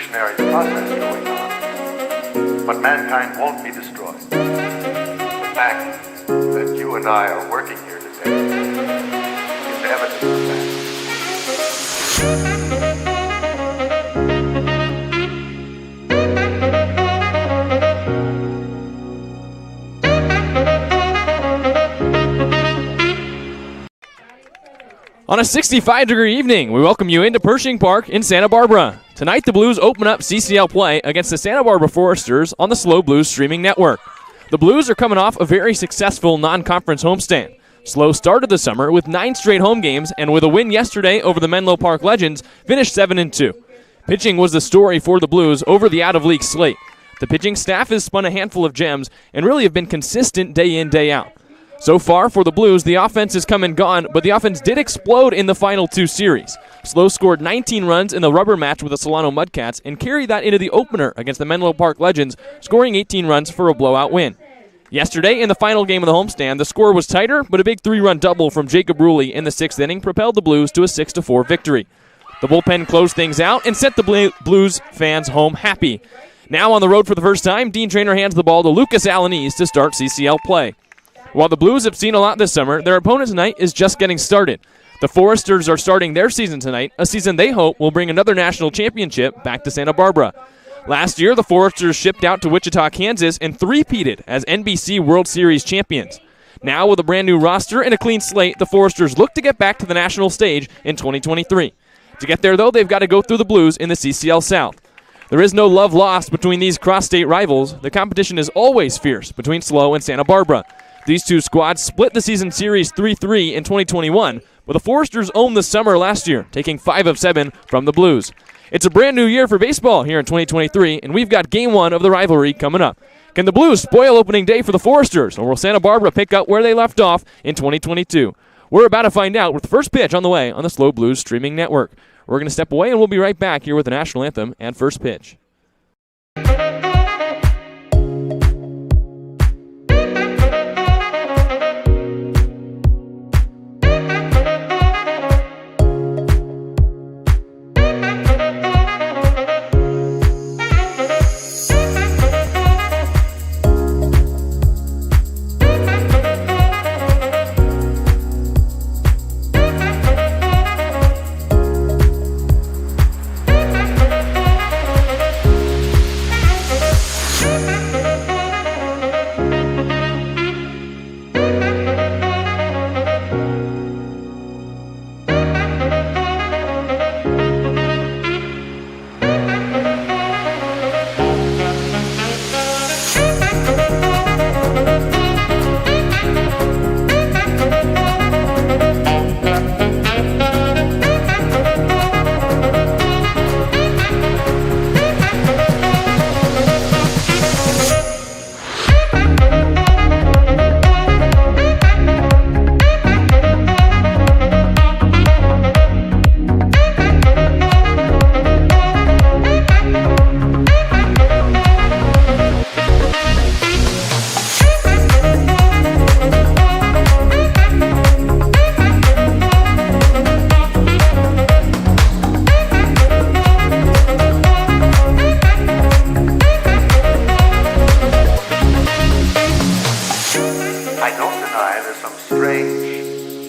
evolutionary process going on, but mankind won't be destroyed. The fact that you and I are working here today is evidence of that. On a 65-degree evening, we welcome you into Pershing Park in Santa Barbara. Tonight, the Blues open up CCL play against the Santa Barbara Foresters on the SLO Blues streaming network. The Blues are coming off a very successful non-conference homestand. SLO started the summer with 9 straight home games, and with a win yesterday over the Menlo Park Legends, finished 7-2. Pitching was the story for the Blues over the out-of-league slate. The pitching staff has spun a handful of gems and really have been consistent day in, day out. So far for the Blues, the offense has come and gone, but the offense did explode in the final 2 series. SLO scored 19 runs in the rubber match with the Solano Mudcats and carried that into the opener against the Menlo Park Legends, scoring 18 runs for a blowout win. Yesterday, in the final game of the homestand, the score was tighter, but a big 3-run double from Jacob Ruley in the 6th inning propelled the Blues to a 6-4 victory. The bullpen closed things out and sent the Blues fans home happy. Now on the road for the first time, Dean Traynor hands the ball to Lucas Alanese to start CCL play. While the Blues have seen a lot this summer, their opponent tonight is just getting started. The Foresters are starting their season tonight, a season they hope will bring another national championship back to Santa Barbara. Last year, the Foresters shipped out to Wichita, Kansas, and three-peated as NBC World Series champions. Now, with a brand new roster and a clean slate, the Foresters look to get back to the national stage in 2023. To get there, though, they've got to go through the Blues in the CCL South. There is no love lost between these cross-state rivals. The competition is always fierce between SLO and Santa Barbara. These two squads split the season series 3-3 in 2021, but the Foresters owned the summer last year, taking 5 of 7 from the Blues. It's a brand new year for baseball here in 2023, and we've got Game 1 of the rivalry coming up. Can the Blues spoil opening day for the Foresters, or will Santa Barbara pick up where they left off in 2022? We're about to find out with the first pitch on the way on the SLO Blues streaming network. We're going to step away, and we'll be right back here with the national anthem and first pitch.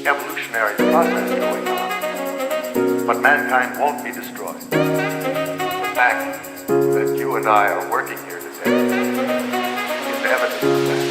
evolutionary process going on, but mankind won't be destroyed. The fact that you and I are working here today is evidence of that.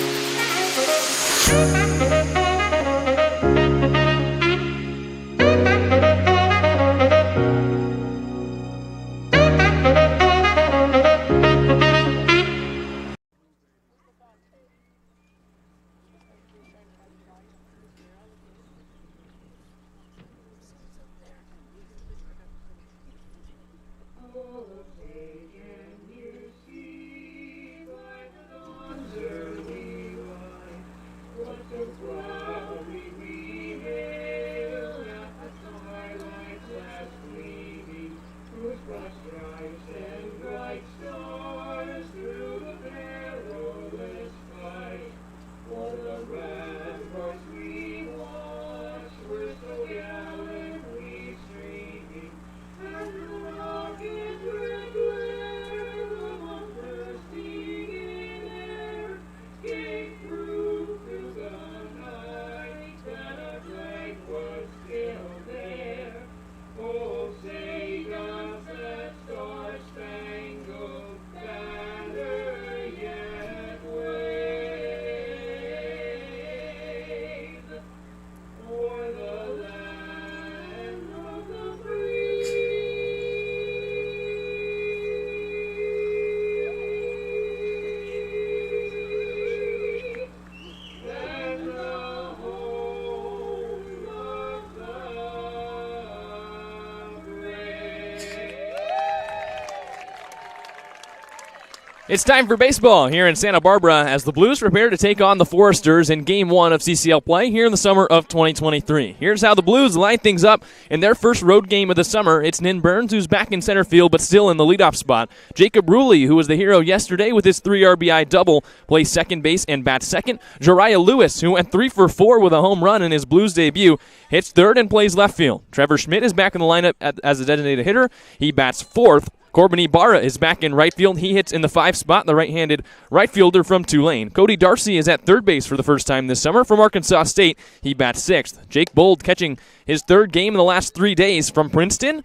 It's time for baseball here in Santa Barbara as the Blues prepare to take on the Foresters in Game 1 of CCL play here in the summer of 2023. Here's how the Blues line things up in their first road game of the summer. It's Nin Burns, who's back in center field but still in the leadoff spot. Jacob Ruley, who was the hero yesterday with his 3 RBI double, plays second base and bats second. Jariah Lewis, who went 3 for 4 with a home run in his Blues debut, hits third and plays left field. Trevor Schmidt is back in the lineup as a designated hitter. He bats fourth. Corbin Ibarra is back in right field. He hits in the 5 spot, the right-handed right fielder from Tulane. Cody Darcy is at third base for the first time this summer from Arkansas State. He bats 6th. Jake Bold catching his 3rd game in the last 3 days from Princeton.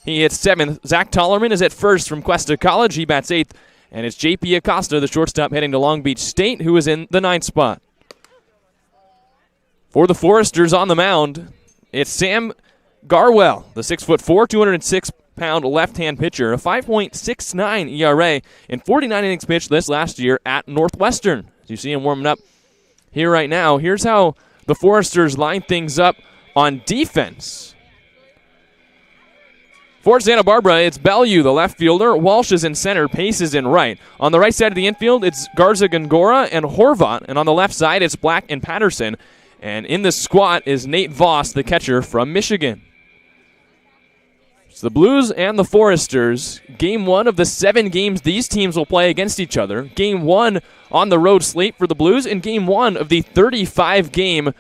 He hits 7th. Zach Tollerman is at first from Cuesta College. He bats 8th. And it's J.P. Acosta, the shortstop, heading to Long Beach State, who is in the 9th spot. For the Foresters on the mound, it's Sam Garwell, the 6'4", 206-pound left-hand pitcher, a 5.69 ERA in 49 innings pitched this last year at Northwestern. As you see him warming up here right now, here's how the Foresters line things up on defense. For Santa Barbara, it's Bellew, the left fielder. Walsh is in center. Pace is in right. On the right side of the infield, it's Garza Gongora and Horvat. And on the left side, it's Black and Patterson. And in the squat is Nate Voss, the catcher from Michigan. It's the Blues and the Foresters. Game 1 of the 7 games these teams will play against each other. Game 1 on the road slate for the Blues, and Game 1 of the 35-game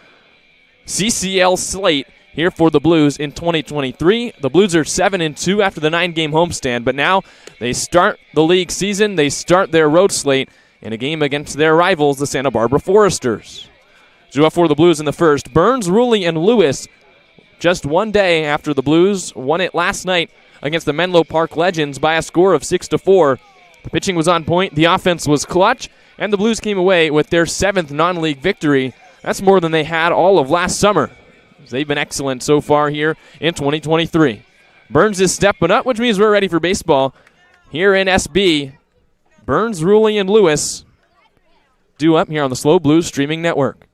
CCL slate here for the Blues in 2023. The Blues are 7-2 after the 9-game homestand, but now they start the league season. They start their road slate in a game against their rivals, the Santa Barbara Foresters. Due up for the Blues in the first, Burns, Ruley, and Lewis. Just one day after the Blues won it last night against the Menlo Park Legends by a score of 6-4. The pitching was on point, the offense was clutch, and the Blues came away with their 7th non-league victory. That's more than they had all of last summer. They've been excellent so far here in 2023. Burns is stepping up, which means we're ready for baseball here in SB. Burns, Ruley, and Lewis due up here on the SLO Blues streaming network.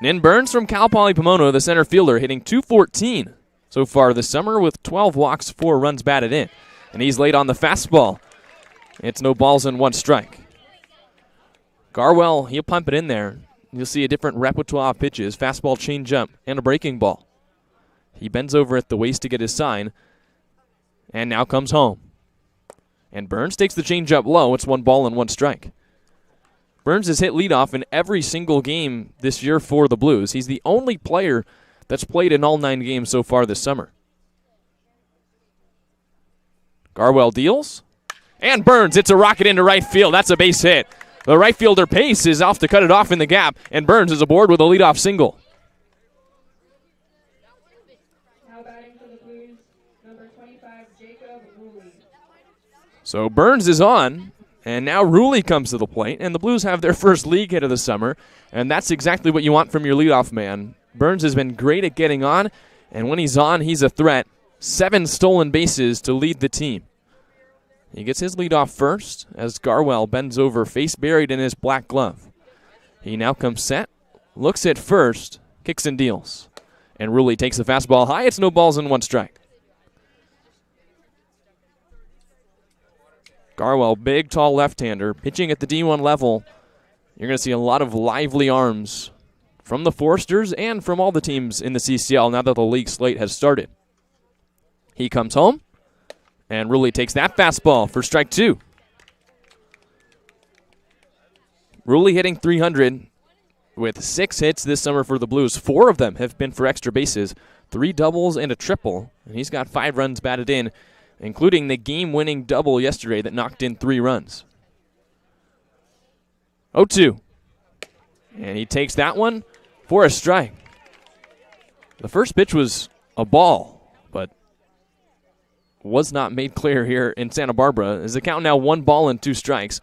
Nin Burns from Cal Poly Pomona, the center fielder, hitting .214 so far this summer with 12 walks, 4 runs batted in. And he's laid on the fastball. It's no balls and 1 strike. Garwell, he'll pump it in there. You'll see a different repertoire of pitches, fastball, changeup, and a breaking ball. He bends over at the waist to get his sign, and now comes home. And Burns takes the changeup low. It's 1 ball and 1 strike. Burns has hit leadoff in every single game this year for the Blues. He's the only player that's played in all 9 games so far this summer. Garwell deals. And Burns hits a rocket into right field. That's a base hit. The right fielder Pace is off to cut it off in the gap, and Burns is aboard with a leadoff single. Now batting for the Blues, number 25, Jacob Ruley. So Burns is on. And now Ruley comes to the plate, and the Blues have their first league hit of the summer, and that's exactly what you want from your leadoff man. Burns has been great at getting on, and when he's on, he's a threat. 7 stolen bases to lead the team. He gets his leadoff first as Garwell bends over, face buried in his black glove. He now comes set, looks at first, kicks and deals. And Ruley takes the fastball high. It's no balls and 1 strike. Garwell, big, tall left-hander, pitching at the D1 level. You're going to see a lot of lively arms from the Foresters and from all the teams in the CCL now that the league slate has started. He comes home, and Ruley takes that fastball for strike 2. Ruley hitting .300 with 6 hits this summer for the Blues. 4 of them have been for extra bases, 3 doubles and a triple, and he's got 5 runs batted in, including the game-winning double yesterday that knocked in 3 runs. 0-2. And he takes that one for a strike. The first pitch was a ball, but was not made clear here in Santa Barbara. As the count now 1 ball and 2 strikes.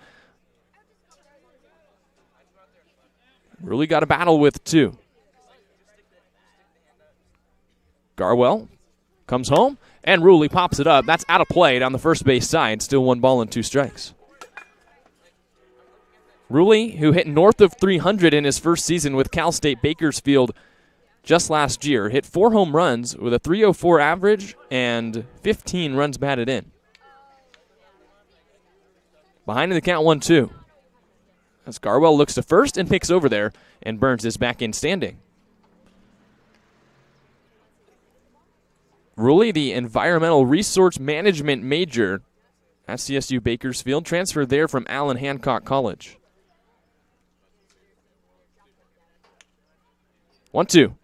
Really got a battle with 2. Garwell comes home. And Ruley pops it up. That's out of play down the first base side. Still 1 ball and 2 strikes. Ruley, who hit north of .300 in his first season with Cal State Bakersfield just last year. Hit 4 home runs with a .304 average and 15 runs batted in. Behind in the count 1-2. As Garwell looks to first and picks over there, and Burns is back in standing. Ruley, the environmental resource management major at CSU Bakersfield, transferred there from Allen Hancock College. 1-2.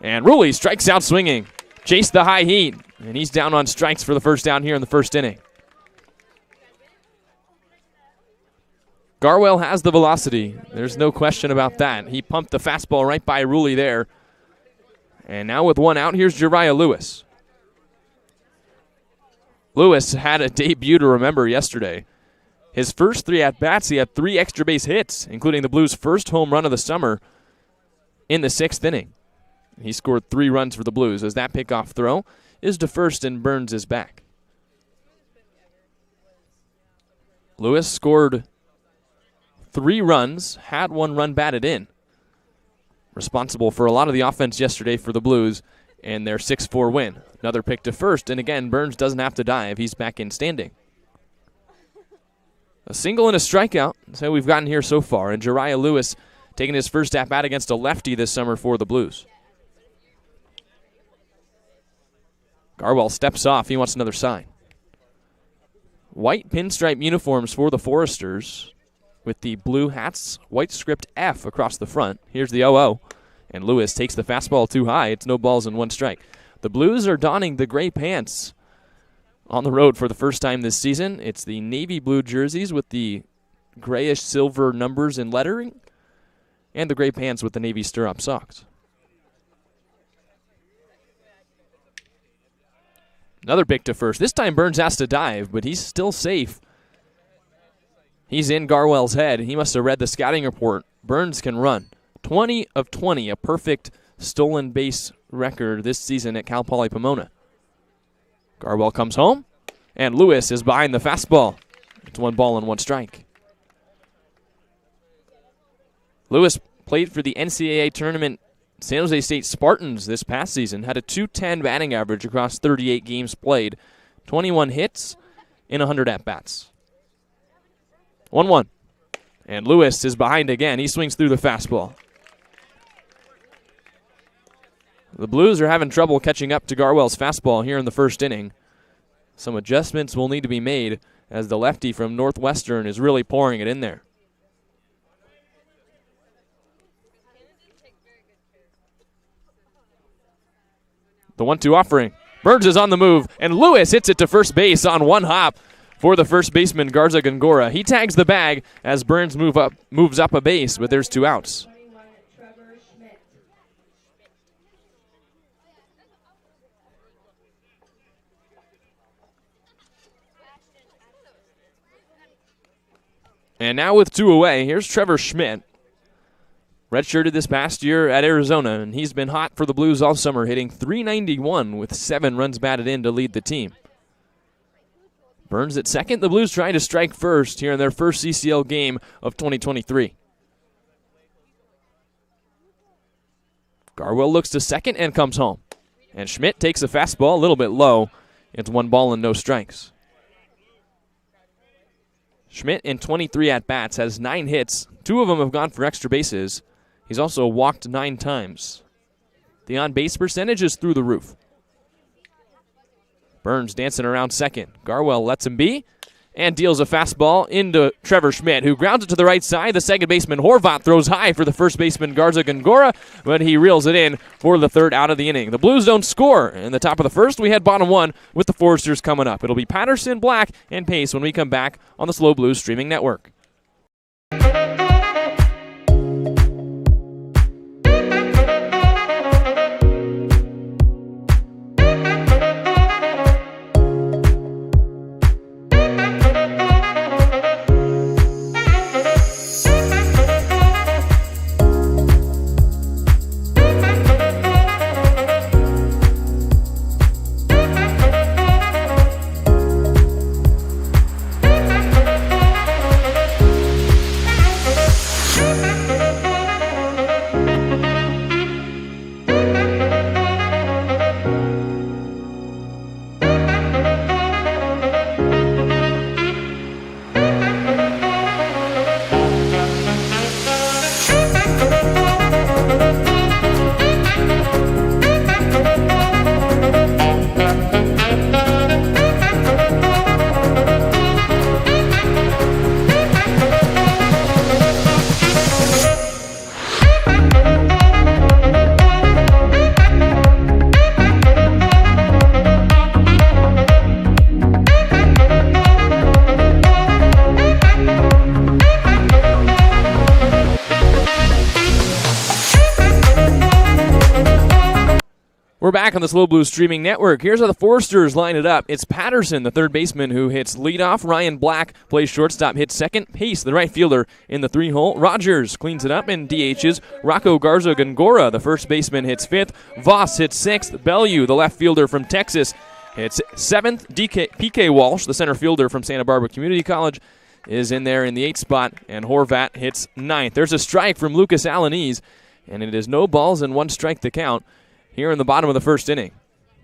And Ruley strikes out swinging. Chased the high heat, and he's down on strikes for the first down here in the first inning. Garwell has the velocity. There's no question about that. He pumped the fastball right by Ruley there. And now with one out, here's Jariah Lewis. Lewis had a debut to remember yesterday. His first 3 at-bats, he had 3 extra base hits, including the Blues' first home run of the summer in the 6th inning. He scored 3 runs for the Blues as that pickoff throw is to first and Burns is back. Lewis scored 3 runs, had 1 run batted in. Responsible for a lot of the offense yesterday for the Blues and their 6-4 win. Another pick to first, and again, Burns doesn't have to dive. He's back in standing. A single and a strikeout. That's how we've gotten here so far. And Jariah Lewis taking his first at-bat against a lefty this summer for the Blues. Garwell steps off. He wants another sign. White pinstripe uniforms for the Foresters with the blue hats, white script F across the front. Here's the 0-0, and Lewis takes the fastball too high. It's no balls and 1 strike. The Blues are donning the gray pants on the road for the first time this season. It's the navy blue jerseys with the grayish silver numbers and lettering, and the gray pants with the navy stirrup socks. Another pick to first. This time Burns has to dive, but he's still safe. He's in Garwell's head. He must have read the scouting report. Burns can run. 20 of 20, a perfect stolen base record this season at Cal Poly Pomona. Garwell comes home, and Lewis is behind the fastball. It's 1 ball and 1 strike. Lewis played for the NCAA tournament San Jose State Spartans this past season, had a .210 batting average across 38 games played, 21 hits in 100 at-bats. 1-1. And Lewis is behind again. He swings through the fastball. The Blues are having trouble catching up to Garwell's fastball here in the first inning. Some adjustments will need to be made as the lefty from Northwestern is really pouring it in there. The 1-2 offering. Burns is on the move, and Lewis hits it to first base on 1 hop for the first baseman, Garza Gongora. He tags the bag as Burns moves up a base, but there's 2 outs. And now with 2 away, here's Trevor Schmidt. Redshirted this past year at Arizona, and he's been hot for the Blues all summer, hitting .391 with 7 runs batted in to lead the team. Burns at second. The Blues trying to strike first here in their first CCL game of 2023. Garwell looks to second and comes home. And Schmidt takes a fastball a little bit low. It's 1 ball and no strikes. Schmidt in 23 at-bats has 9 hits. 2 of them have gone for extra bases. He's also walked 9 times. The on-base percentage is through the roof. Burns dancing around second. Garwell lets him be and deals a fastball into Trevor Schmidt, who grounds it to the right side. The second baseman, Horvat, throws high for the first baseman, Garza Gongora, but he reels it in for the 3rd out of the inning. The Blues don't score. In the top of the 1st, we had bottom 1 with the Foresters coming up. It'll be Patterson, Black, and Pace when we come back on the SLO Blues streaming network. back on the SLO Blues streaming network. Here's how the Foresters line it up. It's Patterson, the third baseman, who hits leadoff. Ryan Black plays shortstop, hits second. Pace, the right fielder, in the 3-hole. Rogers cleans it up and DHs. Rocco Garza-Gongora, the first baseman, hits fifth. Voss hits sixth. Bellew, the left fielder from Texas, hits seventh. PK Walsh, the center fielder from Santa Barbara Community College, is in there in the 8th spot, and Horvat hits 9th. There's a strike from Lucas Alanese, and it is no balls and 1 strike to count here in the bottom of the first inning.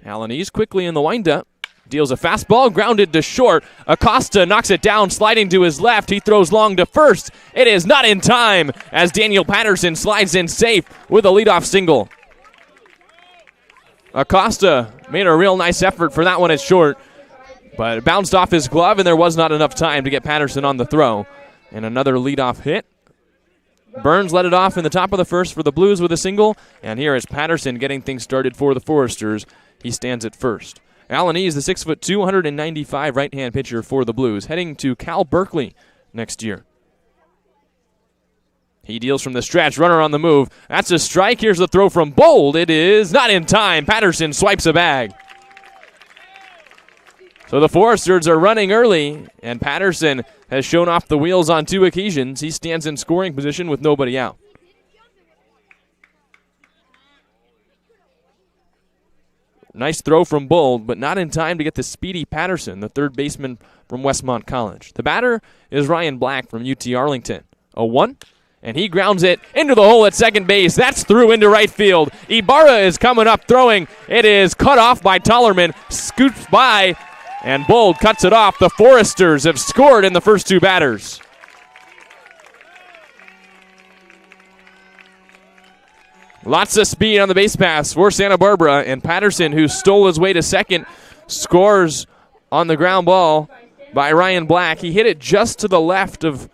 Alanese quickly in the windup, deals a fastball, grounded to short. Acosta knocks it down, sliding to his left. He throws long to first. It is not in time as Daniel Patterson slides in safe with a leadoff single. Acosta made a real nice effort for that one at short, but it bounced off his glove, and there was not enough time to get Patterson on the throw. And another leadoff hit. Burns led it off in the top of the first for the Blues with a single, and here is Patterson getting things started for the Foresters. He stands at first. Alanese, the 6'2", 295 right-hand pitcher for the Blues, heading to Cal Berkeley next year. He deals from the stretch, runner on the move. That's a strike. Here's the throw from Bold. It is not in time. Patterson swipes a bag. So the Foresters are running early, and Patterson has shown off the wheels on 2 occasions. He stands in scoring position with nobody out. Nice throw from Bold, but not in time to get the speedy Patterson, the third baseman from Westmont College. The batter is Ryan Black from UT Arlington. A 1, and he grounds it into the hole at second base. That's through into right field. Ibarra is coming up throwing. It is cut off by Tollerman, scoops by, and Bold cuts it off. The Foresters have scored in the first 2 batters. Lots of speed on the base pass for Santa Barbara, and Patterson, who stole his way to second, scores on the ground ball by Ryan Black. He hit it just to the left of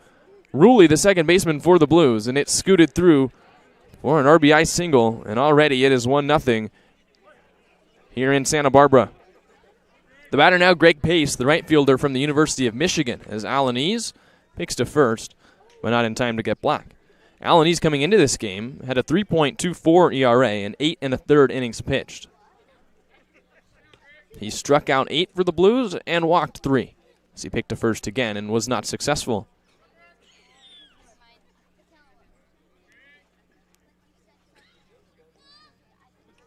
Ruley, the second baseman for the Blues, and it scooted through for an RBI single, and already it is 1-0 here in Santa Barbara. The batter now, Greg Pace, the right fielder from the University of Michigan, as Alanese picks to first, but not in time to get Black. Alanese coming into this game had a 3.24 ERA and 8 1/3 innings pitched. He struck out 8 for the Blues and walked 3 as he picked to first again and was not successful.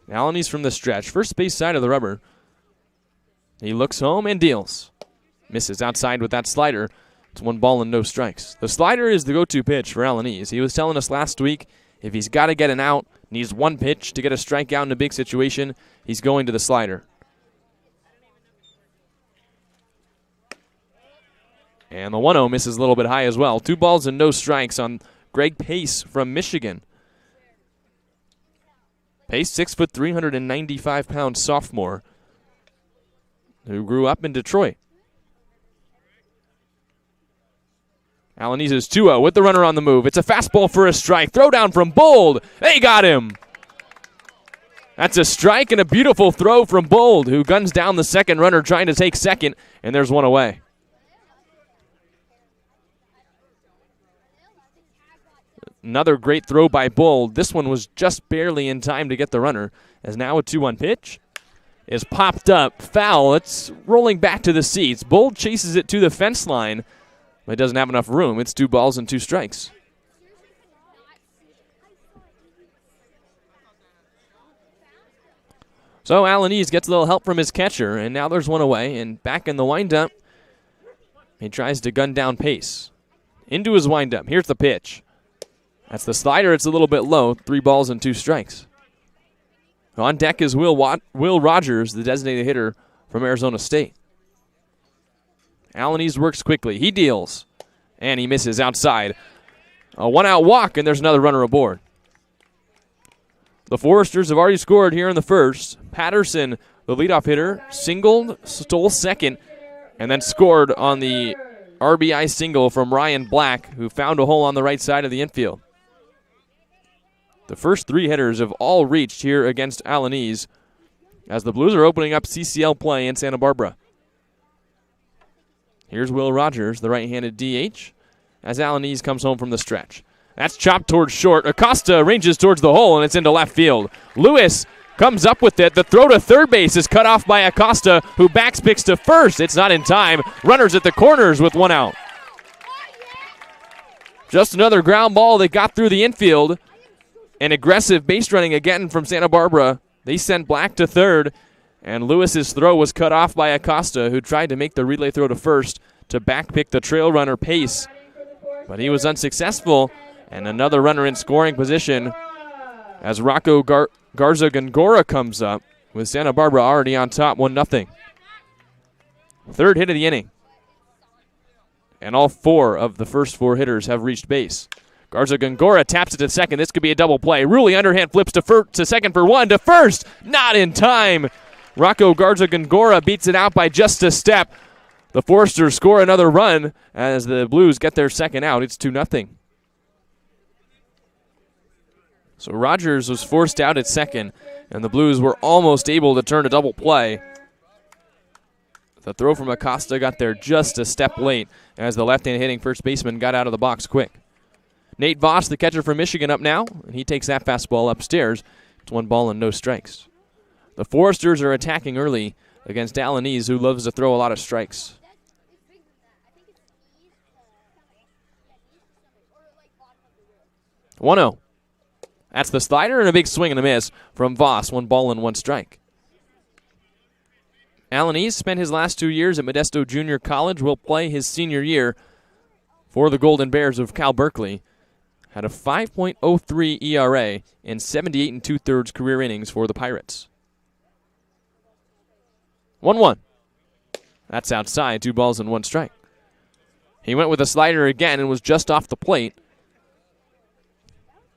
Alanese from the stretch, first base side of the rubber. He looks home and deals. Misses outside with that slider. It's 1 ball and no strikes. The slider is the go-to pitch for Alanese. He was telling us last week if he's got to get an out, needs 1 pitch to get a strikeout in a big situation, he's going to the slider. And the 1-0 misses a little bit high as well. 2 balls and no strikes on Greg Pace from Michigan. Pace, 6', 395-pound sophomore who grew up in Detroit. Alanese is 2-0 with the runner on the move. It's a fastball for a strike. Throw down from Bold. They got him. That's a strike and a beautiful throw from Bold, who guns down the second runner trying to take second, and there's 1 away. Another great throw by Bold. This one was just barely in time to get the runner, as now a 2-1 pitch is popped up. Foul. It's rolling back to the seats. Bold chases it to the fence line, but it doesn't have enough room. It's 2 balls and 2 strikes. So Alanese gets a little help from his catcher, and now there's 1 away, and back in the windup, he tries to gun down Pace. Into his windup. Here's the pitch. That's the slider. It's a little bit low. 3 balls and 2 strikes. On deck is Will Rogers, the designated hitter from Arizona State. Alanese works quickly. He deals, and he misses outside. A 1-out walk, and there's another runner aboard. The Foresters have already scored here in the first. Patterson, the leadoff hitter, singled, stole second, and then scored on the RBI single from Ryan Black, who found a hole on the right side of the infield. The first 3 hitters have all reached here against Alanese as the Blues are opening up CCL play in Santa Barbara. Here's Will Rogers, the right-handed DH, as Alanese comes home from the stretch. That's chopped towards short. Acosta ranges towards the hole, and it's into left field. Lewis comes up with it. The throw to third base is cut off by Acosta, who backspicks to first. It's not in time. Runners at the corners with one out. Just another ground ball that got through the infield. And aggressive base running again from Santa Barbara. They sent Black to third, and Lewis's throw was cut off by Acosta, who tried to make the relay throw to first to backpick the trail runner Pace. But he was unsuccessful, and another runner in scoring position as Rocco Garza Gongora comes up with Santa Barbara already on top 1-0. Third hit of the inning. And all four of the first four hitters have reached base. Garza Gongora taps it to second. This could be a double play. Rulli underhand flips to second for one. To first, not in time. Rocco Garza Gongora beats it out by just a step. The Foresters score another run as the Blues get their second out. It's 2-0. So Rogers was forced out at second, and the Blues were almost able to turn a double play. The throw from Acosta got there just a step late as the left-hand hitting first baseman got out of the box quick. Nate Voss, the catcher from Michigan, up now, and he takes that fastball upstairs. It's 1 and no strikes. The Foresters are attacking early against Alaniz, who loves to throw a lot of strikes. 1-0. That's the slider and a big swing and a miss from Voss. 1 and 1 strike. Alaniz spent his last 2 years at Modesto Junior College, will play his senior year for the Golden Bears of Cal Berkeley. Had a 5.03 ERA in 78 2/3 career innings for the Pirates. 1-1. That's outside, 2 and 1 strike. He went with a slider again and was just off the plate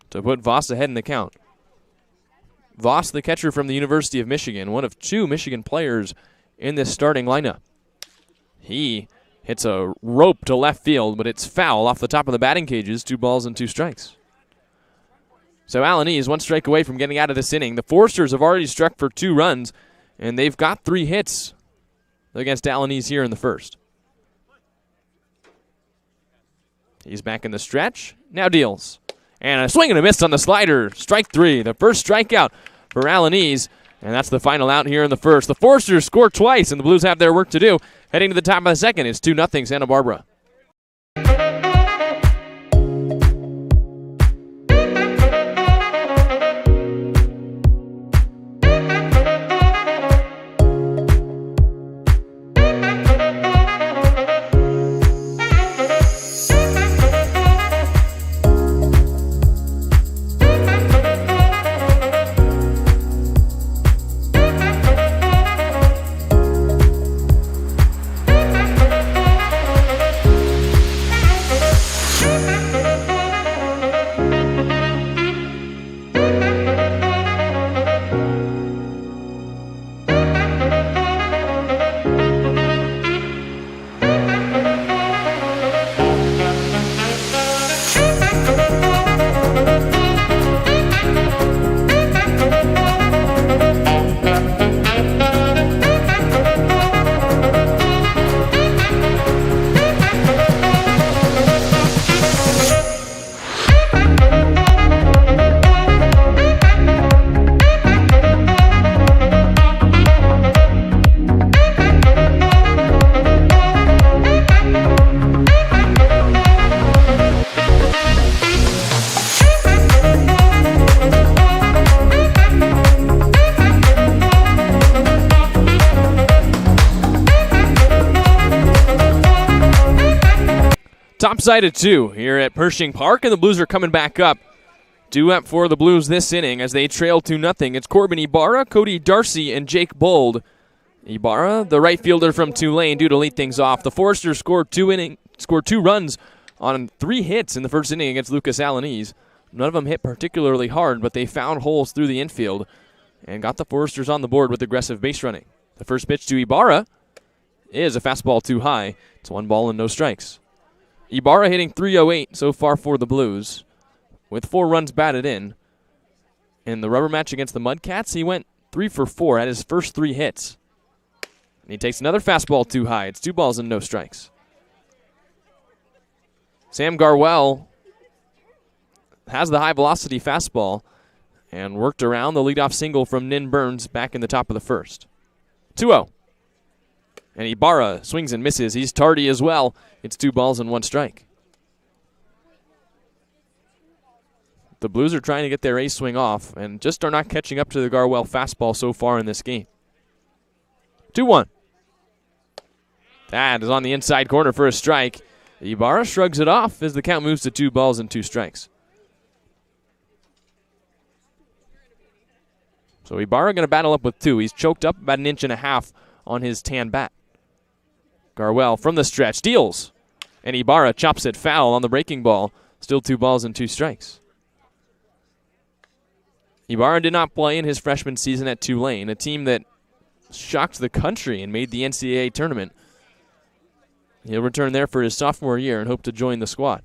to put Voss ahead in the count. Voss, the catcher from the University of Michigan, one of 2 Michigan players in this starting lineup. He hits a rope to left field, but it's foul off the top of the batting cages. 2 and 2 strikes. So Alaniz 1 strike away from getting out of this inning. The Foresters have already struck for 2 runs, and they've got 3 hits against Alaniz here in the first. He's back in the stretch. Now deals. And a swing and a miss on the slider. Strike 3. The first strikeout for Alaniz. And that's the final out here in the first. The Foresters score twice, and the Blues have their work to do. Heading to the top of the second, it's 2-0 Santa Barbara. Topside at 2 here at Pershing Park, and the Blues are coming back up. 2 up for the Blues this inning as they trail 2-0. It's Corbin Ibarra, Cody Darcy, and Jake Bold. Ibarra, the right fielder from Tulane, due to lead things off. The Foresters scored 2 runs on 3 hits in the first inning against Lucas Alaniz. None of them hit particularly hard, but they found holes through the infield and got the Foresters on the board with aggressive base running. The first pitch to Ibarra is a fastball too high. It's 1 and no strikes. Ibarra hitting .308 so far for the Blues, with 4 runs batted in. In the rubber match against the Mudcats, he went 3 for 4 at his first 3 hits. And he takes another fastball too high. It's 2 and no strikes. Sam Garwell has the high-velocity fastball, and worked around the leadoff single from Nin Burns back in the top of the first. 2-0. And Ibarra swings and misses. He's tardy as well. It's 2 balls and 1 strike. The Blues are trying to get their ace swing off and just are not catching up to the Garwell fastball so far in this game. 2-1. That is on the inside corner for a strike. Ibarra shrugs it off as the count moves to 2 balls and 2 strikes. So Ibarra going to battle up with 2. He's choked up about 1.5 inches on his tan bat. Garwell from the stretch deals, and Ibarra chops it foul on the breaking ball. Still 2 balls and 2 strikes. Ibarra did not play in his freshman season at Tulane, a team that shocked the country and made the NCAA tournament. He'll return there for his sophomore year and hope to join the squad.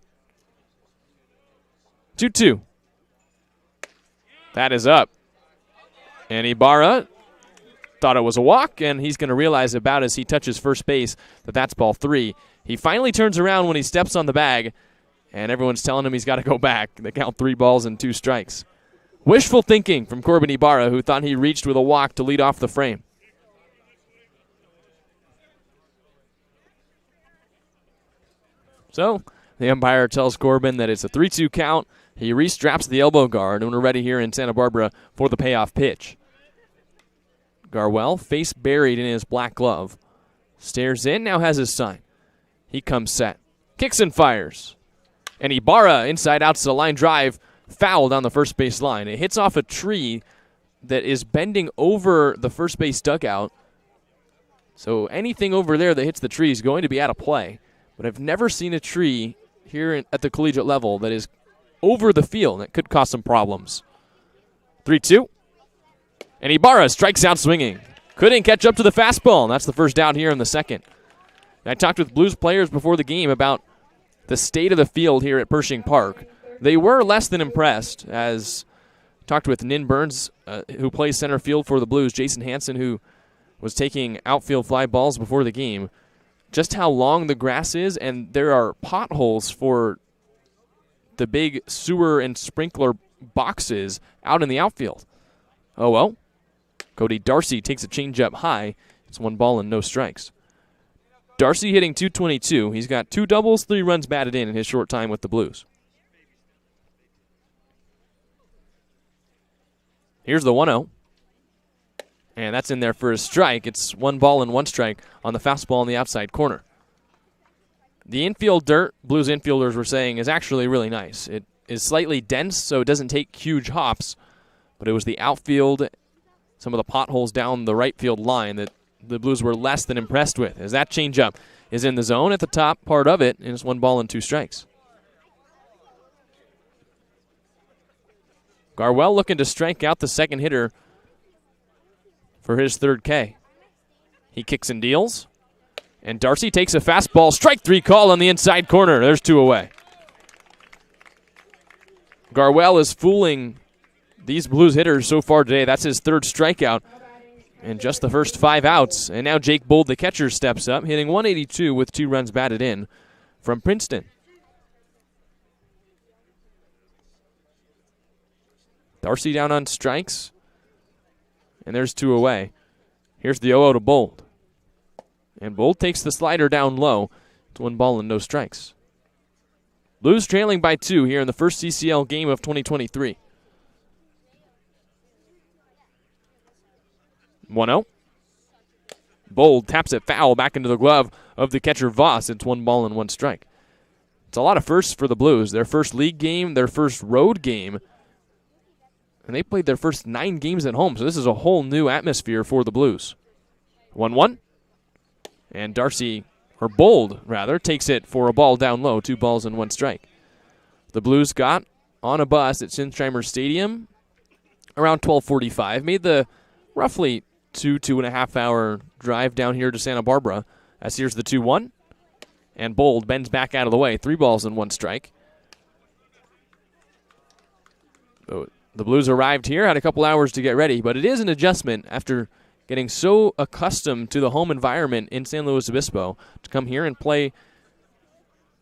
2-2. That is up. And Ibarra thought it was a walk, and he's going to realize about as he touches first base that that's ball 3. He finally turns around when he steps on the bag, and everyone's telling him he's got to go back. They count 3 balls and 2 strikes. Wishful thinking from Corbin Ibarra, who thought he reached with a walk to lead off the frame. So the umpire tells Corbin that it's a 3-2 count. He restraps the elbow guard, and we're ready here in Santa Barbara for the payoff pitch. Garwell, face buried in his black glove, stares in, now has his sign. He comes set, kicks and fires. And Ibarra, inside out to the line drive, foul down the first base line. It hits off a tree that is bending over the first base dugout. So anything over there that hits the tree is going to be out of play. But I've never seen a tree here at the collegiate level that is over the field. That could cause some problems. 3-2. And Ibarra strikes out swinging. Couldn't catch up to the fastball, and that's the first out here in the second. And I talked with Blues players before the game about the state of the field here at Pershing Park. They were less than impressed, as talked with Nin Burns, who plays center field for the Blues, Jason Hansen, who was taking outfield fly balls before the game, just how long the grass is, and there are potholes for the big sewer and sprinkler boxes out in the outfield. Oh well. Cody Darcy takes a changeup high. It's 1 ball and no strikes. Darcy hitting .222. He's got 2 doubles, 3 runs batted in his short time with the Blues. Here's the 1-0. And that's in there for a strike. It's 1 ball and 1 strike on the fastball in the outside corner. The infield dirt, Blues infielders were saying, is actually really nice. It is slightly dense, so it doesn't take huge hops. But it was the outfield, some of the potholes down the right field line that the Blues were less than impressed with. As that changeup is in the zone at the top part of it, and it's 1 ball and 2 strikes. Garwell looking to strike out the second hitter for his 3rd K. He kicks and deals. And Darcy takes a fastball. Strike 3 call on the inside corner. There's 2 away. Garwell is fooling these Blues hitters so far today. That's his 3rd strikeout and just the first 5 outs. And now Jake Bold, the catcher, steps up, hitting .182 with 2 runs batted in from Princeton. Darcy down on strikes. And there's 2 away. Here's the 0-0 to Bold. And Bold takes the slider down low. It's 1 ball and no strikes. Blues trailing by 2 here in the first CCL game of 2023. 1-0. Bold taps it foul back into the glove of the catcher Voss. It's 1 ball and 1 strike. It's a lot of firsts for the Blues. Their first league game, their first road game. And they played their first 9 games at home, so this is a whole new atmosphere for the Blues. 1-1. And Darcy, or Bold, rather, takes it for a ball down low, 2 balls and 1 strike. The Blues got on a bus at Sinsheimer Stadium around 12:45, made the roughly 2.5 hour drive down here to Santa Barbara, as here's the 2-1. And Bold bends back out of the way, 3 balls and 1 strike. So the Blues arrived here, had a couple hours to get ready, but it is an adjustment after getting so accustomed to the home environment in San Luis Obispo to come here and play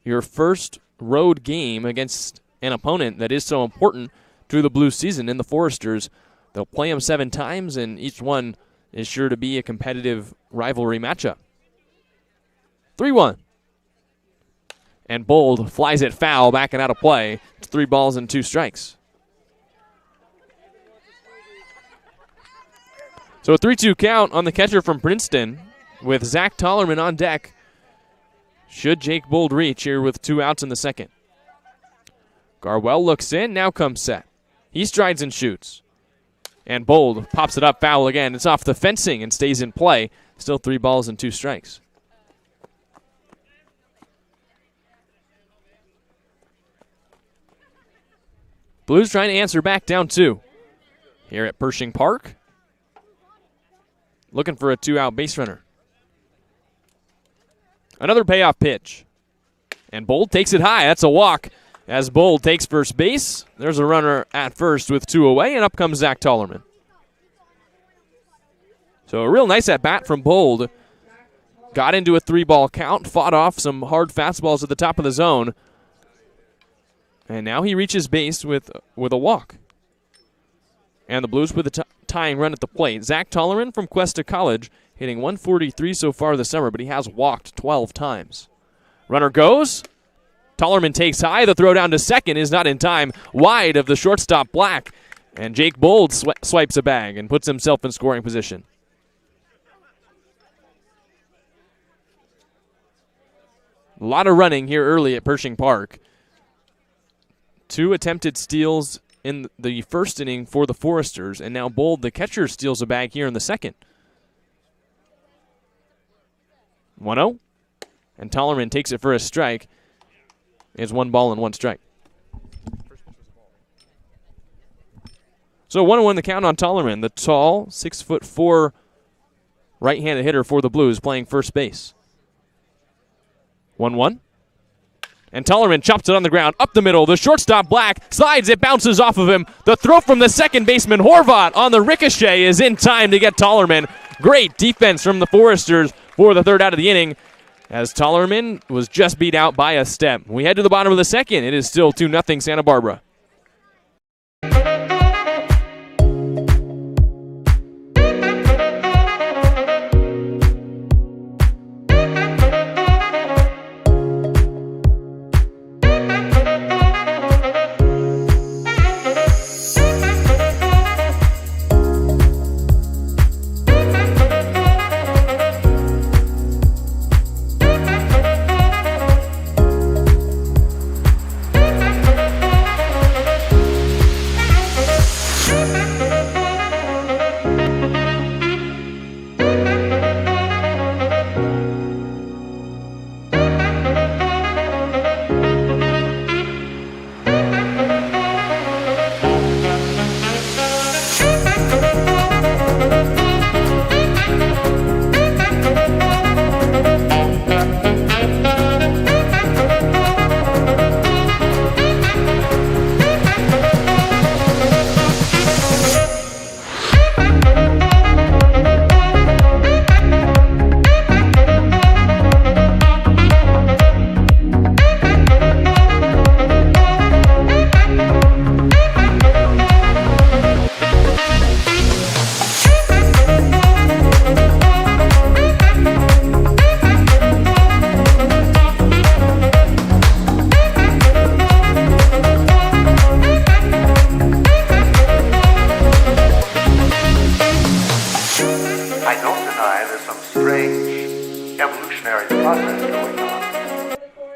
your first road game against an opponent that is so important to the Blues season in the Foresters. They'll play them 7 times, and each one is sure to be a competitive rivalry matchup. 3-1. And Bold flies it foul, backing out of play. It's 3 balls and 2 strikes. So a 3-2 count on the catcher from Princeton with Zach Tollerman on deck. Should Jake Bold reach here with 2 outs in the second. Garwell looks in, now comes set. He strides and shoots. And Bold pops it up, foul again. It's off the fencing and stays in play. Still 3 balls and 2 strikes. Blues trying to answer back, down 2. Here at Pershing Park. Looking for a 2-out base runner. Another payoff pitch. And Bold takes it high. That's a walk. As Bold takes first base, there's a runner at first with 2 away, and up comes Zach Tollerman. So a real nice at-bat from Bold. Got into a 3-ball count, fought off some hard fastballs at the top of the zone. And now he reaches base with a walk. And the Blues with a tying run at the plate. Zach Tollerman from Cuesta College, hitting 143 so far this summer, but he has walked 12 times. Runner goes. Tollerman takes high. The throw down to second is not in time. Wide of the shortstop Black. And Jake Bold swipes a bag and puts himself in scoring position. A lot of running here early at Pershing Park. 2 attempted steals in the first inning for the Foresters, and now Bold, the catcher, steals a bag here in the second. 1-0, and Tollerman takes it for a strike. It's 1 ball and 1 strike. So 1-1 the count on Tollerman, the tall 6'4" right-handed hitter for the Blues, playing first base. 1-1. And Tollerman chops it on the ground, up the middle. The shortstop Black slides, it bounces off of him. The throw from the second baseman Horvat on the ricochet is in time to get Tollerman. Great defense from the Foresters for the 3rd out of the inning, as Tollerman was just beat out by a step. We head to the bottom of the second. It is still 2-0 Santa Barbara.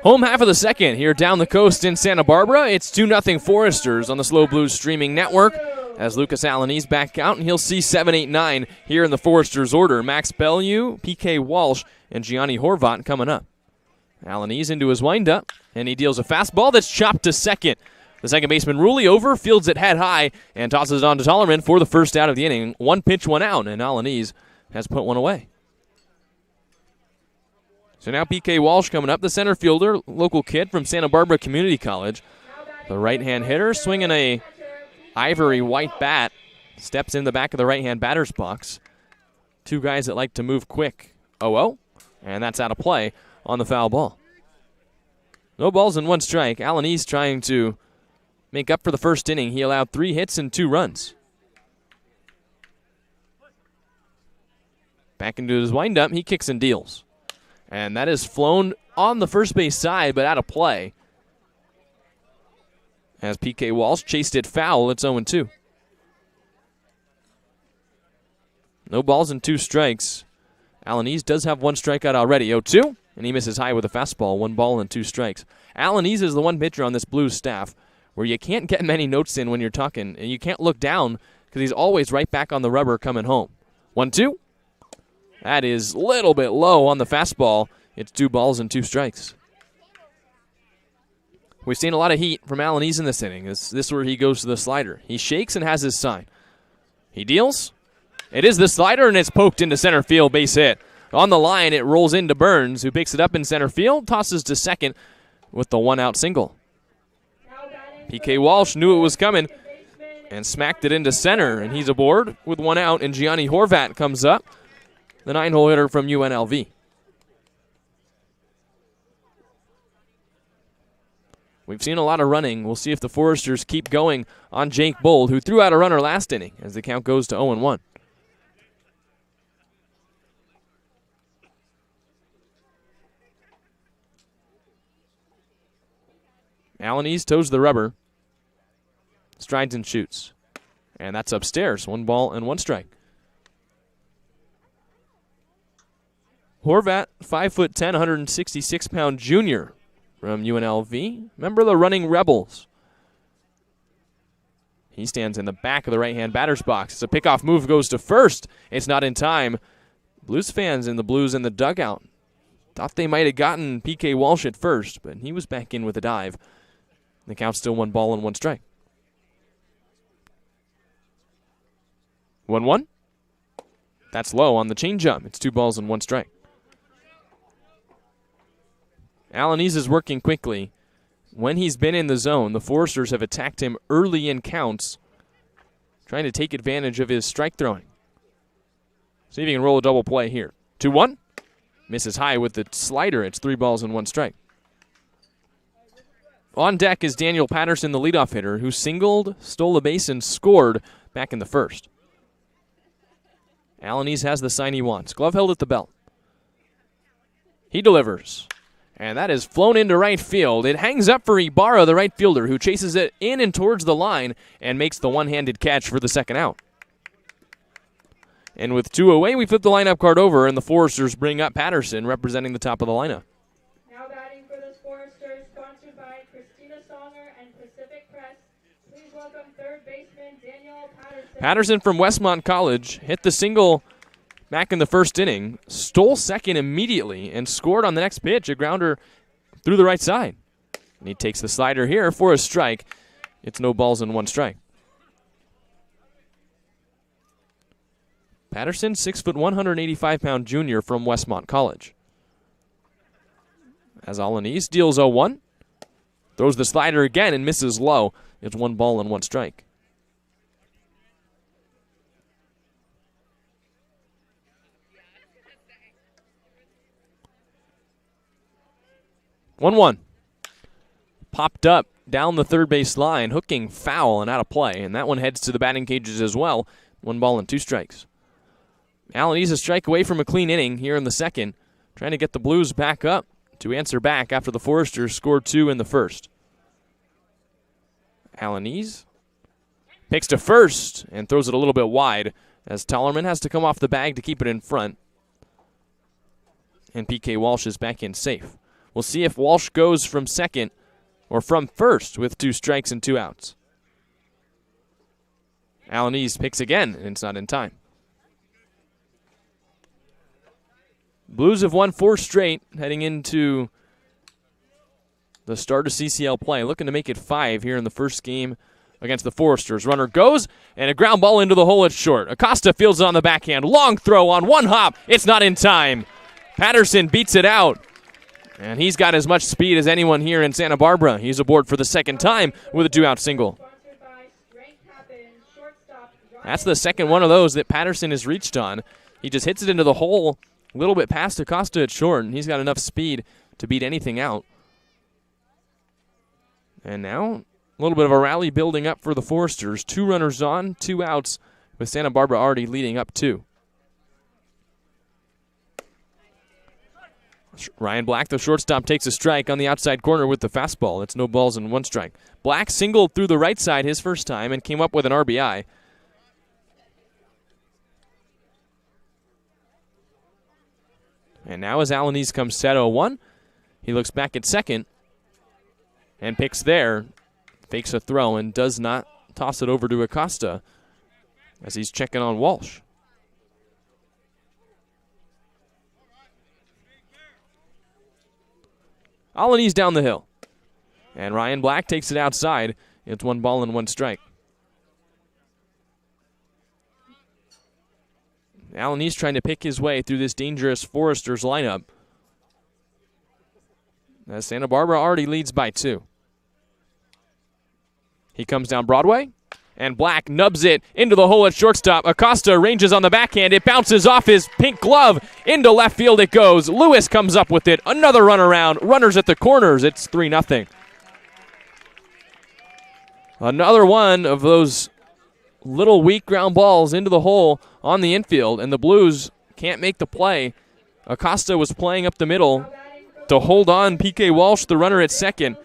Home half of the second here down the coast in Santa Barbara. It's 2-0 Foresters on the SLO Blues streaming network as Lucas Alanese back out, and he'll see 7, 8, 9 here in the Foresters order. Max Bellew, P.K. Walsh, and Gianni Horvat coming up. Alanese into his windup, and he deals a fastball that's chopped to second. The second baseman Rulli over, fields it head high, and tosses it on to Tollerman for the first out of the inning. 1 pitch, 1 out, and Alanese has put 1 away. So now P.K. Walsh coming up, the center fielder, local kid from Santa Barbara Community College. The right-hand hitter swinging a ivory white bat, steps in the back of the right-hand batter's box. 2 guys that like to move quick. 0-0, and that's out of play on the foul ball. No balls and 1 strike. Alanese trying to make up for the first inning. He allowed 3 hits and 2 runs. Back into his windup, he kicks and deals. And that is flown on the first base side, but out of play. As P.K. Walsh chased it foul, it's 0-2. No balls and 2 strikes. Alanese does have 1 strikeout already, 0-2, and he misses high with a fastball, 1 ball and 2 strikes. Alanese is the one pitcher on this Blues staff where you can't get many notes in when you're talking, and you can't look down because he's always right back on the rubber coming home. 1-2. That is a little bit low on the fastball. It's 2 balls and 2 strikes. We've seen a lot of heat from Alanese in this inning. This is where he goes to the slider. He shakes and has his sign. He deals. It is the slider, and it's poked into center field, base hit. On the line, it rolls into Burns, who picks it up in center field, tosses to second with the 1-out single. P.K. Walsh knew it was coming and smacked it into center, and he's aboard with 1 out, and Gianni Horvat comes up, the 9-hole hitter from UNLV. We've seen a lot of running. We'll see if the Foresters keep going on Jake Bold, who threw out a runner last inning as the count goes to 0-1. Alanese toes the rubber, strides and shoots. And that's upstairs. 1 ball and 1 strike. Horvat, 5'10", 166-pound junior from UNLV. Member of the Running Rebels. He stands in the back of the right-hand batter's box. It's a pickoff move, goes to first. It's not in time. Blues fans in the Blues in the dugout thought they might have gotten P.K. Walsh at first, but he was back in with a dive. The count's still 1 ball and 1 strike. 1-1. That's low on the changeup. It's 2 balls and 1 strike. Alanese is working quickly. When he's been in the zone, the Foresters have attacked him early in counts, trying to take advantage of his strike throwing. See if he can roll a double play here. 2-1. Misses high with the slider. It's 3 balls and 1 strike. On deck is Daniel Patterson, the leadoff hitter, who singled, stole a base, and scored back in the first. Alanese has the sign he wants. Glove held at the belt. He delivers. And that is flown into right field. It hangs up for Ibarra, the right fielder, who chases it in and towards the line and makes the one-handed catch for the 2nd out. And with 2 away, we flip the lineup card over, and the Foresters bring up Patterson, representing the top of the lineup. Now batting for the Foresters, sponsored by Christina Songer and Pacific Press. Please welcome 3rd baseman Daniel Patterson. Patterson from Westmont College hit the single back in the first inning, stole second immediately, and scored on the next pitch, a grounder through the right side. And he takes the slider here for a strike. It's no balls and 1 strike. Patterson, 6'1", 185-pound junior from Westmont College. As Alanese deals 0-1, throws the slider again and misses low. It's 1 ball and 1 strike. One. Popped up down the third base line, hooking foul and out of play. And that one heads to the batting cages as well. 1 ball and 2 strikes. Alanese a strike away from a clean inning here in the second, trying to get the Blues back up to answer back after the Foresters scored 2 in the first. Alanese picks to first and throws it a little bit wide as Tollerman has to come off the bag to keep it in front. And P.K. Walsh is back in safe. We'll see if Walsh goes from second or from first with 2 strikes and 2 outs. Alanese picks again, and it's not in time. Blues have won 4 straight heading into the start of CCL play. Looking to make it 5 here in the first game against the Foresters. Runner goes, and a ground ball into the hole at short. Acosta fields it on the backhand. Long throw on 1 hop. It's not in time. Patterson beats it out. And he's got as much speed as anyone here in Santa Barbara. He's aboard for the 2nd time with a 2-out single. That's the second one of those that Patterson has reached on. He just hits it into the hole a little bit past Acosta at short, and he's got enough speed to beat anything out. And now A little bit of a rally building up for the Foresters. 2 runners on, 2 outs, with Santa Barbara already leading up 2. Ryan Black, the shortstop, takes a strike on the outside corner with the fastball. It's no balls and 1 strike. Black singled through the right side his first time and came up with an RBI. And now as Alanese comes set 0-1, he looks back at second and picks there, fakes a throw, and does not toss it over to Acosta as he's checking on Walsh. Alanese down the hill. And Ryan Black takes it outside. It's 1 ball and 1 strike. Alanese trying to pick his way through this dangerous Foresters lineup, as Santa Barbara already leads by 2. He comes down Broadway, and Black nubs it into the hole at shortstop. Acosta ranges on the backhand. It bounces off his pink glove. Into left field it goes. Lewis comes up with it. Another run around. Runners at the corners. It's 3-0. Another one of those little weak ground balls into the hole on the infield, and the Blues can't make the play. Acosta was playing up the middle to hold on PK Walsh, the runner at second,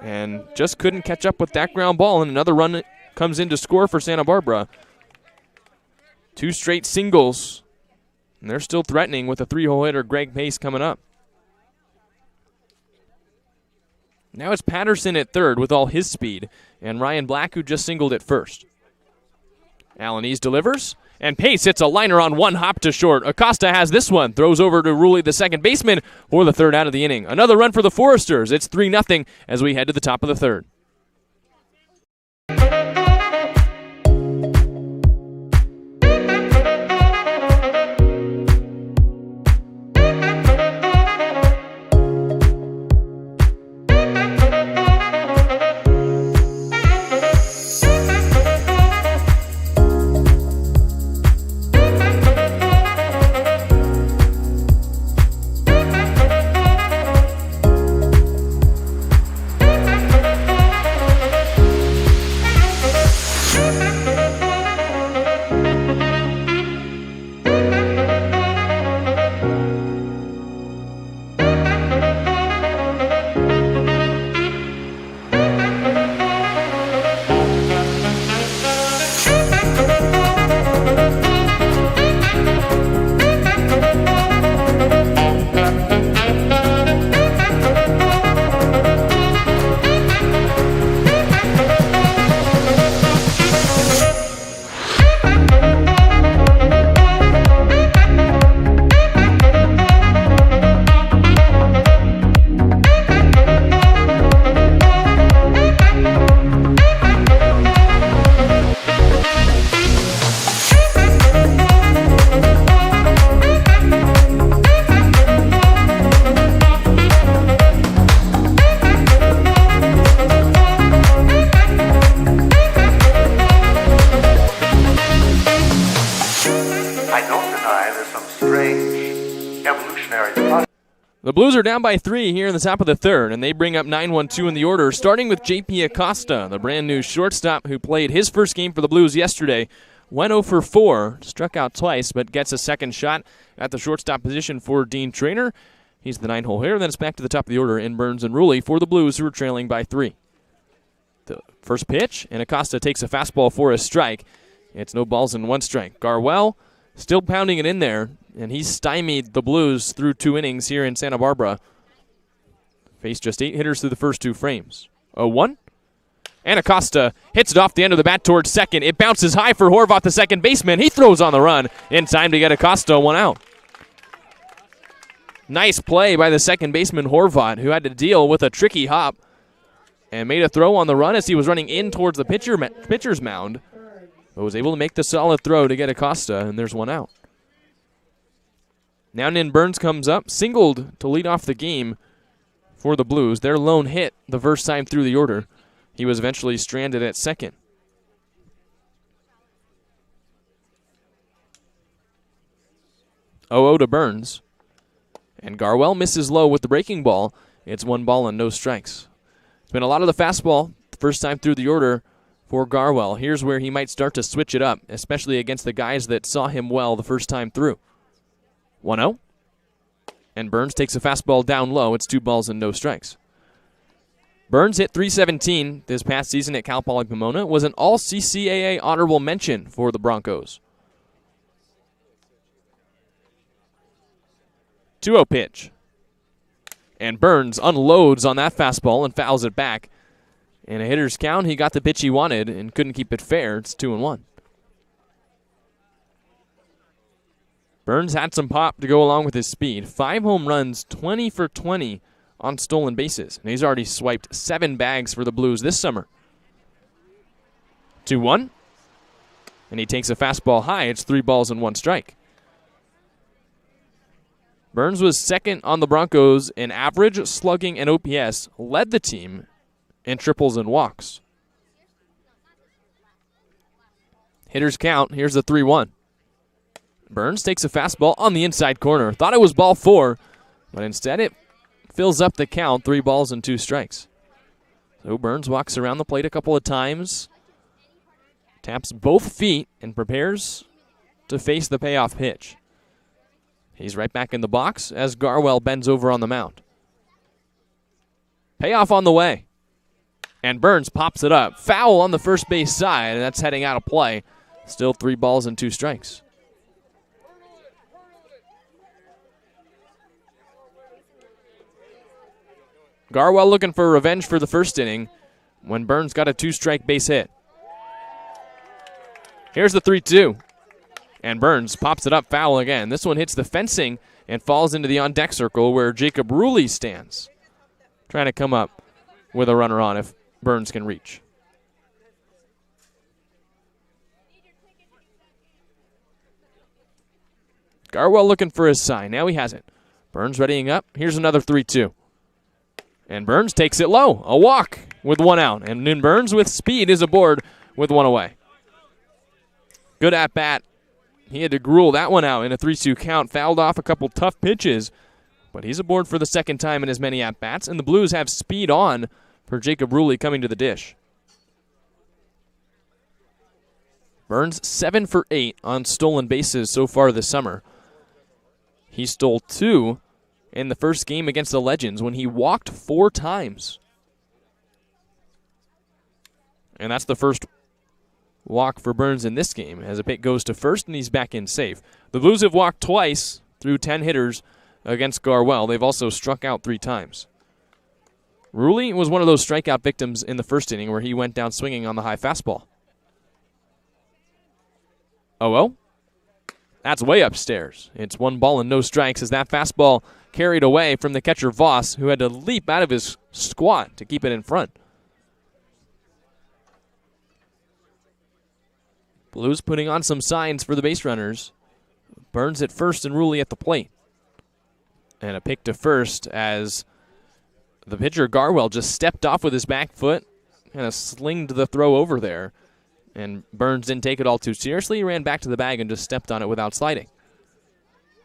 and just couldn't catch up with that ground ball, and another run comes in to score for Santa Barbara. 2 straight singles, and they're still threatening with a 3-hole hitter, Greg Pace, coming up. Now it's Patterson at third with all his speed, and Ryan Black, who just singled at first. Alanese delivers, and Pace hits a liner on 1 hop to short. Acosta has this one, throws over to Rulli, the second baseman, for the 3rd out of the inning. Another run for the Foresters. It's 3-0 as we head to the top of the 3rd. The Blues are down by 3 here in the top of the 3rd, and they bring up 9-1-2 in the order, starting with J.P. Acosta, the brand-new shortstop who played his first game for the Blues yesterday. Went 0 for 4, struck out twice, but gets a second shot at the shortstop position for Dean Traynor. He's the 9-hole hitter. Then it's back to the top of the order in Burns and Rulli for the Blues, who are trailing by 3. The first pitch, and Acosta takes a fastball for a strike. It's no balls and 1 strike. Garwell still pounding it in there, and he's stymied the Blues through 2 innings here in Santa Barbara. Faced just 8 hitters through the first 2 frames. 0-1. And Acosta hits it off the end of the bat towards second. It bounces high for Horvath, the second baseman. He throws on the run in time to get Acosta 1 out. Nice play by the second baseman, Horvath, who had to deal with a tricky hop and made a throw on the run as he was running in towards the pitcher's mound, but was able to make the solid throw to get Acosta, and there's 1 out. Now Nin Burns comes up, singled to lead off the game for the Blues. Their lone hit the first time through the order. He was eventually stranded at second. 0-0 to Burns. And Garwell misses low with the breaking ball. It's 1 ball and no strikes. It's been a lot of the fastball first time through the order for Garwell. Here's where he might start to switch it up, especially against the guys that saw him well the first time through. 1-0. And Burns takes a fastball down low. It's 2 balls and no strikes. Burns hit .317 this past season at Cal Poly Pomona. Was an all-CCAA honorable mention for the Broncos. 2-0 pitch. And Burns unloads on that fastball and fouls it back. In a hitter's count, he got the pitch he wanted and couldn't keep it fair. It's 2-1. Burns had some pop to go along with his speed. 5 home runs, 20 for 20 on stolen bases. And he's already swiped 7 bags for the Blues this summer. 2-1. And he takes a fastball high. It's 3 balls and 1 strike. Burns was second on the Broncos in average, slugging, and OPS. Led the team in triples and walks. Hitters count. Here's the 3-1. Burns takes a fastball on the inside corner. Thought it was ball 4, but instead it fills up the count. 3 balls and 2 strikes. So Burns walks around the plate a couple of times, taps both feet, and prepares to face the payoff pitch. He's right back in the box as Garwell bends over on the mound. Payoff on the way. And Burns pops it up. Foul on the first base side, and that's heading out of play. Still 3 balls and 2 strikes. Garwell looking for revenge for the first inning when Burns got a 2-strike base hit. Here's the 3-2. And Burns pops it up, foul again. This one hits the fencing and falls into the on-deck circle where Jacob Ruley stands, trying to come up with a runner on if Burns can reach. Garwell looking for his sign. Now he has it. Burns readying up. Here's another 3-2. And Burns takes it low. A walk with 1 out. And then Burns with speed is aboard with 1 away. Good at-bat. He had to gruel that one out in a 3-2 count. Fouled off a couple tough pitches. But he's aboard for the second time in as many at-bats. And the Blues have speed on for Jacob Ruley coming to the dish. Burns 7 for 8 on stolen bases so far this summer. He stole 2 in the first game against the Legends when he walked 4 times. And that's the first walk for Burns in this game as a hit goes to first and he's back in safe. The Blues have walked twice through 10 hitters against Garwell. They've also struck out 3 times. Ruley was one of those strikeout victims in the first inning where he went down swinging on the high fastball. 0-0. That's way upstairs. It's 1 ball and no strikes as that fastball carried away from the catcher Voss, who had to leap out of his squat to keep it in front. Blues putting on some signs for the base runners. Burns at first and Ruley at the plate. And a pick to first as the pitcher Garwell just stepped off with his back foot, kind of slinged the throw over there. And Burns didn't take it all too seriously. He ran back to the bag and just stepped on it without sliding.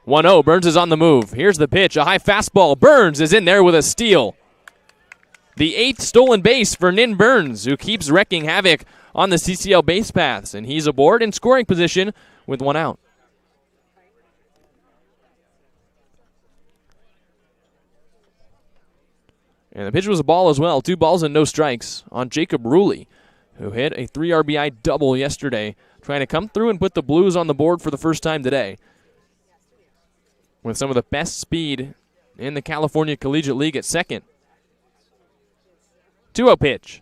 1-0, Burns is on the move. Here's the pitch, a high fastball. Burns is in there with a steal. The 8th stolen base for Nin Burns, who keeps wrecking havoc on the CCL base paths. And he's aboard in scoring position with 1 out. And the pitch was a ball as well. 2 balls and no strikes on Jacob Ruley, who hit a 3 RBI double yesterday, trying to come through and put the Blues on the board for the first time today. With some of the best speed in the California Collegiate League at second. 2-0 pitch.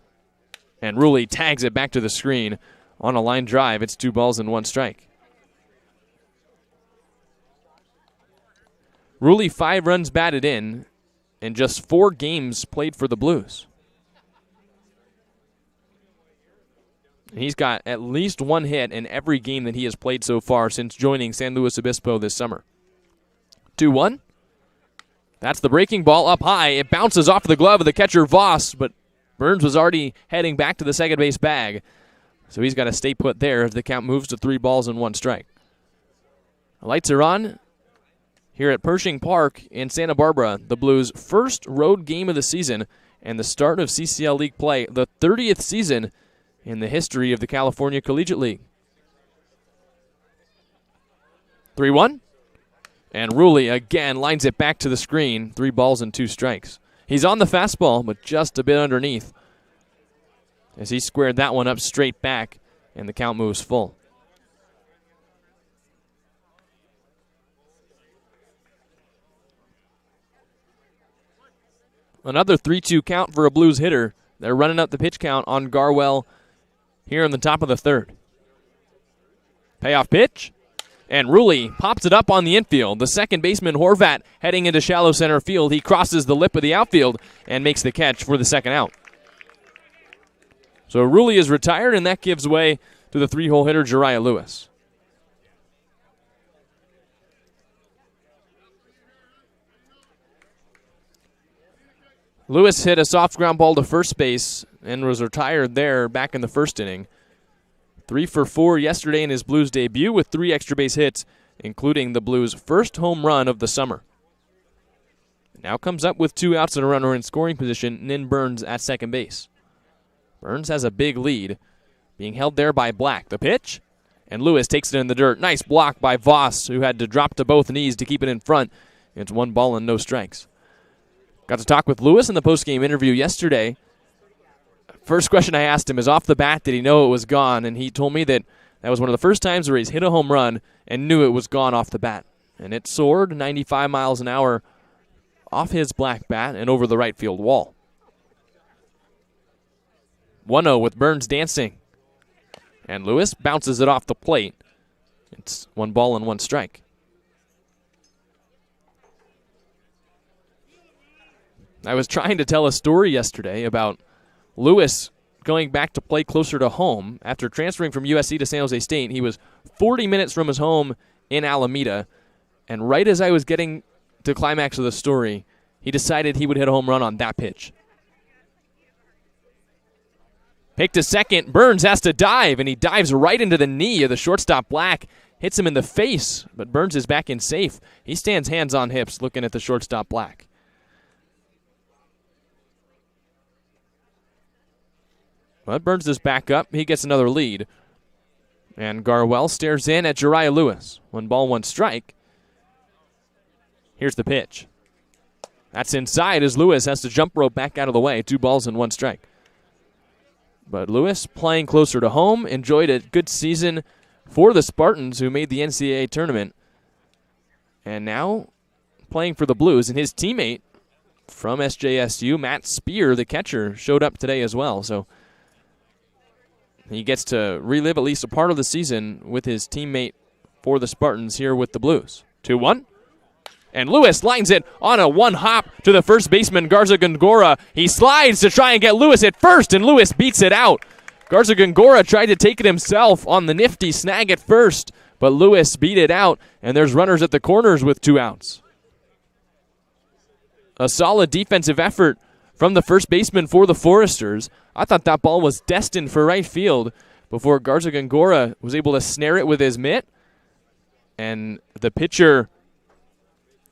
And Ruley tags it back to the screen on a line drive. It's 2 balls and 1 strike. Ruley 5 runs batted in just 4 games played for the Blues. He's got at least 1 hit in every game that he has played so far since joining San Luis Obispo this summer. 2-1. That's the breaking ball up high. It bounces off the glove of the catcher Voss, but Burns was already heading back to the second base bag. So he's got to stay put there as the count moves to 3 balls and 1 strike. The lights are on here at Pershing Park in Santa Barbara, the Blues' first road game of the season, and the start of CCL League play, the 30th season in the history of the California Collegiate League. 3-1. And Rulli again lines it back to the screen. 3 balls and 2 strikes. He's on the fastball, but just a bit underneath, as he squared that one up straight back, and the count moves full. Another 3-2 count for a Blues hitter. They're running up the pitch count on Garwell here in the top of the third. Payoff pitch. And Rulli pops it up on the infield. The second baseman, Horvat, heading into shallow center field. He crosses the lip of the outfield and makes the catch for the second out. So Rulli is retired, and that gives way to the 3-hole hitter, Jariah Lewis. Lewis hit a soft ground ball to first base and was retired there back in the first inning. 3 for 4 yesterday in his Blues debut with 3 extra base hits, including the Blues' first home run of the summer. Now comes up with 2 outs and a runner in scoring position, Nin Burns at second base. Burns has a big lead, being held there by Black. The pitch, and Lewis takes it in the dirt. Nice block by Voss, who had to drop to both knees to keep it in front. It's 1 ball and no strikes. Got to talk with Lewis in the postgame interview yesterday. First question I asked him is, off the bat, did he know it was gone? And he told me that was one of the first times where he's hit a home run and knew it was gone off the bat. And it soared 95 miles an hour off his black bat and over the right field wall. 1-0 with Burns dancing. And Lewis bounces it off the plate. It's 1 ball and 1 strike. I was trying to tell a story yesterday about Lewis going back to play closer to home. After transferring from USC to San Jose State, he was 40 minutes from his home in Alameda, and right as I was getting to climax of the story, he decided he would hit a home run on that pitch. Pick to second, Burns has to dive, and he dives right into the knee of the shortstop Black, hits him in the face, but Burns is back in safe. He stands hands on hips looking at the shortstop Black. But Burns is back up. He gets another lead. And Garwell stares in at Jariah Lewis. 1 ball, 1 strike. Here's the pitch. That's inside as Lewis has to jump rope back out of the way. 2 balls and 1 strike. But Lewis, playing closer to home, enjoyed a good season for the Spartans, who made the NCAA tournament. And now playing for the Blues. And his teammate from SJSU, Matt Spear, the catcher, showed up today as well. So he gets to relive at least a part of the season with his teammate for the Spartans here with the Blues. 2-1. And Lewis lines it on a 1 hop to the first baseman, Garza Gongora. He slides to try and get Lewis at first, and Lewis beats it out. Garza Gongora tried to take it himself on the nifty snag at first, but Lewis beat it out, and there's runners at the corners with 2 outs. A solid defensive effort from the first baseman for the Foresters. I thought that ball was destined for right field before Garza Gongora was able to snare it with his mitt. And the pitcher,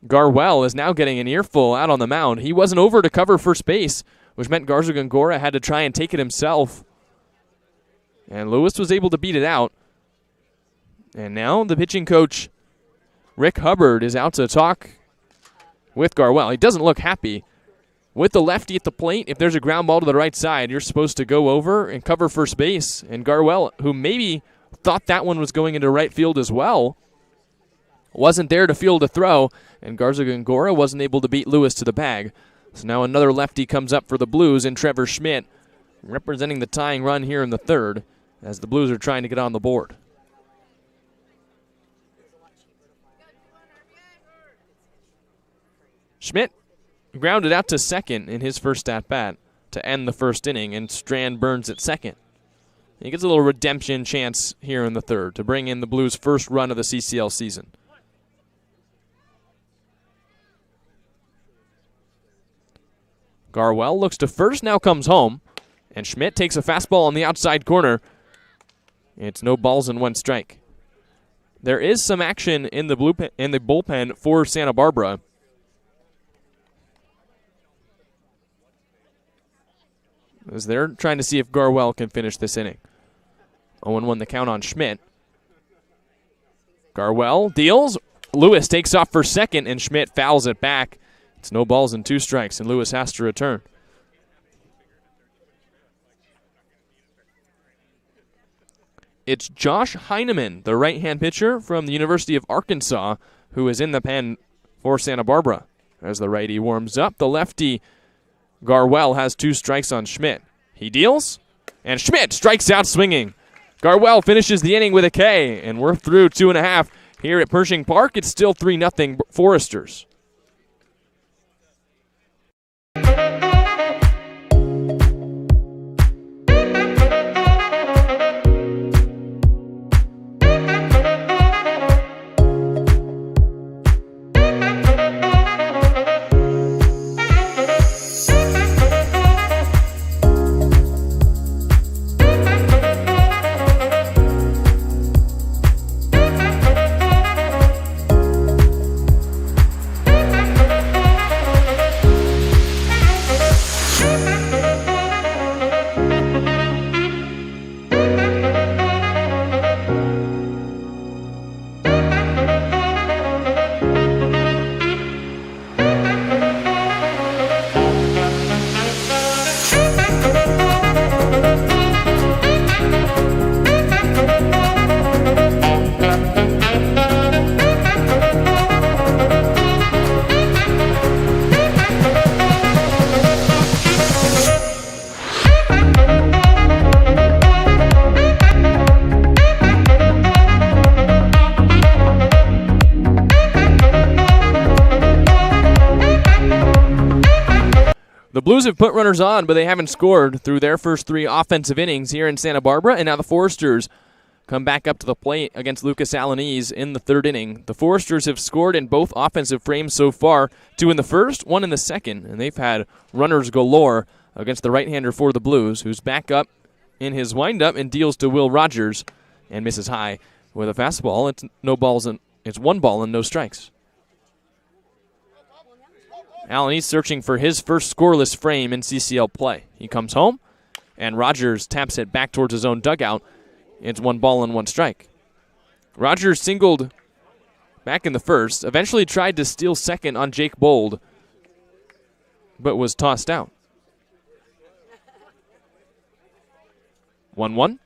Garwell, is now getting an earful out on the mound. He wasn't over to cover first base, which meant Garza Gongora had to try and take it himself. And Lewis was able to beat it out. And now the pitching coach, Rick Hubbard, is out to talk with Garwell. He doesn't look happy. With the lefty at the plate, if there's a ground ball to the right side, you're supposed to go over and cover first base. And Garwell, who maybe thought that one was going into right field as well, wasn't there to field a throw, and Garza Gongora wasn't able to beat Lewis to the bag. So now another lefty comes up for the Blues, and Trevor Schmidt representing the tying run here in the third as the Blues are trying to get on the board. Schmidt grounded out to second in his first at-bat to end the first inning, and Strand Burns at second. He gets a little redemption chance here in the third to bring in the Blues' first run of the CCL season. Garwell looks to first, now comes home, and Schmidt takes a fastball on the outside corner. It's no balls and 1 strike. There is some action in the bullpen for Santa Barbara. as they're trying to see if Garwell can finish this inning. 0-1 the count on Schmidt. Garwell deals. Lewis takes off for second, and Schmidt fouls it back. It's no balls and 2 strikes, and Lewis has to return. It's Josh Heineman, the right-hand pitcher from the University of Arkansas, who is in the pen for Santa Barbara. As the righty warms up, the lefty Garwell has 2 strikes on Schmidt. He deals, and Schmidt strikes out swinging. Garwell finishes the inning with a K, and we're through 2.5 here at Pershing Park. It's still 3-0 Foresters. The Blues have put runners on, but they haven't scored through their first 3 offensive innings here in Santa Barbara, and now the Foresters come back up to the plate against Lucas Alanese in the 3rd inning. The Foresters have scored in both offensive frames so far, 2 in the first, 1 in the second, and they've had runners galore against the right-hander for the Blues, who's back up in his windup and deals to Will Rogers and misses high with a fastball. It's 1 ball and no strikes. Alanese searching for his first scoreless frame in CCL play. He comes home, and Rogers taps it back towards his own dugout. It's 1 ball and 1 strike. Rogers singled back in the first, eventually tried to steal second on Jake Bold, but was tossed out. 1-1.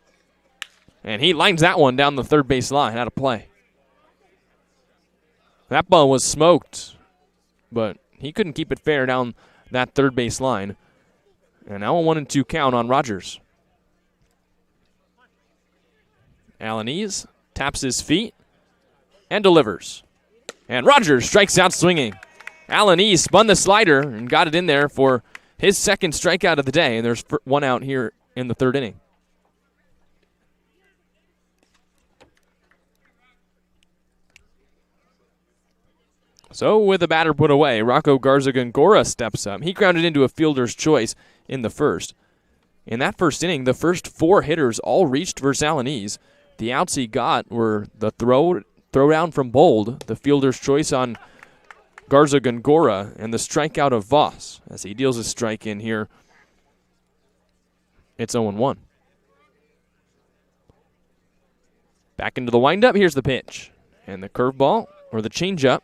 And he lines that one down the third base line out of play. That ball was smoked, but he couldn't keep it fair down that third base line. And now a 1-2 count on Rogers. Alanese taps his feet and delivers. And Rogers strikes out swinging. Alanese spun the slider and got it in there for his second strikeout of the day. And there's 1 out here in the 3rd inning. So with the batter put away, Rocco Garza-Gongora steps up. He grounded into a fielder's choice in the first. In that first inning, the first 4 hitters all reached versus Alanese. The outs he got were the throwdown from Bold, the fielder's choice on Garza-Gongora, and the strikeout of Voss. As he deals a strike in here, it's 0-1. Back into the windup, here's the pitch. And the curveball, or the changeup,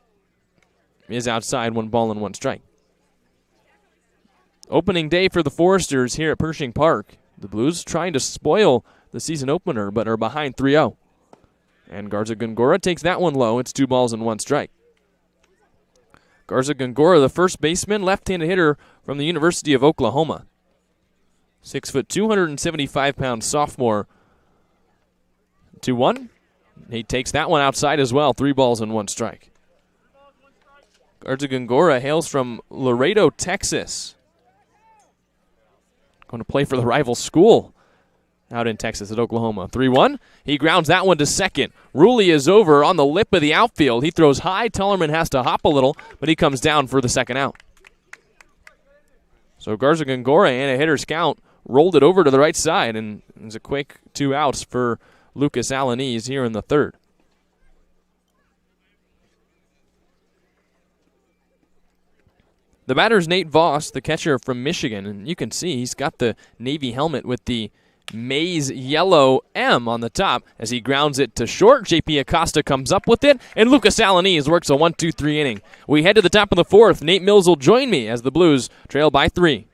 is outside, 1 ball and 1 strike. Opening day for the Foresters here at Pershing Park. The Blues trying to spoil the season opener, but are behind 3-0. And Garza-Gongora takes that one low. It's 2 balls and 1 strike. Garza-Gongora, the first baseman, left-handed hitter from the University of Oklahoma. 6 foot, 275-pound sophomore. 2-1. He takes that one outside as well. 3 balls and 1 strike. Garza-Gongora hails from Laredo, Texas. Going to play for the rival school out in Texas at Oklahoma. 3-1. He grounds that one to second. Rulli is over on the lip of the outfield. He throws high. Tellerman has to hop a little, but he comes down for the second out. So Garza-Gongora and a hitter's count rolled it over to the right side, and it's a quick 2 outs for Lucas Alanese here in the 3rd. The batter's Nate Voss, the catcher from Michigan, and you can see he's got the Navy helmet with the maize yellow M on the top as he grounds it to short. JP Acosta comes up with it, and Lucas Alanese works a 1-2-3 inning. We head to the top of the fourth. Nate Mills will join me as the Blues trail by 3.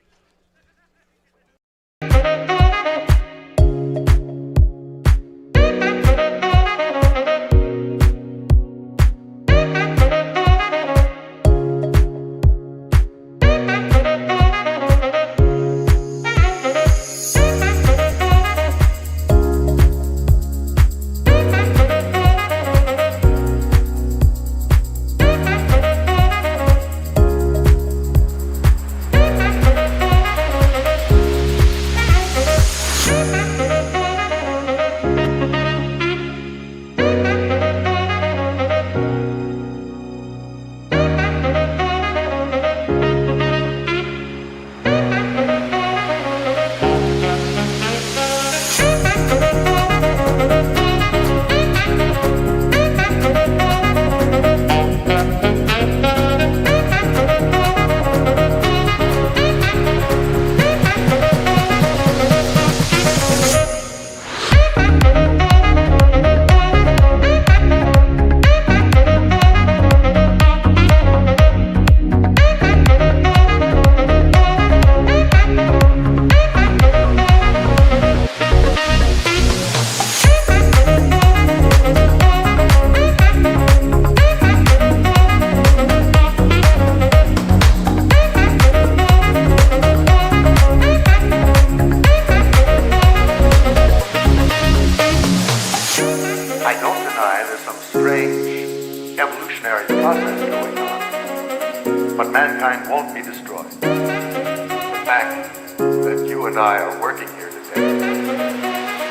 But mankind won't be destroyed. The fact that you and I are working here today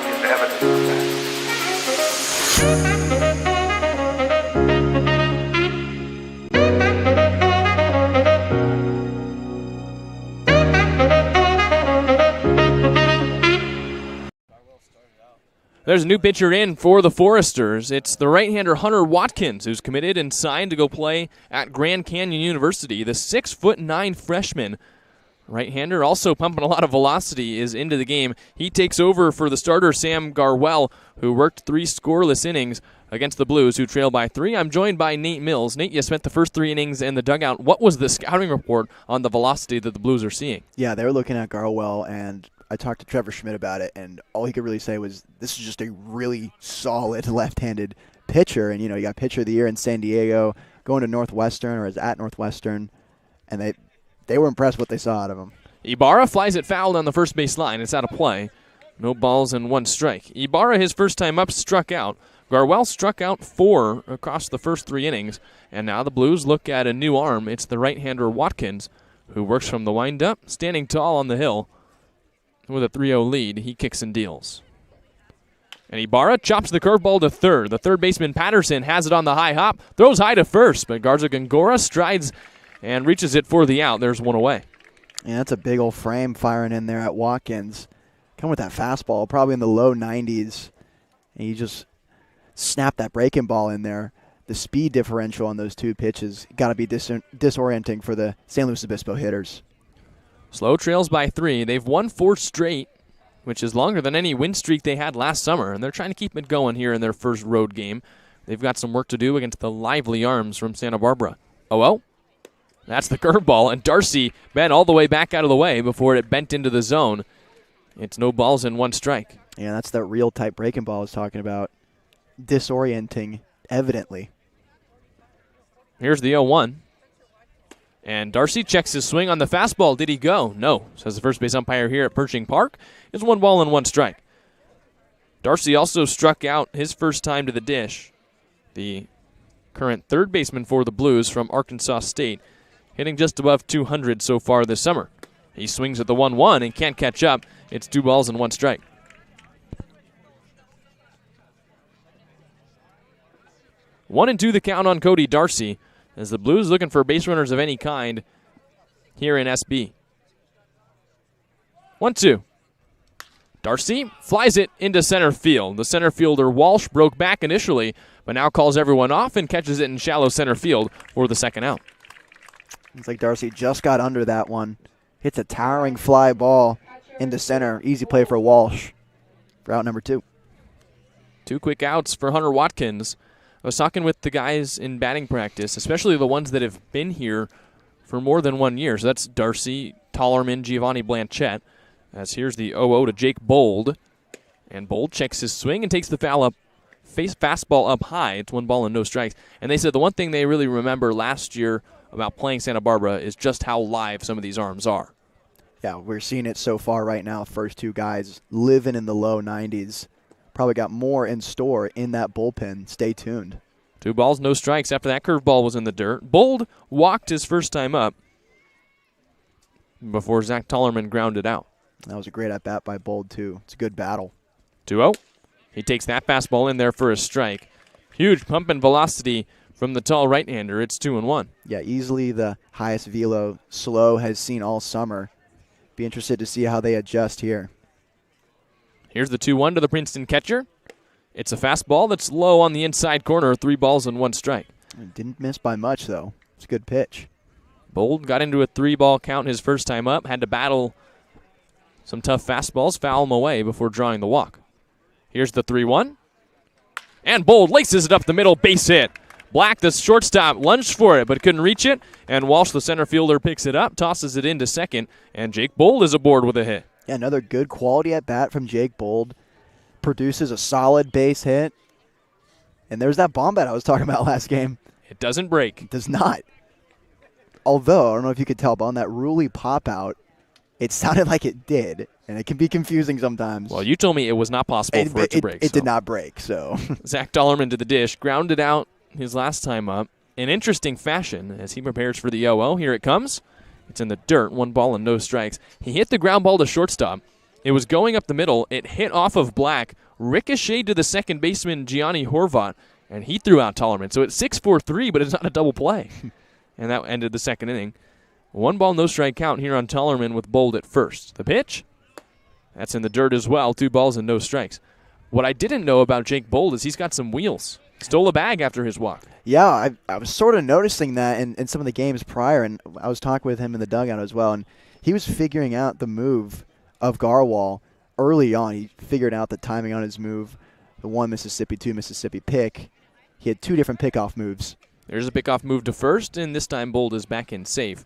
is evidence of that. There's a new pitcher in for the Foresters. It's the right-hander Hunter Watkins, who's committed and signed to go play at Grand Canyon University. The 6'9" freshman right-hander, also pumping a lot of velocity, is into the game. He takes over for the starter Sam Garwell, who worked 3 scoreless innings against the Blues, who trail by 3. I'm joined by Nate Mills. Nate, you spent the first 3 innings in the dugout. What was the scouting report on the velocity that the Blues are seeing? Yeah, they were looking at Garwell, and I talked to Trevor Schmidt about it, and all he could really say was this is just a really solid left-handed pitcher. And, you know, you got pitcher of the year in San Diego, going to Northwestern, or is at Northwestern, and they were impressed with what they saw out of him. Ibarra flies it foul on the first base line. It's out of play. No balls and 1 strike. Ibarra, his first time up, struck out. Garwell struck out 4 across the first 3 innings, and now the Blues look at a new arm. It's the right-hander Watkins, who works from the windup, standing tall on the hill. With a 3-0 lead, he kicks and deals. And Ibarra chops the curveball to third. The third baseman Patterson has it on the high hop, throws high to first, but Garza Gongora strides and reaches it for the out. There's 1 away. Yeah, that's a big old frame firing in there at Watkins. Come with that fastball, probably in the low 90s. And you just snap that breaking ball in there. The speed differential on those 2 pitches got to be disorienting for the St. Louis Obispo hitters. SLO trails by 3. They've won 4 straight, which is longer than any win streak they had last summer, and they're trying to keep it going here in their first road game. They've got some work to do against the lively arms from Santa Barbara. Oh, well, that's the curveball, and Darcy bent all the way back out of the way before it bent into the zone. It's no balls and 1 strike. Yeah, that's that real type breaking ball I was talking about. Disorienting, evidently. Here's the 0-1. And Darcy checks his swing on the fastball. Did he go? No, says the first base umpire here at Pershing Park. It's 1 ball and 1 strike. Darcy also struck out his first time to the dish. The current third baseman for the Blues from Arkansas State, hitting just above 200 so far this summer. He swings at the 1-1 and can't catch up. It's 2 balls and 1 strike. One and 2 the count on Cody Darcy, as the Blues looking for base runners of any kind here in SB. 1-2. Darcy flies it into center field. The center fielder Walsh broke back initially, but now calls everyone off and catches it in shallow center field for the second out. Looks like Darcy just got under that one. Hits a towering fly ball into center. Easy play for Walsh for out number 2. 2 quick outs for Hunter Watkins. I was talking with the guys in batting practice, especially the ones that have been here for more than 1 year. So that's Darcy, Tollerman, Giovanni Blanchette. As here's the 0-0 to Jake Bold. And Bold checks his swing and takes the fastball up high. It's 1 ball and no strikes. And they said the one thing they really remember last year about playing Santa Barbara is just how live some of these arms are. Yeah, we're seeing it so far right now. First 2 guys living in the low 90s. Probably got more in store in that bullpen. Stay tuned. 2 balls, no strikes after that curveball was in the dirt. Bold walked his first time up before Zach Tollerman grounded out. That was a great at-bat by Bold, too. It's a good battle. 2-0. He takes that fastball in there for a strike. Huge pump and velocity from the tall right-hander. It's 2-1. Yeah, easily the highest velo SLO has seen all summer. Be interested to see how they adjust here. Here's the 2-1 to the Princeton catcher. It's a fastball that's low on the inside corner. 3 balls and 1 strike. Didn't miss by much, though. It's a good pitch. Bold got into a 3-ball count his first time up. Had to battle some tough fastballs, foul him away before drawing the walk. Here's the 3-1. And Bold laces it up the middle, base hit. Black, the shortstop, lunged for it but couldn't reach it. And Walsh, the center fielder, picks it up, tosses it into second. And Jake Bold is aboard with a hit. Yeah, another good quality at bat from Jake Bold. Produces a solid base hit. And there's that bomb bat I was talking about last game. It doesn't break. It does not. Although, I don't know if you could tell, but on that Ruley pop-out, it sounded like it did. And it can be confusing sometimes. Well, you told me it was not possible for it to break. It did not break, so. Zach Dollarman to the dish, grounded out his last time up in interesting fashion as he prepares for the 0-0. Here it comes. It's in the dirt, 1 ball and no strikes. He hit the ground ball to shortstop. It was going up the middle. It hit off of Black, ricocheted to the second baseman, Gianni Horvat, and he threw out Tollerman. So it's 6-4-3, but it's not a double play. And that ended the second inning. 1 ball, no strike count here on Tollerman with Bold at first. The pitch? That's in the dirt as well. 2 balls and no strikes. What I didn't know about Jake Bold is he's got some wheels. Stole a bag after his walk. Yeah, I was sort of noticing that in some of the games prior, and I was talking with him in the dugout as well, and he was figuring out the move of Garwal early on. He figured out the timing on his move, the 1 Mississippi, 2 Mississippi pick. He had 2 different pickoff moves. There's a pickoff move to first, and this time Bold is back in safe.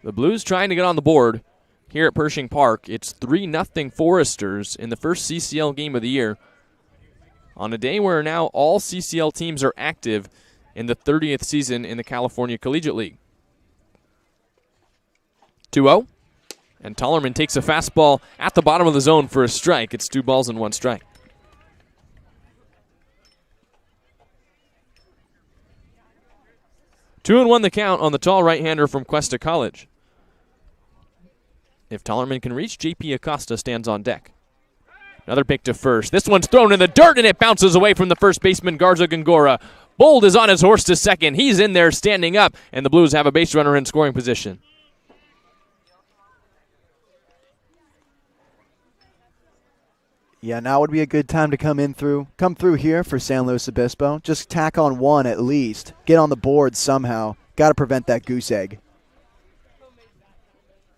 The Blues trying to get on the board here at Pershing Park. It's 3-0 Foresters in the first CCL game of the year on a day where now all CCL teams are active in the 30th season in the California Collegiate League. 2-0, and Tollerman takes a fastball at the bottom of the zone for a strike. It's 2 balls and 1 strike. Two and 1 the count on the tall right-hander from Cuesta College. If Tollerman can reach, J.P. Acosta stands on deck. Another pick to first. This one's thrown in the dirt, and it bounces away from the first baseman, Garza Gongora. Bold is on his horse to second. He's in there standing up, and the Blues have a base runner in scoring position. Yeah, now would be a good time to come through here for San Luis Obispo. Just tack on 1 at least. Get on the board somehow. Got to prevent that goose egg.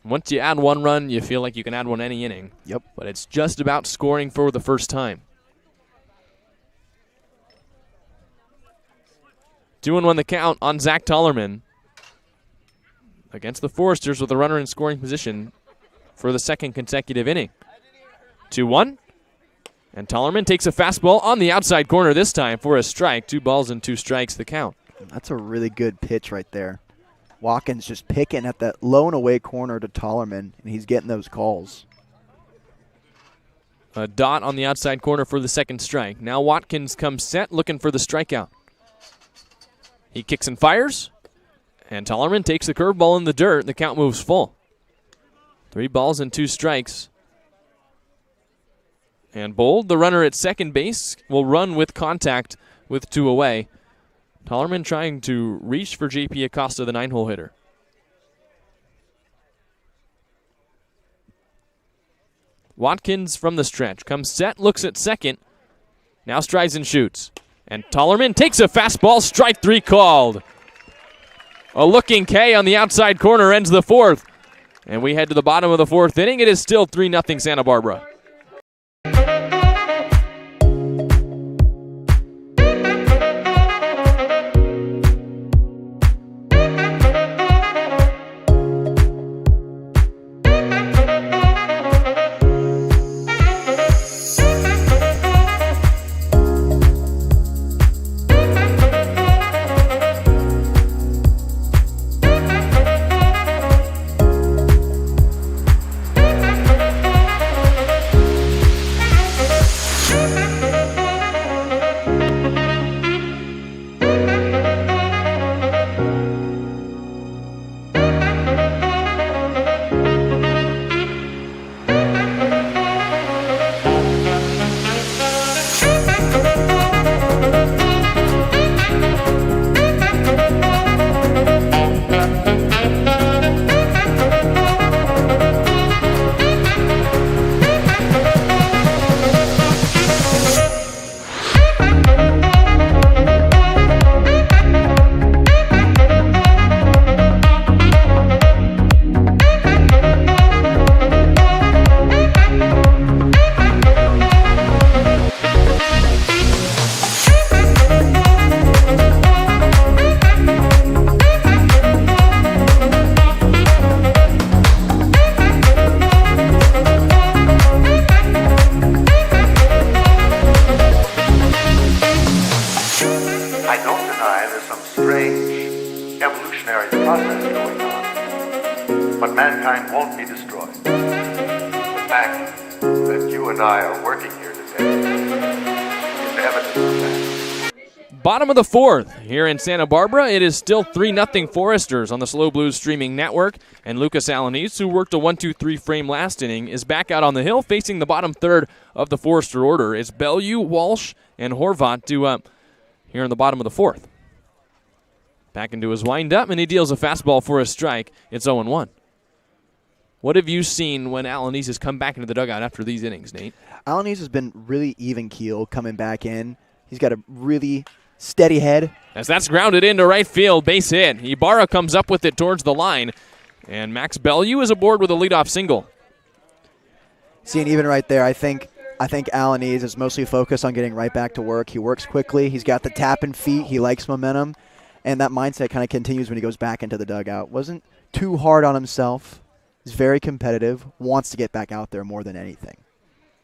Once you add 1 run, you feel like you can add 1 any inning. Yep. But it's just about scoring for the first time. 2-1 the count on Zach Tollerman against the Foresters with a runner in scoring position for the second consecutive inning. 2-1. And Tollerman takes a fastball on the outside corner this time for a strike. 2 balls and 2 strikes the count. That's a really good pitch right there. Watkins just picking at that low and away corner to Tollerman, and he's getting those calls. A dot on the outside corner for the second strike. Now Watkins comes set, looking for the strikeout. He kicks and fires, and Tollerman takes the curveball in the dirt. The count moves full. 3 balls and 2 strikes. And Bold, the runner at second base, will run with contact with 2 away. Tollerman trying to reach for J.P. Acosta, the 9-hole hitter. Watkins from the stretch. Comes set, looks at second. Now strides and shoots. And Tollerman takes a fastball, strike 3 called. A looking K on the outside corner ends the fourth. And we head to the bottom of the fourth inning. It is still 3-0 Santa Barbara. I don't deny there's some strange evolutionary process going on, but mankind won't be destroyed. The fact that you and I are working here today is evidence of that. Bottom of the fourth here in Santa Barbara. It is still 3-0 Foresters on the SLO Blues streaming network. And Lucas Alanis, who worked a 1-2-3 frame last inning, is back out on the hill facing the bottom third of the Forester order. It's Bellew, Walsh, and Horvat due up here in the bottom of the fourth. Back into his windup, and he deals a fastball for a strike. It's 0-1. What have you seen when Alanis has come back into the dugout after these innings, Nate? Alanis has been really even keel coming back in. He's got a really steady head. As that's grounded into right field, base hit. Ibarra comes up with it towards the line, and Max Bellew is aboard with a leadoff single. Seeing even right there, I think Alanis is mostly focused on getting right back to work. He works quickly. He's got the tapping feet. He likes momentum. And that mindset kind of continues when he goes back into the dugout. Wasn't too hard on himself. He's very competitive. Wants to get back out there more than anything.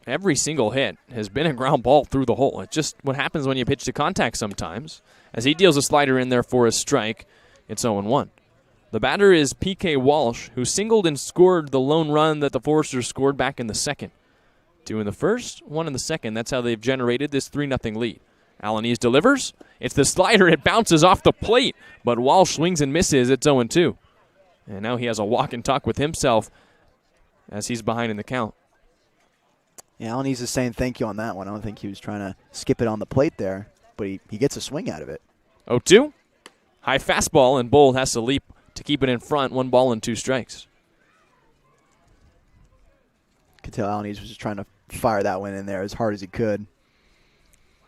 Every single hit has been a ground ball through the hole. It's just what happens when you pitch to contact sometimes. As he deals a slider in there for a strike, it's 0-1. The batter is P.K. Walsh, who singled and scored the lone run that the Foresters scored back in the second. 2 in the first, 1 in the second. That's how they've generated this 3-0 lead. Alanis delivers. It's the slider. It bounces off the plate, but Walsh swings and misses. It's 0-2. And now he has a walk and talk with himself as he's behind in the count. Yeah, Alanis is saying thank you on that one. I don't think he was trying to skip it on the plate there, but he gets a swing out of it. 0-2. High fastball, and Bold has to leap to keep it in front. 1 ball and 2 strikes. Could tell Alanis was just trying to fire that one in there as hard as he could.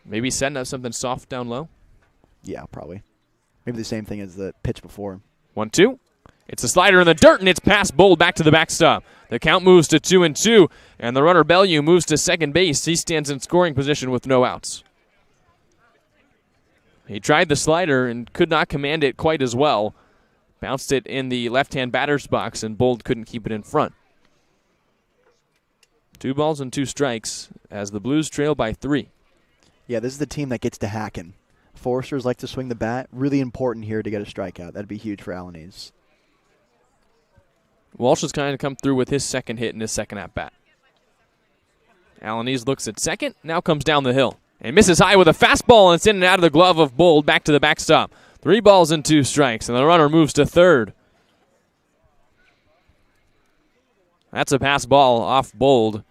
Maybe setting up something soft down low. Yeah, probably. Maybe the same thing as the pitch before. 1-2. It's a slider in the dirt, and it's past Bold back to the backstop. The count moves to 2-2, and the runner Bellew moves to second base. He stands in scoring position with no outs. He tried the slider and could not command it quite as well. Bounced it in the left-hand batter's box, and Bold couldn't keep it in front. 2 balls and 2 strikes as the Blues trail by 3. Yeah, this is the team that gets to hacking. Foresters like to swing the bat. Really important here to get a strikeout. That'd be huge for Alanis. Walsh has kind of come through with his second hit in his second at-bat. Alanis looks at second, now comes down the hill. And misses high with a fastball, and it's in and out of the glove of Bold, back to the backstop. 3 balls and 2 strikes, and the runner moves to third. That's a pass ball off Bold.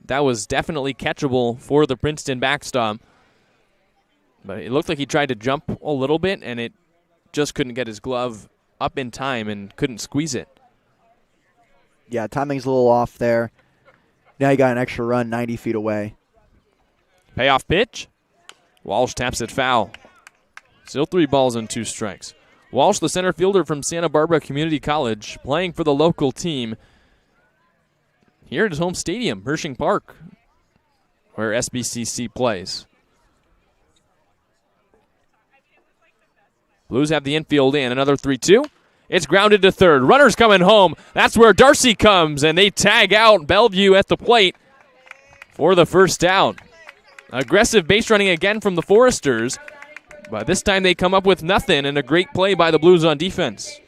That was definitely catchable for the Princeton backstop. But it looked like he tried to jump a little bit, and it just couldn't get his glove up in time and couldn't squeeze it. Yeah, timing's a little off there. Now you got an extra run 90 feet away. Payoff pitch. Walsh taps it foul. Still 3 balls and 2 strikes. Walsh, the center fielder from Santa Barbara Community College, playing for the local team here at his home stadium, Pershing Park, where SBCC plays. Blues have the infield in. Another 3-2. It's grounded to third. Runners coming home. That's where Darcy comes, and they tag out Bellevue at the plate for the first down. Aggressive base running again from the Foresters, but this time they come up with nothing, and a great play by the Blues on defense.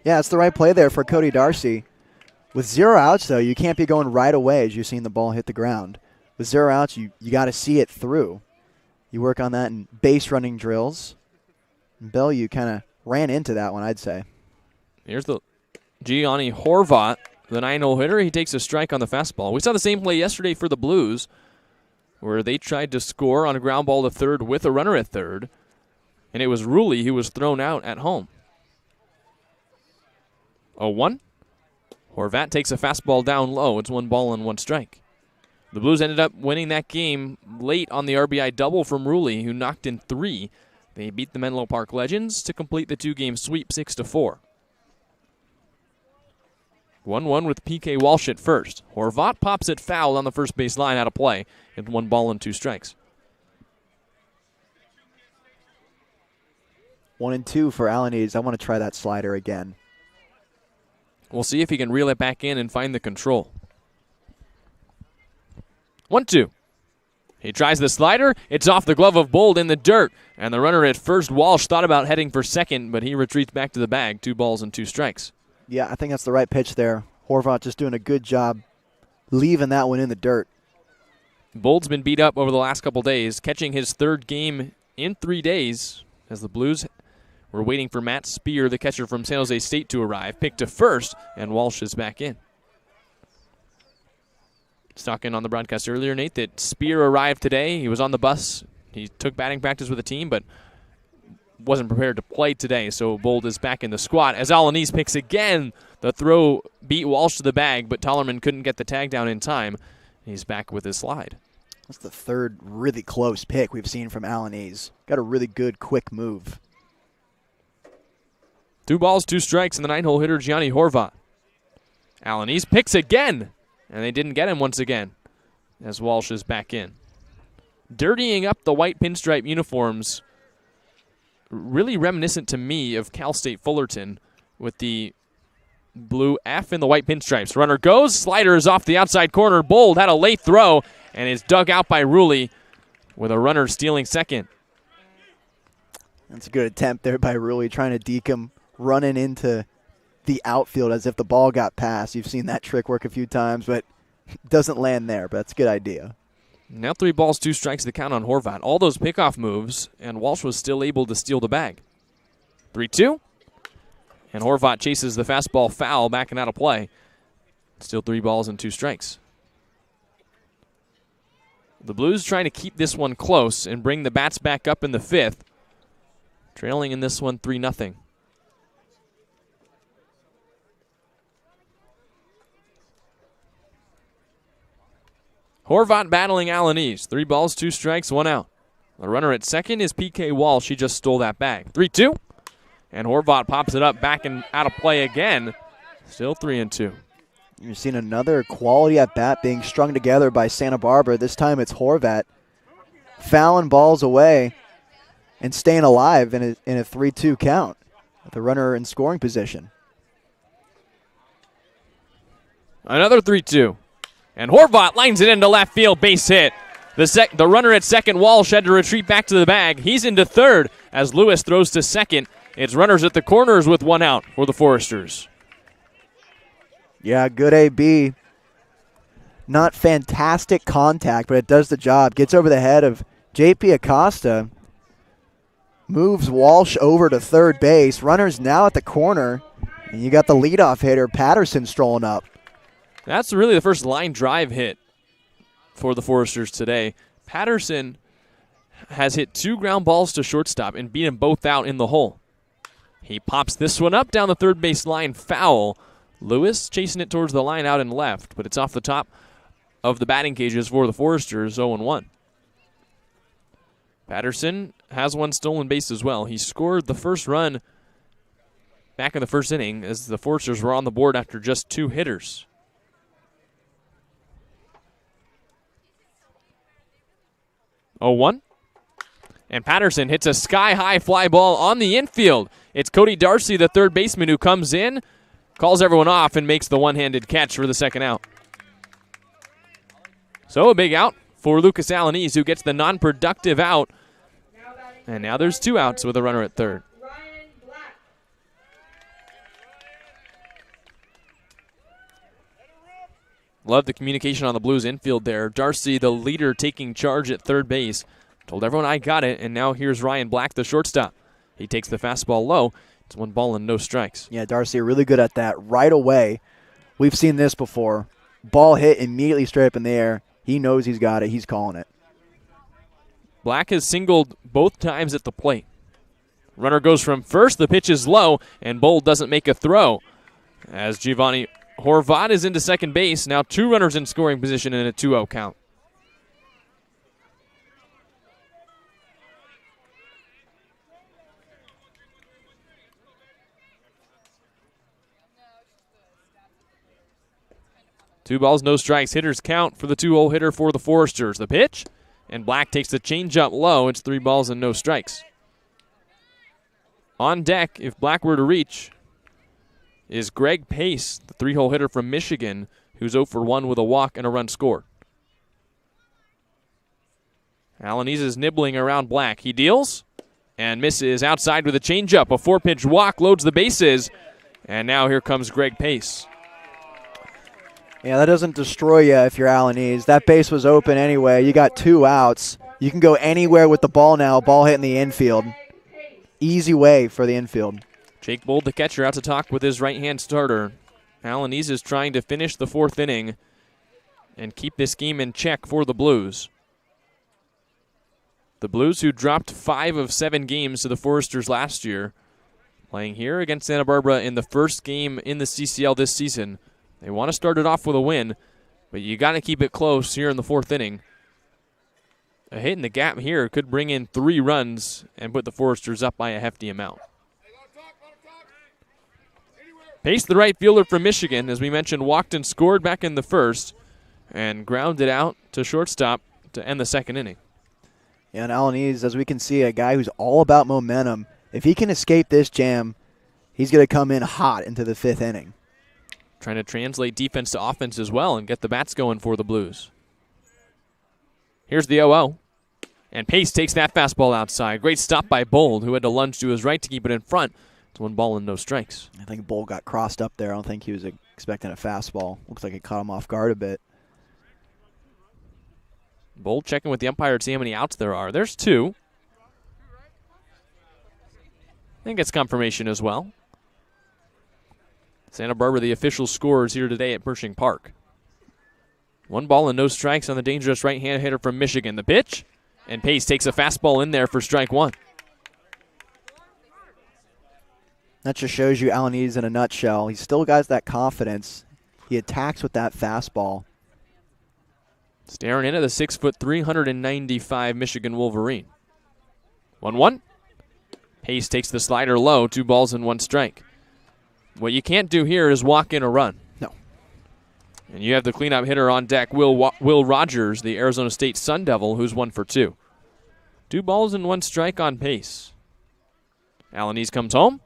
Yeah, it's the right play there for Cody Darcy. With 0 outs, though, you can't be going right away as you've seen the ball hit the ground. With 0 outs, you got to see it through. You work on that in base running drills. And Bellevue kind of ran into that one, I'd say. Here's the Gianni Horvat, the 9-hole hitter. He takes a strike on the fastball. We saw the same play yesterday for the Blues, where they tried to score on a ground ball to third with a runner at third, and it was Ruley who was thrown out at home. 0-1. Horvat takes a fastball down low. It's 1 ball and 1 strike. The Blues ended up winning that game late on the RBI double from Ruley, who knocked in 3. They beat the Menlo Park Legends to complete the 2-game sweep 6-4. 1-1 with PK Walsh at first. Horvat pops it foul on the first base line out of play. It's 1 ball and 2 strikes. 1-2 for Alanese. I want to try that slider again. We'll see if he can reel it back in and find the control. 1-2. He tries the slider. It's off the glove of Bold in the dirt. And the runner at first, Walsh, thought about heading for second, but he retreats back to the bag. 2 balls and 2 strikes. Yeah, I think that's the right pitch there. Horvat just doing a good job leaving that one in the dirt. Bold's been beat up over the last couple days, catching his 3rd game in 3 days as the Blues were waiting for Matt Spear, the catcher from San Jose State, to arrive. Picked to first, and Walsh is back in. Talking on the broadcast earlier, Nate, that Spear arrived today. He was on the bus. He took batting practice with the team, but wasn't prepared to play today, so Bold is back in the squad. As Alanese picks again, the throw beat Walsh to the bag, but Tollerman couldn't get the tag down in time. He's back with his slide. That's the 3rd really close pick we've seen from Alanese. Got a really good, quick move. 2 balls, 2 strikes, and the 9-hole hitter, Gianni Horvat. Alanese picks again, and they didn't get him once again, as Walsh is back in. Dirtying up the white pinstripe uniforms, really reminiscent to me of Cal State Fullerton with the blue F and the white pinstripes. Runner goes, slider is off the outside corner. Bold had a late throw and is dug out by Ruley with a runner stealing second. That's a good attempt there by Ruley, trying to deke him, running into the outfield as if the ball got past. You've seen that trick work a few times, but it doesn't land there, but that's a good idea. Now 3 balls, 2 strikes to count on Horvat. All those pickoff moves, and Walsh was still able to steal the bag. 3-2. And Horvat chases the fastball foul, backing out of play. Still 3 balls and 2 strikes. The Blues trying to keep this one close and bring the bats back up in the 5th. Trailing in this one 3-0. Horvat battling Alanese. 3 balls, 2 strikes, 1 out. The runner at second is PK Walsh. He just stole that bag. 3-2. And Horvat pops it up back and out of play again. Still 3-2. You're seeing another quality at bat being strung together by Santa Barbara. This time it's Horvat fouling balls away and staying alive in a 3-2 count with the runner in scoring position. Another 3-2. And Horvat lines it into left field, base hit. The runner at second, Walsh, had to retreat back to the bag. He's into third as Lewis throws to second. It's runners at the corners with 1 out for the Foresters. Yeah, good AB. Not fantastic contact, but it does the job. Gets over the head of J.P. Acosta. Moves Walsh over to third base. Runners now at the corner. And you got the leadoff hitter, Patterson, strolling up. That's really the first line drive hit for the Foresters today. Patterson has hit 2 ground balls to shortstop and beat them both out in the hole. He pops this one up down the third base line, foul. Lewis chasing it towards the line out and left, but it's off the top of the batting cages for the Foresters, 0-1. Patterson has 1 stolen base as well. He scored the first run back in the first inning as the Foresters were on the board after just 2 hitters. Oh, 1. And Patterson hits a sky-high fly ball on the infield. It's Cody Darcy, the third baseman, who comes in, calls everyone off, and makes the one-handed catch for the second out. So a big out for Lucas Alanese, who gets the non-productive out. And now there's 2 outs with a runner at third. Ryan Black. Love the communication on the Blues infield there. Darcy, the leader, taking charge at third base. Told everyone I got it, and now here's Ryan Black, the shortstop. He takes the fastball low. It's 1 ball and no strikes. Yeah, Darcy really good at that right away. We've seen this before. Ball hit immediately straight up in the air. He knows he's got it. He's calling it. Black has singled both times at the plate. Runner goes from first. The pitch is low, and Bold doesn't make a throw. As Giovanni Horvat is into second base, now 2 runners in scoring position in a 2-0 count. Two balls, no strikes. Hitters count for the 2-hole hitter for the Foresters. The pitch, and Black takes the changeup low. It's 3 balls and no strikes. On deck, if Black were to reach, is Greg Pace, the 3-hole hitter from Michigan, who's 0 for 1 with a walk and a run scored. Alanese is nibbling around Black. He deals and misses outside with a changeup. A 4-pitch walk loads the bases, and now here comes Greg Pace. Yeah, that doesn't destroy you if you're Alanese. That base was open anyway. You got 2 outs. You can go anywhere with the ball now. Ball hitting the infield. Easy way for the infield. Jake Bold, the catcher, out to talk with his right-hand starter. Alanese is trying to finish the 4th inning and keep this game in check for the Blues. The Blues, who dropped 5 of 7 games to the Foresters last year, playing here against Santa Barbara in the first game in the CCL this season. They want to start it off with a win, but you got to keep it close here in the 4th inning. A hit in the gap here could bring in 3 runs and put the Foresters up by a hefty amount. Pace, the right fielder from Michigan, as we mentioned, walked and scored back in the first and grounded out to shortstop to end the 2nd inning. Yeah, and Alanese, as we can see, a guy who's all about momentum. If he can escape this jam, he's going to come in hot into the 5th inning. Trying to translate defense to offense as well and get the bats going for the Blues. Here's the 0-0. And Pace takes that fastball outside. Great stop by Bold, who had to lunge to his right to keep it in front. It's 1 ball and no strikes. I think Bold got crossed up there. I don't think he was expecting a fastball. Looks like it caught him off guard a bit. Bold checking with the umpire to see how many outs there are. There's 2. I think it's confirmation as well. Santa Barbara, the official scorers here today at Pershing Park. 1 ball and no strikes on the dangerous right-hand hitter from Michigan. The pitch, and Pace takes a fastball in there for strike 1. That just shows you Alanese in a nutshell. He still got that confidence. He attacks with that fastball. Staring into the 6', 395 Michigan Wolverine. 1-1. Pace takes the slider low, 2 balls and 1 strike. What you can't do here is walk in a run. No. And you have the cleanup hitter on deck, Will Rogers, the Arizona State Sun Devil, who's 1 for 2. 2 balls and 1 strike on Pace. Alanese comes home,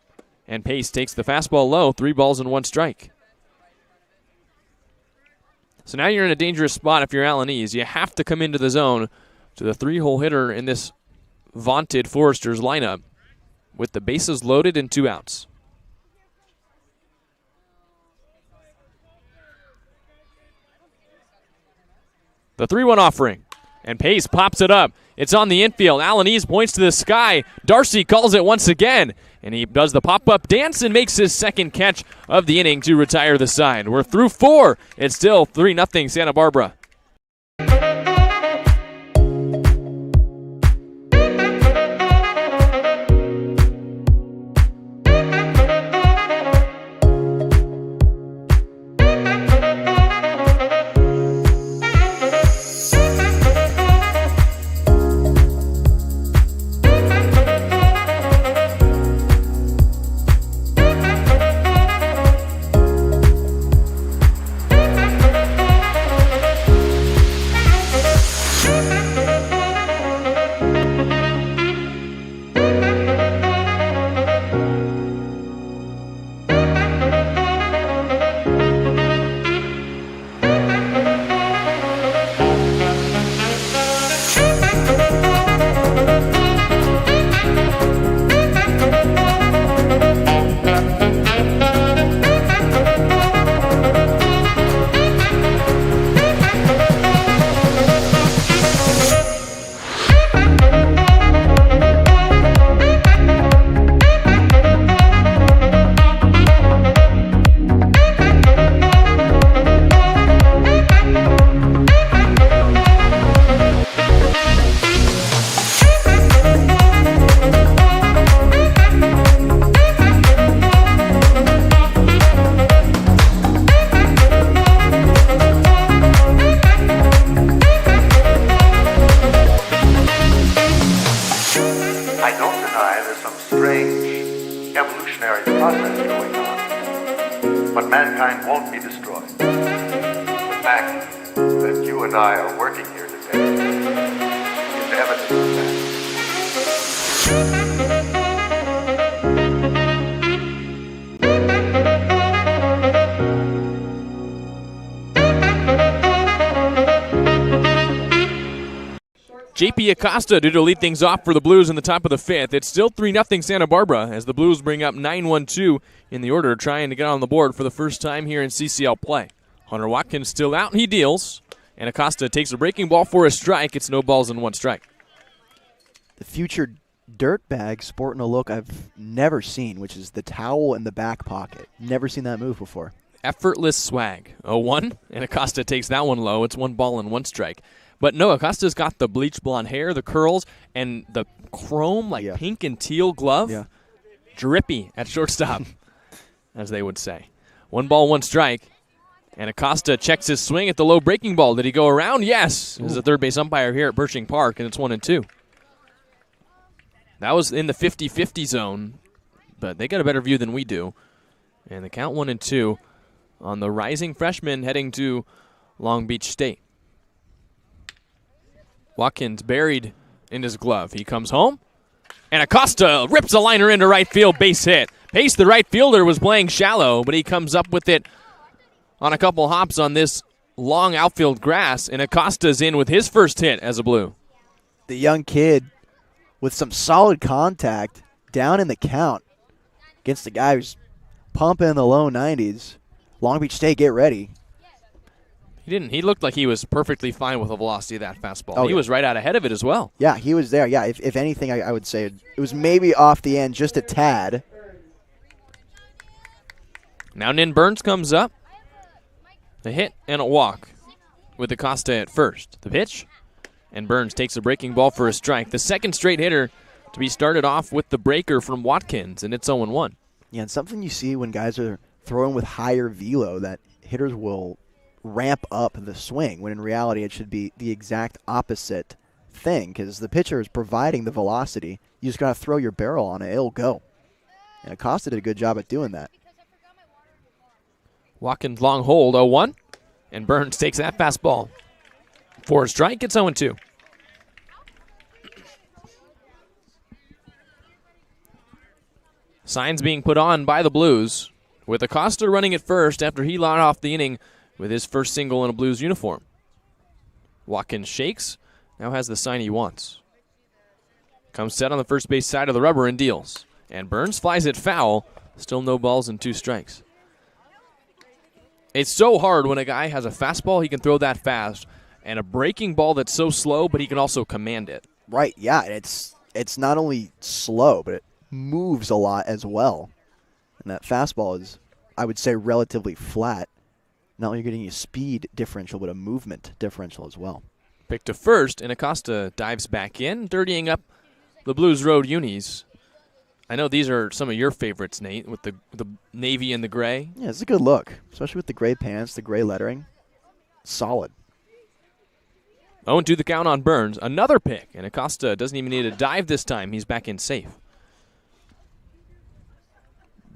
and Pace takes the fastball low, 3 balls and 1 strike. So now you're in a dangerous spot if you're Alanese. You have to come into the zone to the 3-hole hitter in this vaunted Foresters lineup with the bases loaded and 2 outs. The 3-1 offering, and Pace pops it up. It's on the infield. Alanese points to the sky. Darcy calls it once again, and he does the pop-up dance and makes his 2nd catch of the inning to retire the side. We're through 4. It's still 3-0 Santa Barbara. won't be destroyed. The fact that you and I are working here today is evidence of that. JP Acosta due to lead things off for the Blues in the top of the fifth. It's still 3-0 Santa Barbara as the Blues bring up 9-1-2 in the order, trying to get on the board for the first time here in CCL play. Hunter Watkins still out, and he deals. And Acosta takes a breaking ball for a strike. It's no balls and one strike. The future dirtbag sporting a look I've never seen, which is the towel in the back pocket. Never seen that move before. Effortless swag. 0-1, and Acosta takes that one low. It's one ball and one strike. But no, Acosta's got the bleach blonde hair, the curls, and the chrome, pink and teal glove. Yeah. Drippy at shortstop, as they would say. One ball, one strike. And Acosta checks his swing at the low breaking ball. Did he go around? Yes. As the third base umpire here at Pershing Park, and it's 1-2. That was in the 50-50 zone, but they got a better view than we do. And the count 1-2 on the rising freshman heading to Long Beach State. Watkins buried in his glove. He comes home, and Acosta rips a liner into right field, base hit. Pace, the right fielder, was playing shallow, but he comes up with it on a couple hops on this long outfield grass, and Acosta's in with his first hit as a Blue. The young kid with some solid contact down in the count against the guy who's pumping in the low 90s. Long Beach State, get ready. He didn't. He looked like he was perfectly fine with the velocity of that fastball. Oh, he was right out ahead of it as well. Yeah, he was there. Yeah, if anything, I would say it was maybe off the end just a tad. Now Nin Burns comes up. A hit and a walk with Acosta at first. The pitch, and Burns takes a breaking ball for a strike. The second straight hitter to be started off with the breaker from Watkins, and it's 0-1. Yeah, and something you see when guys are throwing with higher velo, that hitters will ramp up the swing, when in reality it should be the exact opposite thing, because the pitcher is providing the velocity. You just got to throw your barrel on it. It'll go. And Acosta did a good job at doing that. Watkins long hold, 0-1, and Burns takes that fastball for a strike. It's 0-2. Signs being put on by the Blues, with Acosta running at first after he led off the inning with his first single in a Blues uniform. Watkins shakes, now has the sign he wants. Comes set on the first base side of the rubber and deals. And Burns flies it foul, still no balls and two strikes. It's so hard when a guy has a fastball, he can throw that fast, and a breaking ball that's so slow, but he can also command it. Right, yeah, it's not only slow, but it moves a lot as well. And that fastball is, I would say, relatively flat. Not only are you getting a speed differential, but a movement differential as well. Pick to first, and Acosta dives back in, dirtying up the Blues Road unis. I know these are some of your favorites, Nate, with the navy and the gray. Yeah, it's a good look, especially with the gray pants, the gray lettering. Solid. 0-2 the count on Burns. Another pick, and Acosta doesn't even need a dive this time. He's back in safe.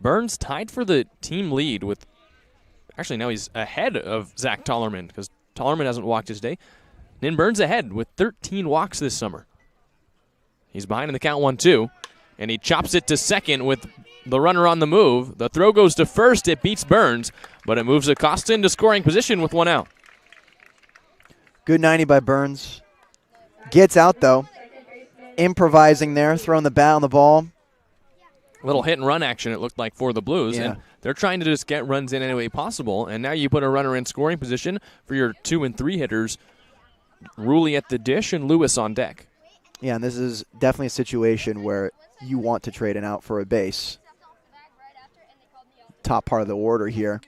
Burns tied for the team lead with, actually now he's ahead of Zach Tollerman because Tollerman hasn't walked his day. Nin Burns ahead with 13 walks this summer. He's behind in the count 1-2, and he chops it to second with the runner on the move. The throw goes to first. It beats Burns, but it moves Acosta into scoring position with one out. Good 90 by Burns. Gets out, though. Improvising there, throwing the bat on the ball. Little hit and run action, it looked like, for the Blues. Yeah. And they're trying to just get runs in any way possible. And now you put a runner in scoring position for your 2 and 3 hitters. Ruley at the dish and Lewis on deck. Yeah, and this is definitely a situation where you want to trade an out for a base. Top part of the order here.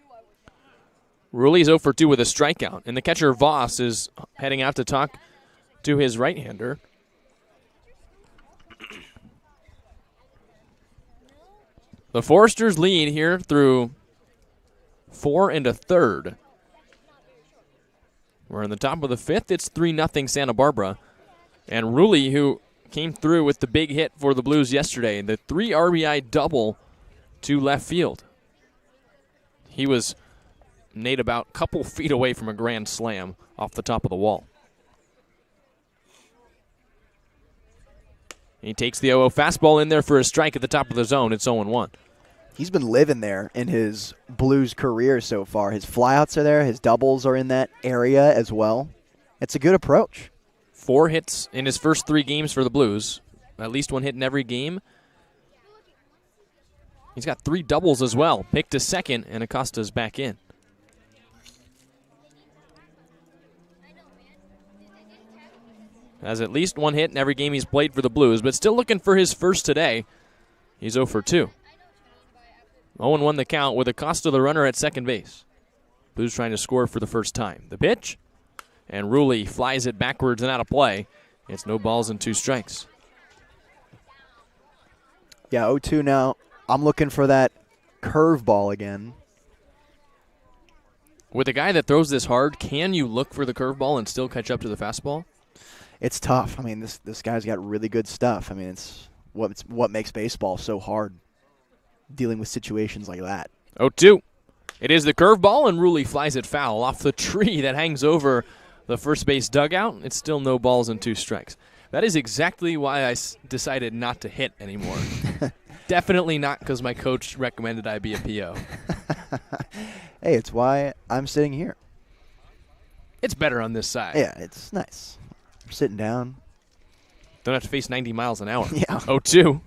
Ruley's 0 for 2 with a strikeout. And the catcher Voss is heading out to talk to his right-hander. The Foresters lead here through 4 1/3. We're in the top of the 5th. It's 3-0 Santa Barbara. And Ruley, who came through with the big hit for the Blues yesterday, the 3 RBI double to left field. He was Nate about a couple feet away from a grand slam off the top of the wall. He takes the 0-0 fastball in there for a strike at the top of the zone. It's 0-1. He's been living there in his Blues career so far. His flyouts are there. His doubles are in that area as well. It's a good approach. 4 hits in his first 3 games for the Blues. At least 1 hit in every game. He's got 3 doubles as well. Picked to second, and Acosta's back in. Has at least 1 hit in every game he's played for the Blues, but still looking for his first today. He's 0 for 2. 0-1 the count with Acosta the runner at second base. Blues trying to score for the first time. The pitch, and Rulli flies it backwards and out of play. It's no balls and 2 strikes. Yeah, 0-2 now. I'm looking for that curveball again. With a guy that throws this hard, can you look for the curveball and still catch up to the fastball? It's tough. I mean, this guy's got really good stuff. I mean, it's what makes baseball so hard, dealing with situations like that. 0-2. It is the curveball, and Rulli flies it foul off the tree that hangs over the first base dugout. It's still no balls and 2 strikes. That is exactly why I decided not to hit anymore. Definitely not because my coach recommended I be a PO. Hey, it's why I'm sitting here. It's better on this side. Yeah, it's nice. I'm sitting down. Don't have to face 90 miles an hour. Yeah. 0-2.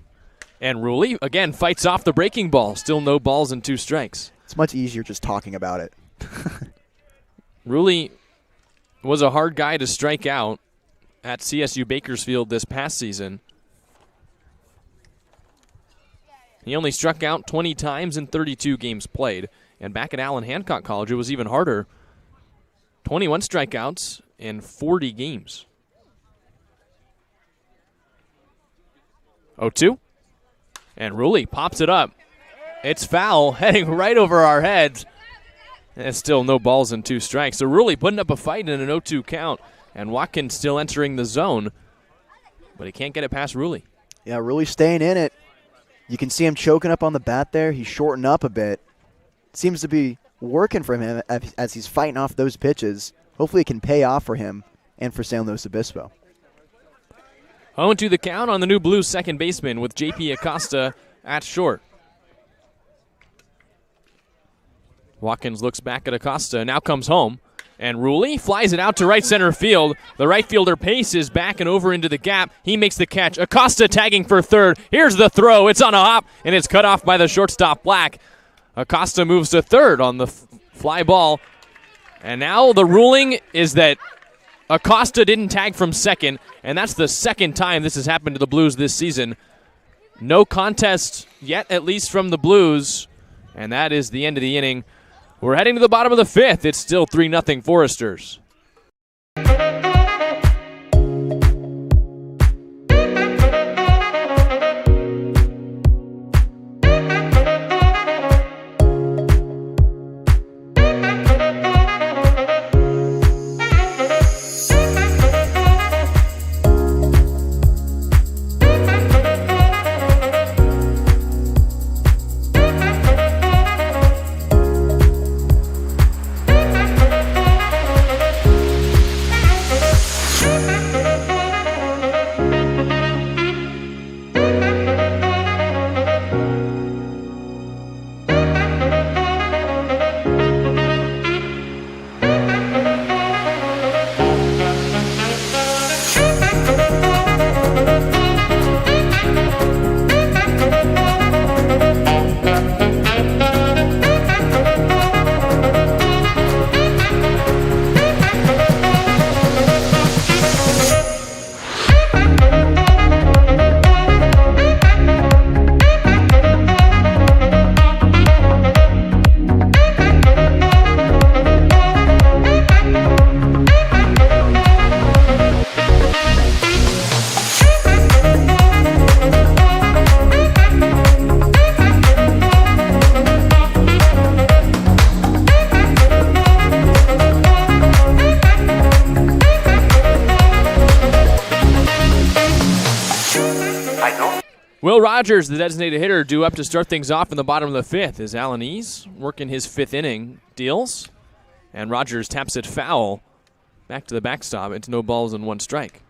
And Rulli, again, fights off the breaking ball. Still no balls and 2 strikes. It's much easier just talking about it. Rulli was a hard guy to strike out at CSU Bakersfield this past season. He only struck out 20 times in 32 games played. And back at Allen Hancock College, it was even harder. 21 strikeouts in 40 games. 0-2. And Rulli pops it up. It's foul, heading right over our heads. And it's still no balls and 2 strikes. So Rulli putting up a fight in an 0-2 count. And Watkins still entering the zone. But he can't get it past Rulli. Yeah, Rulli staying in it. You can see him choking up on the bat there. He's shortened up a bit. Seems to be working for him as he's fighting off those pitches. Hopefully it can pay off for him and for San Luis Obispo. 0-2 the count on the new Blues second baseman with J.P. Acosta at short. Watkins looks back at Acosta, now comes home. And Rulli flies it out to right center field. The right fielder paces back and over into the gap. He makes the catch. Acosta tagging for third. Here's the throw. It's on a hop, and it's cut off by the shortstop, Black. Acosta moves to third on the fly ball. And now the ruling is that Acosta didn't tag from second, and that's the second time this has happened to the Blues this season. No contest yet, at least from the Blues, and that is the end of the inning. We're heading to the bottom of the 5th. It's still 3-0 Foresters. Will Rogers, the designated hitter, due up to start things off in the bottom of the 5th as Alan Ease working his 5th inning. Deals. And Rogers taps it foul back to the backstop. It's no balls and 1 strike.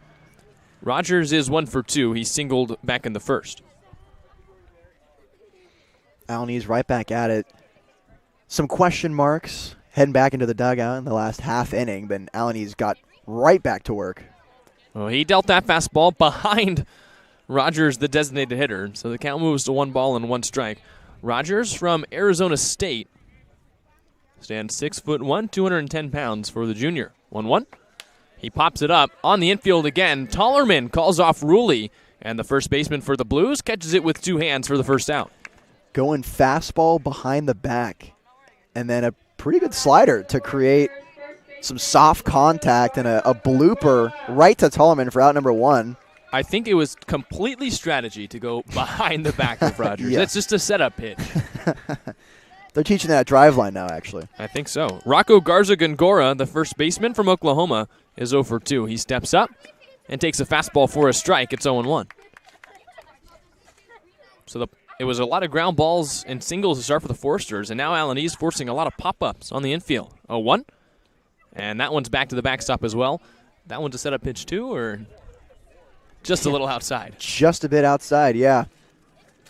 Rogers is 1 for 2. He singled back in the first. Alany's right back at it. Some question marks heading back into the dugout in the last half inning, but Alany's got right back to work. Well, he dealt that fastball behind Rogers, the designated hitter. So the count moves to 1 ball and 1 strike. Rogers from Arizona State stands 6'1", 210 pounds for the junior. 1-1. He pops it up on the infield again. Tollerman calls off Ruley, and the first baseman for the Blues catches it with 2 hands for the first out. Going fastball behind the back, and then a pretty good slider to create some soft contact and a blooper right to Tollerman for out number 1. I think it was completely strategy to go behind the back of Rogers. Yeah. That's just a setup pitch. They're teaching that drive line now, actually. I think so. Rocco Garza-Gongora, the first baseman from Oklahoma, is 0 for 2. He steps up and takes a fastball for a strike. It's 0-1. So it was a lot of ground balls and singles to start for the Foresters, and now Alany's forcing a lot of pop-ups on the infield. 0-1. And that one's back to the backstop as well. That one's a setup pitch too, or just a little outside? Just a bit outside, yeah.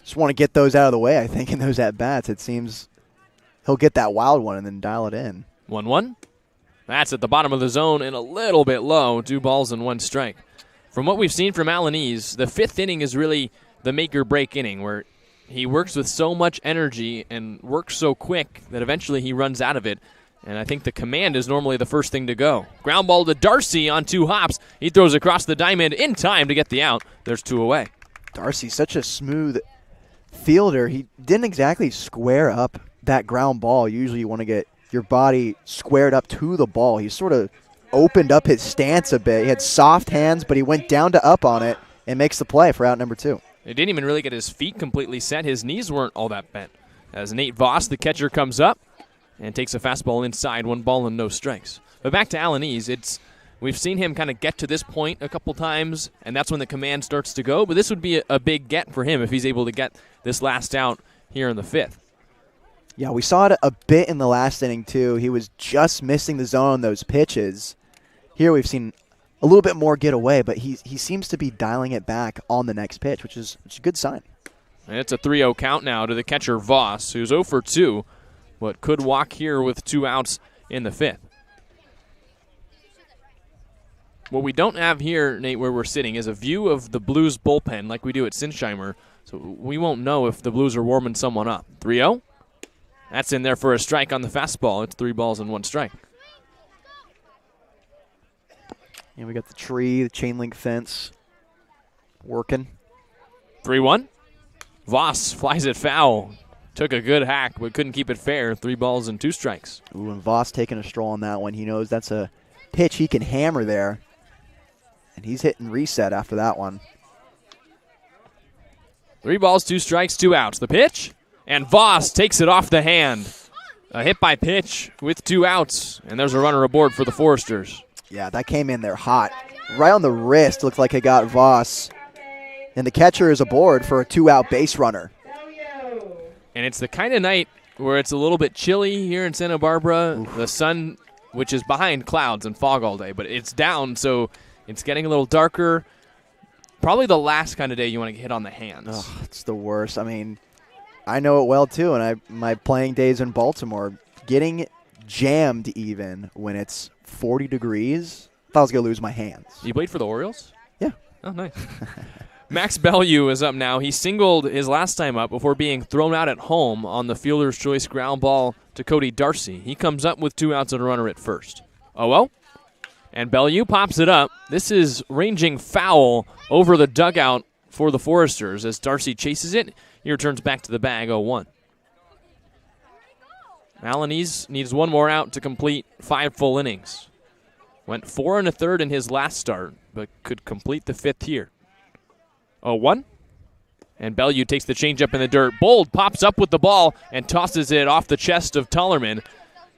Just want to get those out of the way, I think, in those at-bats. It seems he'll get that wild one and then dial it in. 1-1. That's at the bottom of the zone and a little bit low. 2 balls and 1 strike. From what we've seen from Alany's, the 5th inning is really the make-or-break inning where he works with so much energy and works so quick that eventually he runs out of it. And I think the command is normally the first thing to go. Ground ball to Darcy on 2 hops. He throws across the diamond in time to get the out. There's 2 away. Darcy's such a smooth fielder. He didn't exactly square up that ground ball. Usually you want to get your body squared up to the ball. He sort of opened up his stance a bit. He had soft hands, but he went down to up on it and makes the play for out number 2. He didn't even really get his feet completely set. His knees weren't all that bent. As Nate Voss, the catcher, comes up and takes a fastball inside, 1 ball and no strikes. But back to Alany's, we've seen him kind of get to this point a couple times, and that's when the command starts to go. But this would be a big get for him if he's able to get this last out here in the 5th. Yeah, we saw it a bit in the last inning, too. He was just missing the zone on those pitches. Here we've seen a little bit more get away, but he seems to be dialing it back on the next pitch, which is a good sign. And it's a 3-0 count now to the catcher Voss, who's 0 for 2, but could walk here with 2 outs in the 5th. What we don't have here, Nate, where we're sitting, is a view of the Blues bullpen like we do at Sinsheimer, so we won't know if the Blues are warming someone up. 3-0. That's in there for a strike on the fastball. It's 3 balls and 1 strike. And we got the tree, the chain link fence working. 3-1. Voss flies it foul. Took a good hack, but couldn't keep it fair. 3 balls and 2 strikes. Ooh, and Voss taking a stroll on that one. He knows that's a pitch he can hammer there. And he's hitting reset after that one. 3 balls, 2 strikes, 2 outs. The pitch, and Voss takes it off the hand. A hit by pitch with 2 outs, and there's a runner aboard for the Foresters. Yeah, that came in there hot. Right on the wrist, looked like it got Voss. And the catcher is aboard for a 2-out base runner. And it's the kind of night where it's a little bit chilly here in Santa Barbara. Oof. The sun, which is behind clouds and fog all day, but it's down, so it's getting a little darker. Probably the last kind of day you want to get hit on the hands. Oh, it's the worst. I mean, I know it well, too, and my playing days in Baltimore, getting jammed even when it's 40 degrees, I thought I was going to lose my hands. You played for the Orioles? Yeah. Oh, nice. Max Bellew is up now. He singled his last time up before being thrown out at home on the fielder's choice ground ball to Cody Darcy. He comes up with 2 outs and a runner at first. 0-0. And Bellew pops it up. This is ranging foul over the dugout for the Foresters as Darcy chases it. He returns back to the bag, 0-1. Alany's needs 1 more out to complete 5 full innings. Went 4 1/3 in his last start, but could complete the 5th here. 0-1. And Bellew takes the changeup in the dirt. Bold pops up with the ball and tosses it off the chest of Tollerman.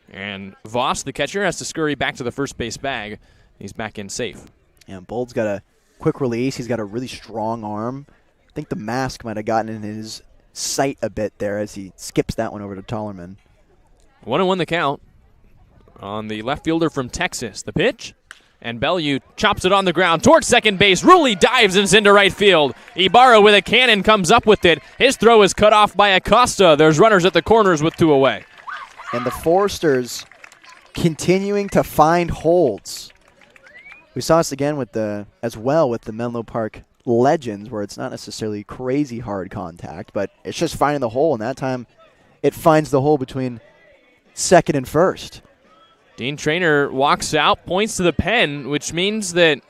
And Voss, the catcher, has to scurry back to the first base bag. He's back in safe. And Bold's got a quick release. He's got a really strong arm. I think the mask might have gotten in his sight a bit there as he skips that one over to Tollerman. 1-1 the count. on the left fielder from Texas. The pitch, and Bellew chops it on the ground towards second base. Rulli dives and it's into right field. Ibarra with a cannon comes up with it. His throw is cut off by Acosta. There's runners at the corners with 2 away. And the Foresters continuing to find holds. We saw this again as well with the Menlo Park Legends, where it's not necessarily crazy hard contact, but it's just finding the hole, and that time it finds the hole between second and first. Dean Traynor walks out, points to the pen, which means that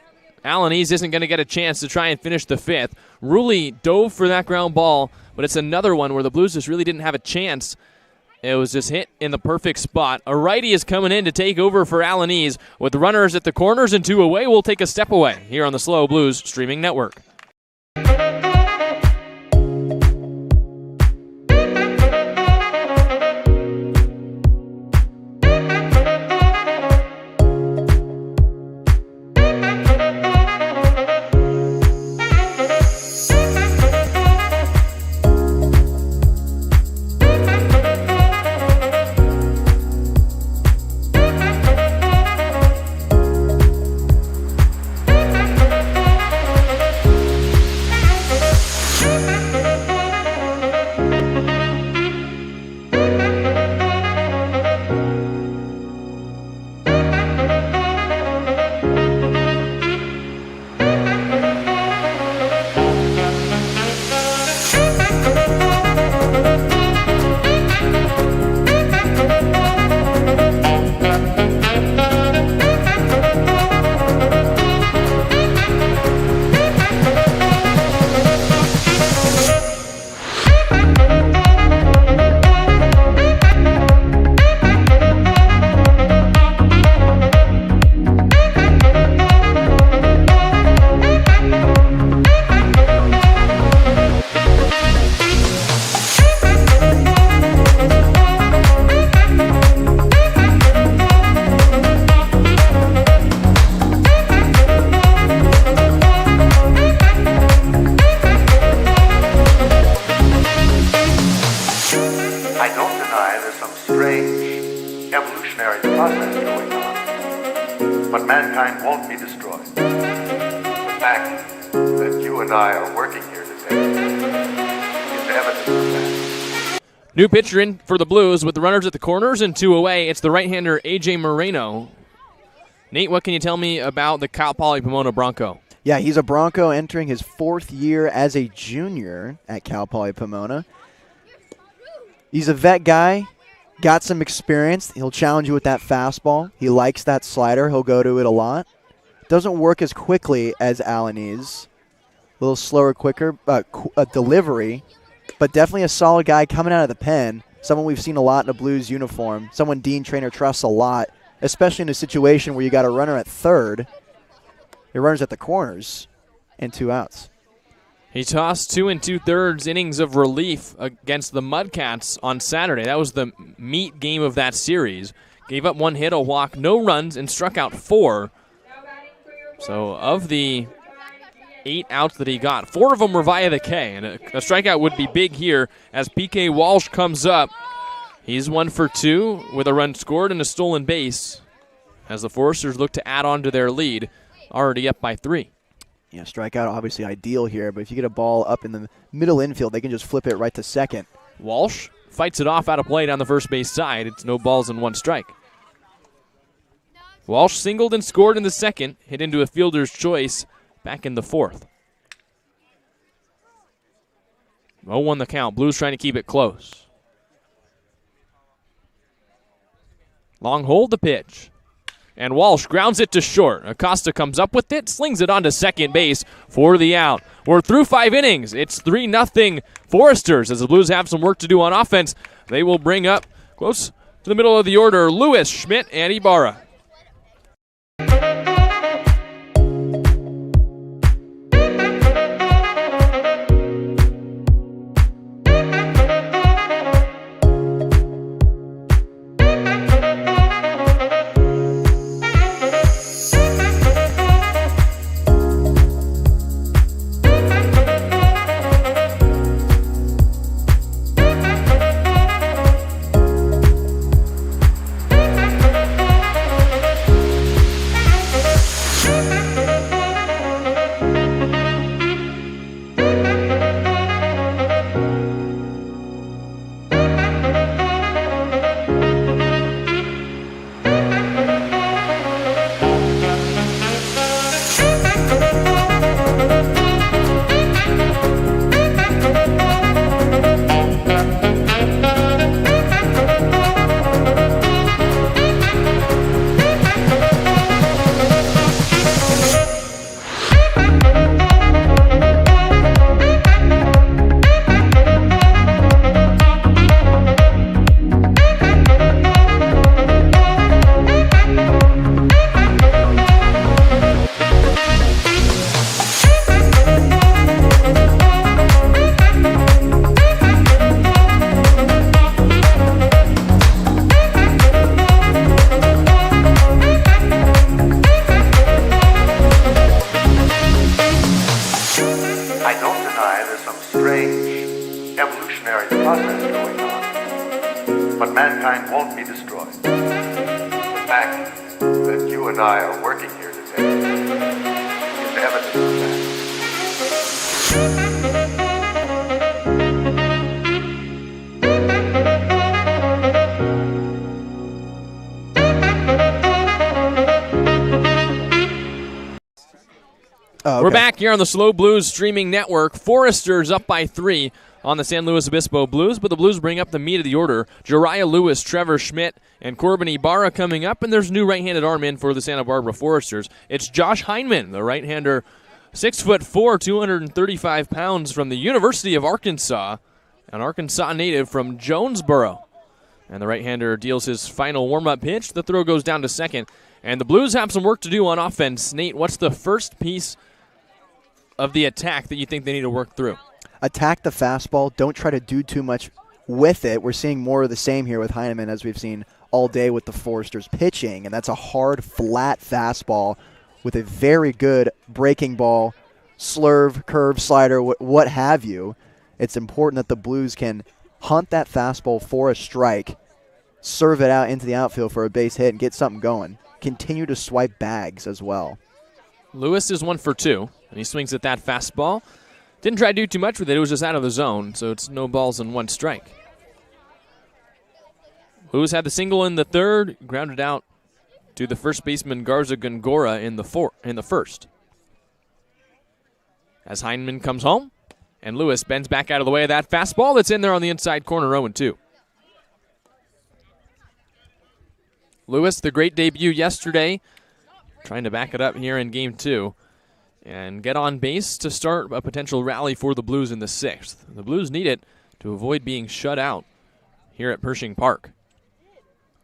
Alaniz isn't going to get a chance to try and finish the 5th. Rulli dove for that ground ball, but it's another one where the Blues just really didn't have a chance. It was just hit in the perfect spot. A righty is coming in to take over for Alaniz. With runners at the corners and 2 away, we'll take a step away here on the SLO Blues streaming network. evolutionary process going on, but mankind won't be destroyed. The fact that you and I are working here today is evidence of that. New pitcher in for the Blues with the runners at the corners and 2 away. It's the right-hander A.J. Moreno. Nate, what can you tell me about the Cal Poly Pomona Bronco? Yeah, he's a Bronco entering his 4th year as a junior at Cal Poly Pomona. He's a vet guy, got some experience. He'll challenge you with that fastball. He likes that slider. He'll go to it a lot. Doesn't work as quickly as Alaniz. A little slower, quicker delivery, but definitely a solid guy coming out of the pen. Someone we've seen a lot in a Blues uniform. Someone Dean Traynor trusts a lot, especially in a situation where you got a runner at third. Your runner's at the corners and 2 outs. He tossed 2 2/3 innings of relief against the Mudcats on Saturday. That was the meat game of that series. Gave up 1 hit, a walk, no runs, and struck out 4. So of the 8 outs that he got, 4 of them were via the K, and a strikeout would be big here as P.K. Walsh comes up. He's 1 for 2 with a run scored and a stolen base as the Foresters look to add on to their lead, already up by 3. Yeah, strikeout obviously ideal here, but if you get a ball up in the middle infield, they can just flip it right to second. Walsh fights it off out of play down the first base side. It's no balls and 1 strike. Walsh singled and scored in the second, hit into a fielder's choice back in the 4th. 0-1 the count. Blues trying to keep it close. Long hold the pitch. And Walsh grounds it to short. Acosta comes up with it, slings it onto second base for the out. We're through 5 innings. It's 3-0 Foresters. As the Blues have some work to do on offense, they will bring up close to the middle of the order Lewis, Schmidt, and Ibarra. fact that you and I are working here today is evidence of that. Oh, We're okay. back here on the SLO Blues streaming network. Foresters up by 3 on the San Luis Obispo Blues, but the Blues bring up the meat of the order. Jariah Lewis, Trevor Schmidt, and Corbin Ibarra coming up, and there's new right-handed arm in for the Santa Barbara Foresters. It's Josh Heineman, the right-hander, 6'4", 235 pounds from the University of Arkansas, an Arkansas native from Jonesboro. And the right-hander deals his final warm-up pitch. The throw goes down to second, and the Blues have some work to do on offense. Nate, what's the first piece of the attack that you think they need to work through? Attack the fastball. Don't try to do too much with it. We're seeing more of the same here with Heineman as we've seen all day with the Foresters pitching, and that's a hard, flat fastball with a very good breaking ball, slurve, curve, slider, what have you. It's important that the Blues can hunt that fastball for a strike, serve it out into the outfield for a base hit, and get something going. Continue to swipe bags as well. Lewis is 1 for 2, and he swings at that fastball. Didn't try to do too much with it. It was just out of the zone, so it's no balls and 1 strike. Lewis had the single in the third, grounded out to the first baseman Garza Gongora in the first. As Heineman comes home, and Lewis bends back out of the way of that fastball that's in there on the inside corner, 0-2. Lewis, the great debut yesterday, trying to back it up here in Game 2 and get on base to start a potential rally for the Blues in the 6th. The Blues need it to avoid being shut out here at Pershing Park.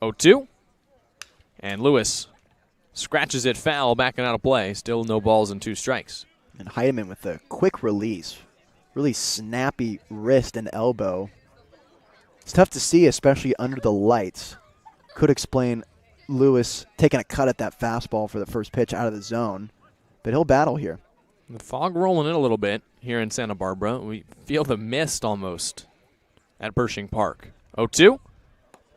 0-2, and Lewis scratches it foul, backing out of play. Still no balls and 2 strikes. And Heidemann with a quick release. Really snappy wrist and elbow. It's tough to see, especially under the lights. Could explain Lewis taking a cut at that fastball for the first pitch out of the zone. But he'll battle here. The fog rolling in a little bit here in Santa Barbara. We feel the mist almost at Pershing Park. 0-2,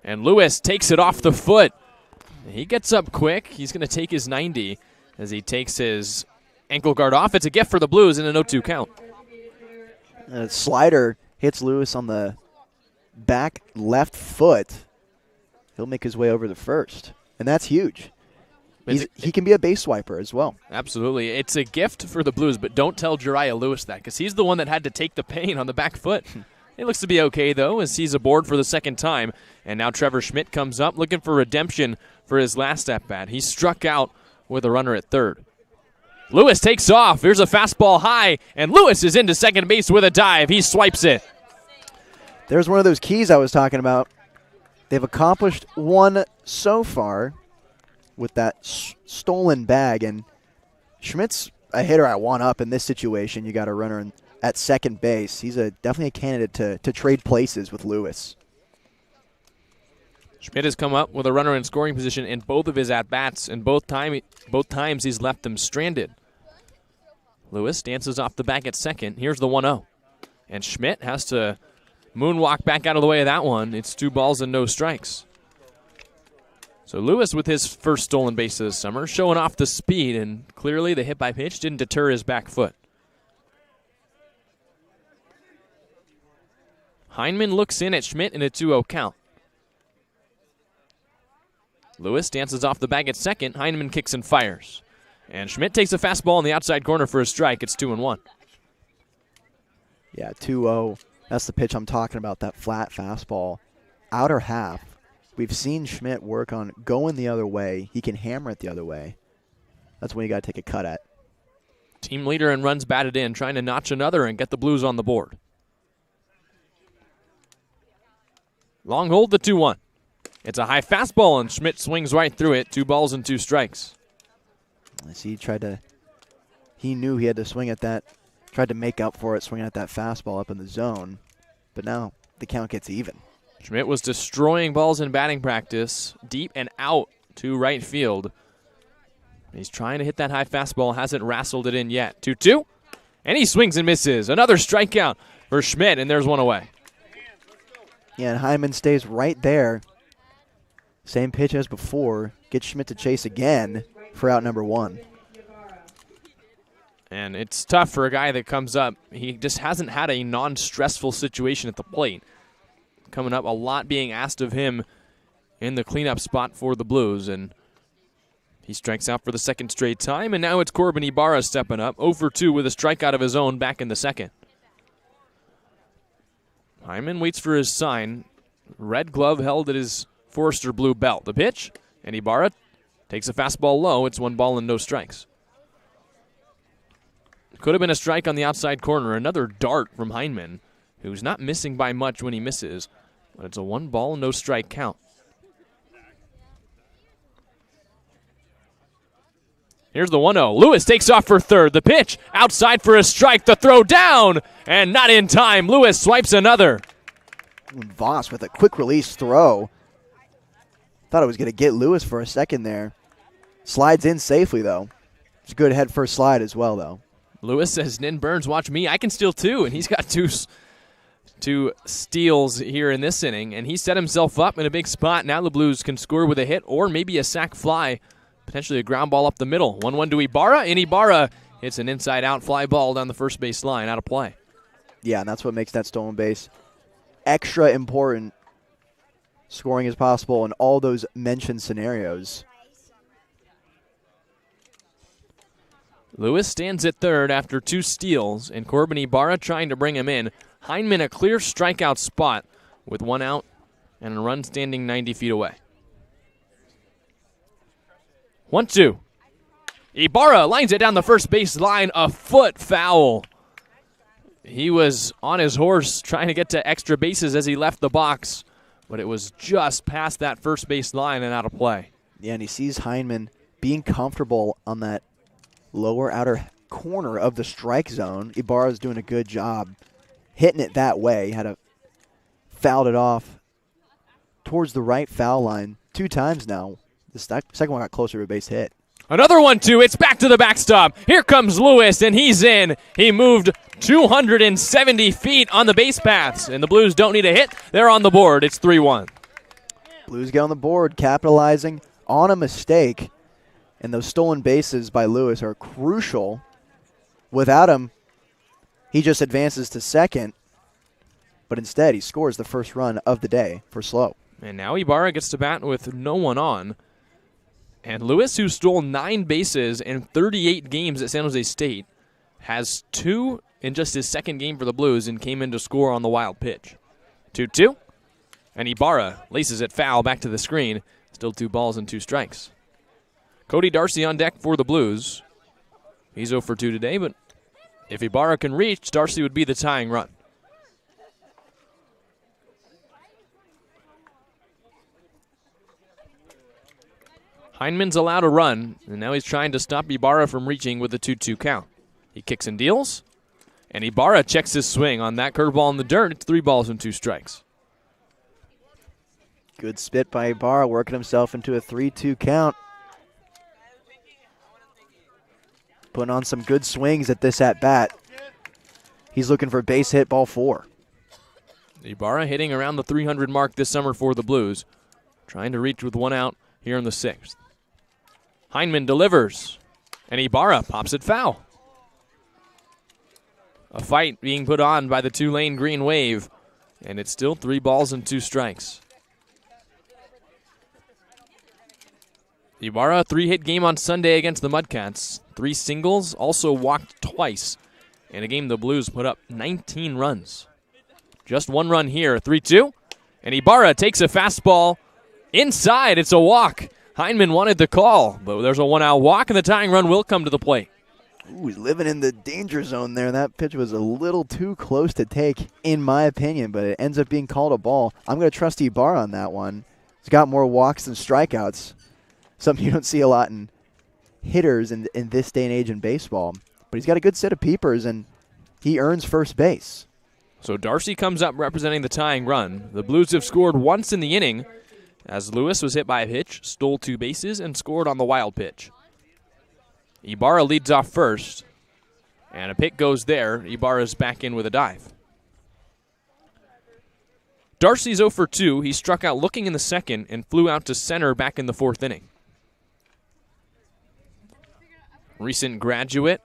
and Lewis takes it off the foot. He gets up quick. He's going to take his 90 as he takes his ankle guard off. It's a gift for the Blues in an 0-2 count. Slider hits Lewis on the back left foot. He'll make his way over to first, and that's huge. He can be a base swiper as well. Absolutely. It's a gift for the Blues, but don't tell Jariah Lewis that because he's the one that had to take the pain on the back foot. It looks to be okay, though, as he's aboard for the second time. And now Trevor Schmidt comes up looking for redemption for his last at-bat. He struck out with a runner at third. Lewis takes off. Here's a fastball high, and Lewis is into second base with a dive. He swipes it. There's one of those keys I was talking about. They've accomplished one so far with that stolen bag, and Schmidt's a hitter at 1-up in this situation. You got a runner at second base. He's definitely a candidate to trade places with Lewis. Schmidt has come up with a runner in scoring position in both of his at-bats, and both times he's left them stranded. Lewis dances off the back at second. Here's the 1-0. And Schmidt has to moonwalk back out of the way of that one. It's 2 balls and no strikes. So Lewis with his first stolen base of the summer, showing off the speed, and clearly the hit by pitch didn't deter his back foot. Heineman looks in at Schmidt in a 2-0 count. Lewis dances off the bag at second. Heineman kicks and fires. And Schmidt takes a fastball in the outside corner for a strike. It's 2-1. Yeah, 2-0. That's the pitch I'm talking about, that flat fastball. Outer half. We've seen Schmidt work on going the other way. He can hammer it the other way. That's when you got to take a cut at. Team leader in runs batted in, trying to notch another and get the Blues on the board. Long hold, the 2-1. It's a high fastball, and Schmidt swings right through it. 2 balls and 2 strikes. I see he knew he had to swing at that, tried to make up for it, swinging at that fastball up in the zone. But now the count gets even. Schmidt was destroying balls in batting practice, deep and out to right field. He's trying to hit that high fastball, hasn't wrestled it in yet. 2-2, and he swings and misses. Another strikeout for Schmidt, and there's one away. Yeah, and Hyman stays right there. Same pitch as before. Gets Schmidt to chase again for out number 1. And it's tough for a guy that comes up. He just hasn't had a non-stressful situation at the plate. Coming up, a lot being asked of him in the cleanup spot for the Blues. And he strikes out for the second straight time. And now it's Corbin Ibarra stepping up. 0 for 2 with a strikeout of his own back in the second. Hyman waits for his sign. Red glove held at his Forester blue belt. The pitch, and Ibarra takes a fastball low. It's 1 ball and no strikes. Could have been a strike on the outside corner. Another dart from Hyman, who's not missing by much when he misses, but it's a 1 ball and no strike count. Here's the 1-0. Lewis takes off for third. The pitch outside for a strike. The throw down, and not in time. Lewis swipes another. Voss with a quick release throw. Thought it was going to get Lewis for a second there. Slides in safely, though. It's a good head first slide as well, though. Lewis says, Nin Burns, watch me. I can steal 2, and he's got two steals here in this inning, and he set himself up in a big spot. Now the Blues can score with a hit or maybe a sac fly, potentially a ground ball up the middle. 1-1 to Ibarra, and Ibarra hits an inside-out fly ball down the first base line, out of play. Yeah, and that's what makes that stolen base extra important. Scoring as possible in all those mentioned scenarios. Lewis stands at third after 2 steals, and Corbin Ibarra trying to bring him in. Hyman a clear strikeout spot with 1 out and a run standing 90 feet away. 1-2. Ibarra lines it down the first base line, a foot foul. He was on his horse trying to get to extra bases as he left the box, but it was just past that first base line and out of play. Yeah, and he sees Hyman being comfortable on that lower outer corner of the strike zone. Ibarra's doing a good job hitting it that way. Fouled it off towards the right foul line 2 times now. The second one got closer to a base hit. Another 1-2. It's back to the backstop. Here comes Lewis, and he's in. He moved 270 feet on the base paths, and the Blues don't need a hit. They're on the board. It's 3-1. Blues get on the board, capitalizing on a mistake. And those stolen bases by Lewis are crucial. Without him, he just advances to second. But instead, he scores the first run of the day for SLO. And now Ibarra gets to bat with no one on. And Lewis, who stole 9 bases in 38 games at San Jose State, has 2 in just his second game for the Blues and came in to score on the wild pitch. 2-2. And Ibarra laces it foul back to the screen. Still 2 balls and 2 strikes. Cody Darcy on deck for the Blues. He's 0 for 2 today, but if Ibarra can reach, Darcy would be the tying run. Hyman's allowed a run, and now he's trying to stop Ibarra from reaching with a 2-2 count. He kicks and deals, and Ibarra checks his swing on that curveball in the dirt. It's 3 balls and 2 strikes. Good spit by Ibarra, working himself into a 3-2 count. Putting on some good swings at this at-bat. He's looking for base hit, ball 4. Ibarra hitting around the 300 mark this summer for the Blues. Trying to reach with 1 out here in the 6th. Hyman delivers, and Ibarra pops it foul. A fight being put on by the Tulane Green Wave, and it's still 3 balls and 2 strikes. Ibarra, a 3-hit game on Sunday against the Mudcats. 3 singles, also walked twice. In a game the Blues put up 19 runs. Just 1 run here, 3-2. And Ibarra takes a fastball inside. It's a walk. Hyman wanted the call, but there's a 1-out walk, and the tying run will come to the plate. Ooh, he's living in the danger zone there. That pitch was a little too close to take, in my opinion, but it ends up being called a ball. I'm going to trust Ibarra on that one. He's got more walks than strikeouts. Something you don't see a lot in hitters in this day and age in baseball. But he's got a good set of peepers, and he earns first base. So Darcy comes up representing the tying run. The Blues have scored once in the inning, as Lewis was hit by a pitch, stole 2 bases, and scored on the wild pitch. Ibarra leads off first, and a pick goes there. Ibarra's back in with a dive. Darcy's 0 for 2. He struck out looking in the second and flew out to center back in the 4th inning. recent graduate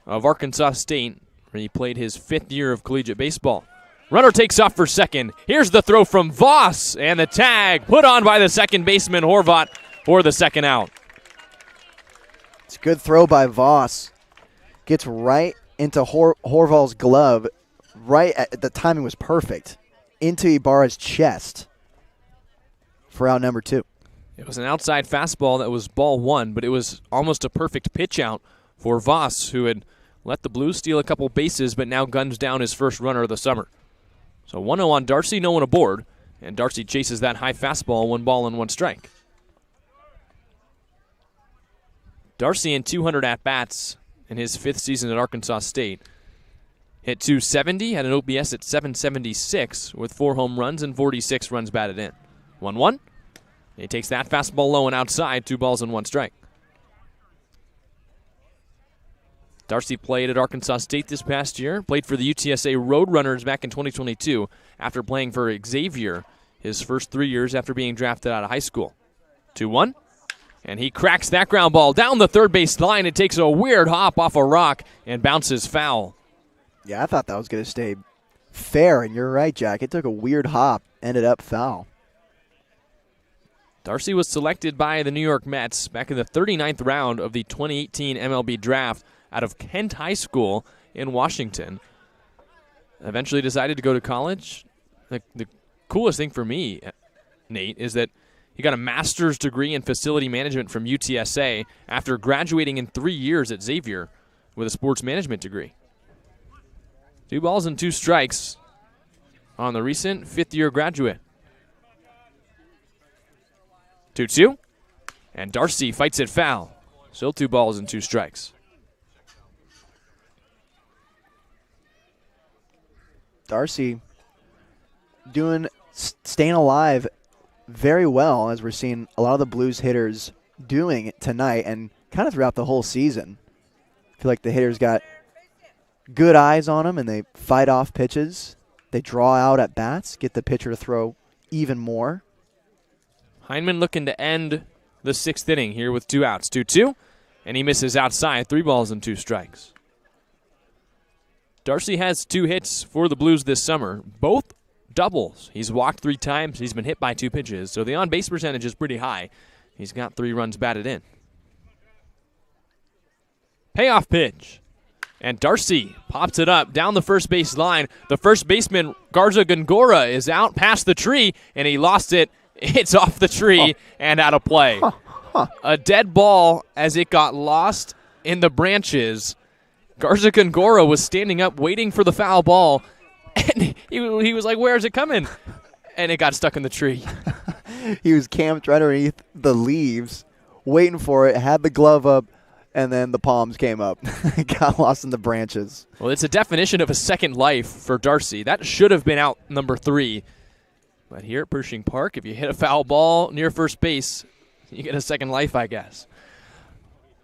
of Arkansas State, where he played his 5th year of collegiate baseball. Runner takes off for second. Here's the throw from Voss, and the tag put on by the second baseman, Horvat, for the second out. It's a good throw by Voss. Gets right into Horval's glove. Right at the timing was perfect. Into Ibarra's chest for out number 2. It was an outside fastball that was ball 1, but it was almost a perfect pitch out for Voss, who had let the Blues steal a couple bases, but now guns down his first runner of the summer. So 1-0 on Darcy, no one aboard, and Darcy chases that high fastball, 1 ball and 1 strike. Darcy in 200 at-bats in his 5th season at Arkansas State. Hit .270, had an OPS at .776 with 4 home runs and 46 runs batted in. 1-1. He takes that fastball low and outside, 2 balls and 1 strike. Darcy played at Arkansas State this past year, played for the UTSA Roadrunners back in 2022 after playing for Xavier his first 3 years after being drafted out of high school. 2-1, and he cracks that ground ball down the third base line. It takes a weird hop off a rock and bounces foul. Yeah, I thought that was going to stay fair, and you're right, Jack. It took a weird hop, ended up foul. Darcy was selected by the New York Mets back in the 39th round of the 2018 MLB draft out of Kent High School in Washington. Eventually decided to go to college. The coolest thing for me, Nate, is that he got a master's degree in facility management from UTSA after graduating in 3 years at Xavier with a sports management degree. 2 balls and 2 strikes on the recent 5th-year graduate. 2-2, and Darcy fights it foul. Still 2 balls and 2 strikes. Darcy staying alive very well, as we're seeing a lot of the Blues hitters doing tonight and kind of throughout the whole season. I feel like the hitters got good eyes on them, and they fight off pitches. They draw out at bats, get the pitcher to throw even more. Heineman looking to end the 6th inning here with 2 outs. 2-2, and he misses outside. 3 balls and 2 strikes. Darcy has 2 hits for the Blues this summer, both doubles. He's walked 3 times. He's been hit by 2 pitches, so the on-base percentage is pretty high. He's got 3 runs batted in. Payoff pitch. And Darcy pops it up down the first base line. The first baseman, Garza Gongora, is out past the tree, and he lost it. It's off the tree and out of play. A dead ball as it got lost in the branches. Garza Gongora was standing up waiting for the foul ball, and he was like, where is it coming? And it got stuck in the tree. He was camped right underneath the leaves, waiting for it, had the glove up, and then the palms came up. It got lost in the branches. Well, it's a definition of a second life for Darcy. That should have been out number 3. But here at Pershing Park, if you hit a foul ball near first base, you get a second life, I guess.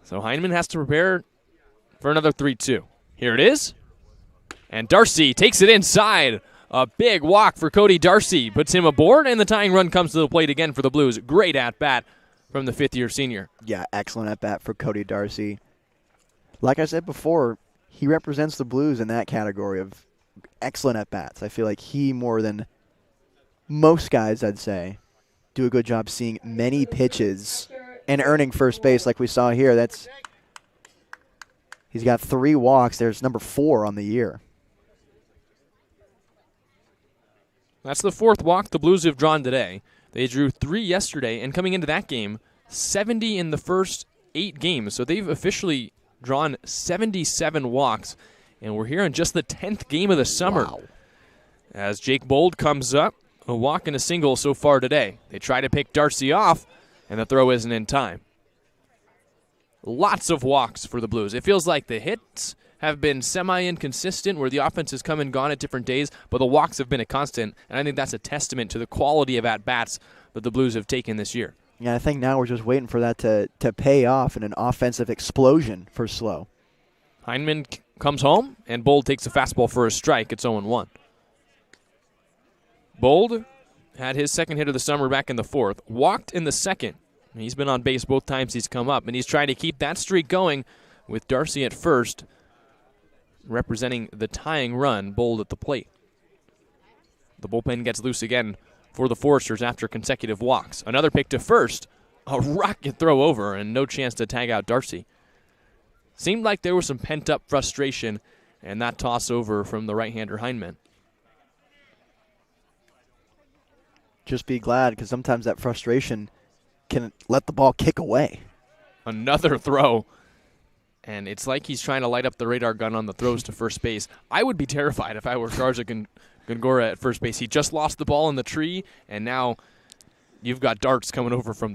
So Heineman has to prepare for another 3-2. Here it is. And Darcy takes it inside. A big walk for Cody Darcy. Puts him aboard, and the tying run comes to the plate again for the Blues. Great at-bat from the 5th-year senior. Yeah, excellent at-bat for Cody Darcy. Like I said before, he represents the Blues in that category of excellent at-bats. I feel like he, more than most guys, I'd say, do a good job seeing many pitches and earning first base like we saw here. He's got 3 walks. There's number 4 on the year. That's the 4th walk the Blues have drawn today. They drew 3 yesterday, and coming into that game, 70 in the first 8 games. So they've officially drawn 77 walks, and we're here in just the 10th game of the summer. Wow. As Jake Bold comes up, a walk and a single so far today. They try to pick Darcy off, and the throw isn't in time. Lots of walks for the Blues. It feels like the hits have been semi-inconsistent, where the offense has come and gone at different days, but the walks have been a constant, and I think that's a testament to the quality of at-bats that the Blues have taken this year. Yeah, I think now we're just waiting for that to pay off in an offensive explosion for SLO. Heineman comes home, and Bold takes a fastball for a strike. It's 0-1. Bold had his second hit of the summer back in the 4th, walked in the 2nd, He's been on base both times he's come up, and he's trying to keep that streak going with Darcy at first, representing the tying run, Bold at the plate. The bullpen gets loose again for the Foresters after consecutive walks. Another pick to first, a rocket throw over, and no chance to tag out Darcy. Seemed like there was some pent-up frustration, and that toss over from the right-hander Heineman. Just be glad, because sometimes that frustration can let the ball kick away. Another throw. And it's like he's trying to light up the radar gun on the throws to first base. I would be terrified if I were Garza Gongora at first base. He just lost the ball in the tree, and now you've got darts coming over from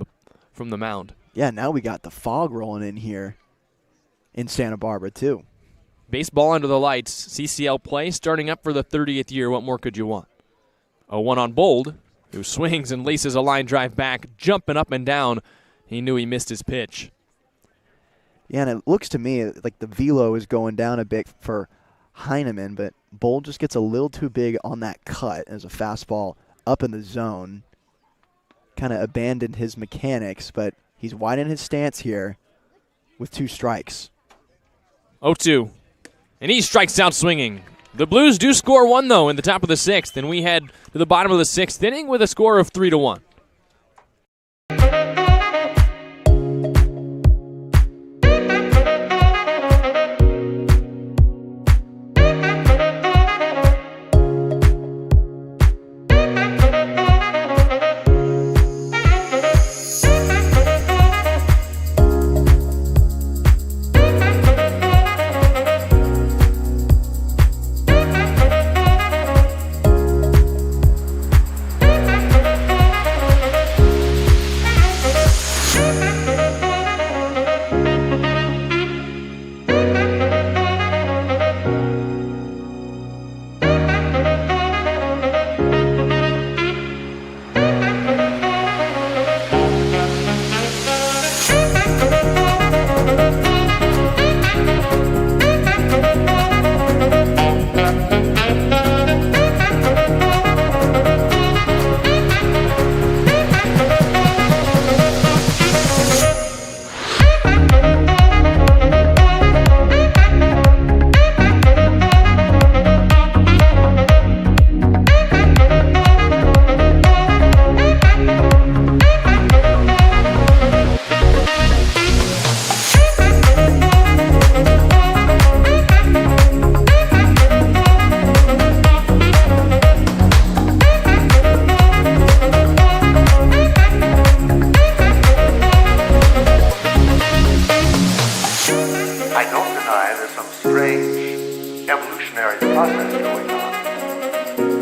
the mound. Yeah, now we got the fog rolling in here in Santa Barbara, too. Baseball under the lights, CCL play starting up for the 30th year. What more could you want? A one on Bold, who swings and laces a line drive back, jumping up and down. He knew he missed his pitch. Yeah, and it looks to me like the velo is going down a bit for Heineman, but Bold just gets a little too big on that cut as a fastball up in the zone. Kind of abandoned his mechanics, but he's widening his stance here with 2 strikes. 0-2. And he strikes out swinging. The Blues do score 1, though, in the top of the 6th, and we head to the bottom of the 6th inning with a score of 3-1.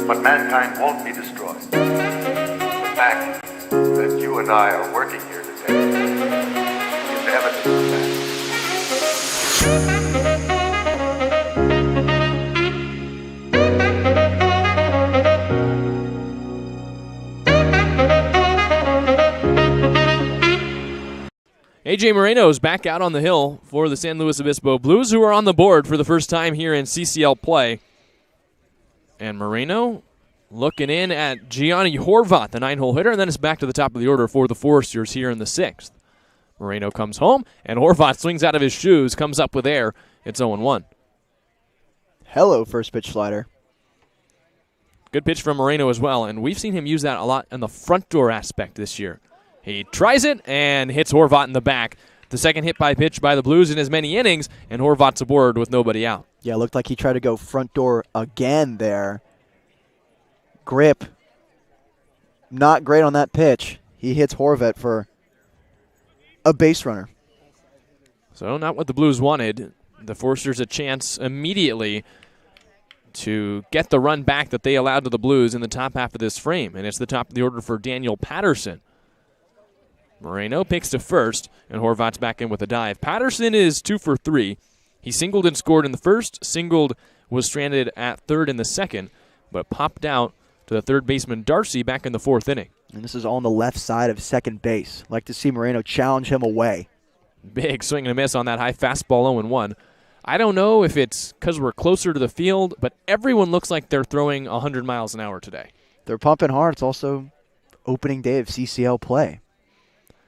But mankind won't be destroyed. The fact that you and I are working here today is evidence of that. A.J. Moreno is back out on the hill for the San Luis Obispo Blues, who are on the board for the first time here in CCL play. And Moreno looking in at Gianni Horvat, the 9-hole hitter, and then it's back to the top of the order for the Foresters here in the 6th. Moreno comes home, and Horvat swings out of his shoes, comes up with air. It's 0-1. Hello, first pitch slider. Good pitch from Moreno as well, and we've seen him use that a lot in the front door aspect this year. He tries it and hits Horvat in the back. The second hit by pitch by the Blues in as many innings, and Horvat's aboard with nobody out. Yeah, it looked like he tried to go front door again there. Grip. Not great on that pitch. He hits Horvat for a base runner. So not what the Blues wanted. The Foresters a chance immediately to get the run back that they allowed to the Blues in the top half of this frame. And it's the top of the order for Daniel Patterson. Moreno picks to first, and Horvat's back in with a dive. Patterson is 2 for 3. He singled and scored in the first, singled, was stranded at third in the second, but popped out to the third baseman Darcy back in the 4th inning. And this is on the left side of second base. Like to see Moreno challenge him away. Big swing and a miss on that high fastball 0-1. I don't know if it's because we're closer to the field, but everyone looks like they're throwing 100 miles an hour today. They're pumping hard. It's also opening day of CCL play.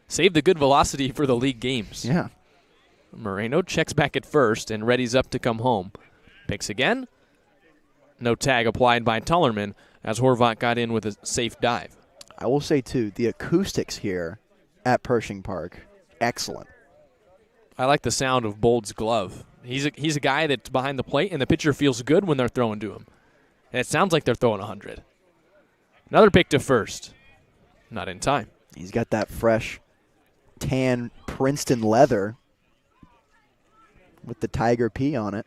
Save the good velocity for the league games. Yeah. Moreno checks back at first and readies up to come home. Picks again. No tag applied by Tullerman as Horvat got in with a safe dive. I will say, too, the acoustics here at Pershing Park, excellent. I like the sound of Bold's glove. He's a guy that's behind the plate, and the pitcher feels good when they're throwing to him. And it sounds like they're throwing 100. Another pick to first. Not in time. He's got that fresh tan Princeton leather with the Tiger P on it.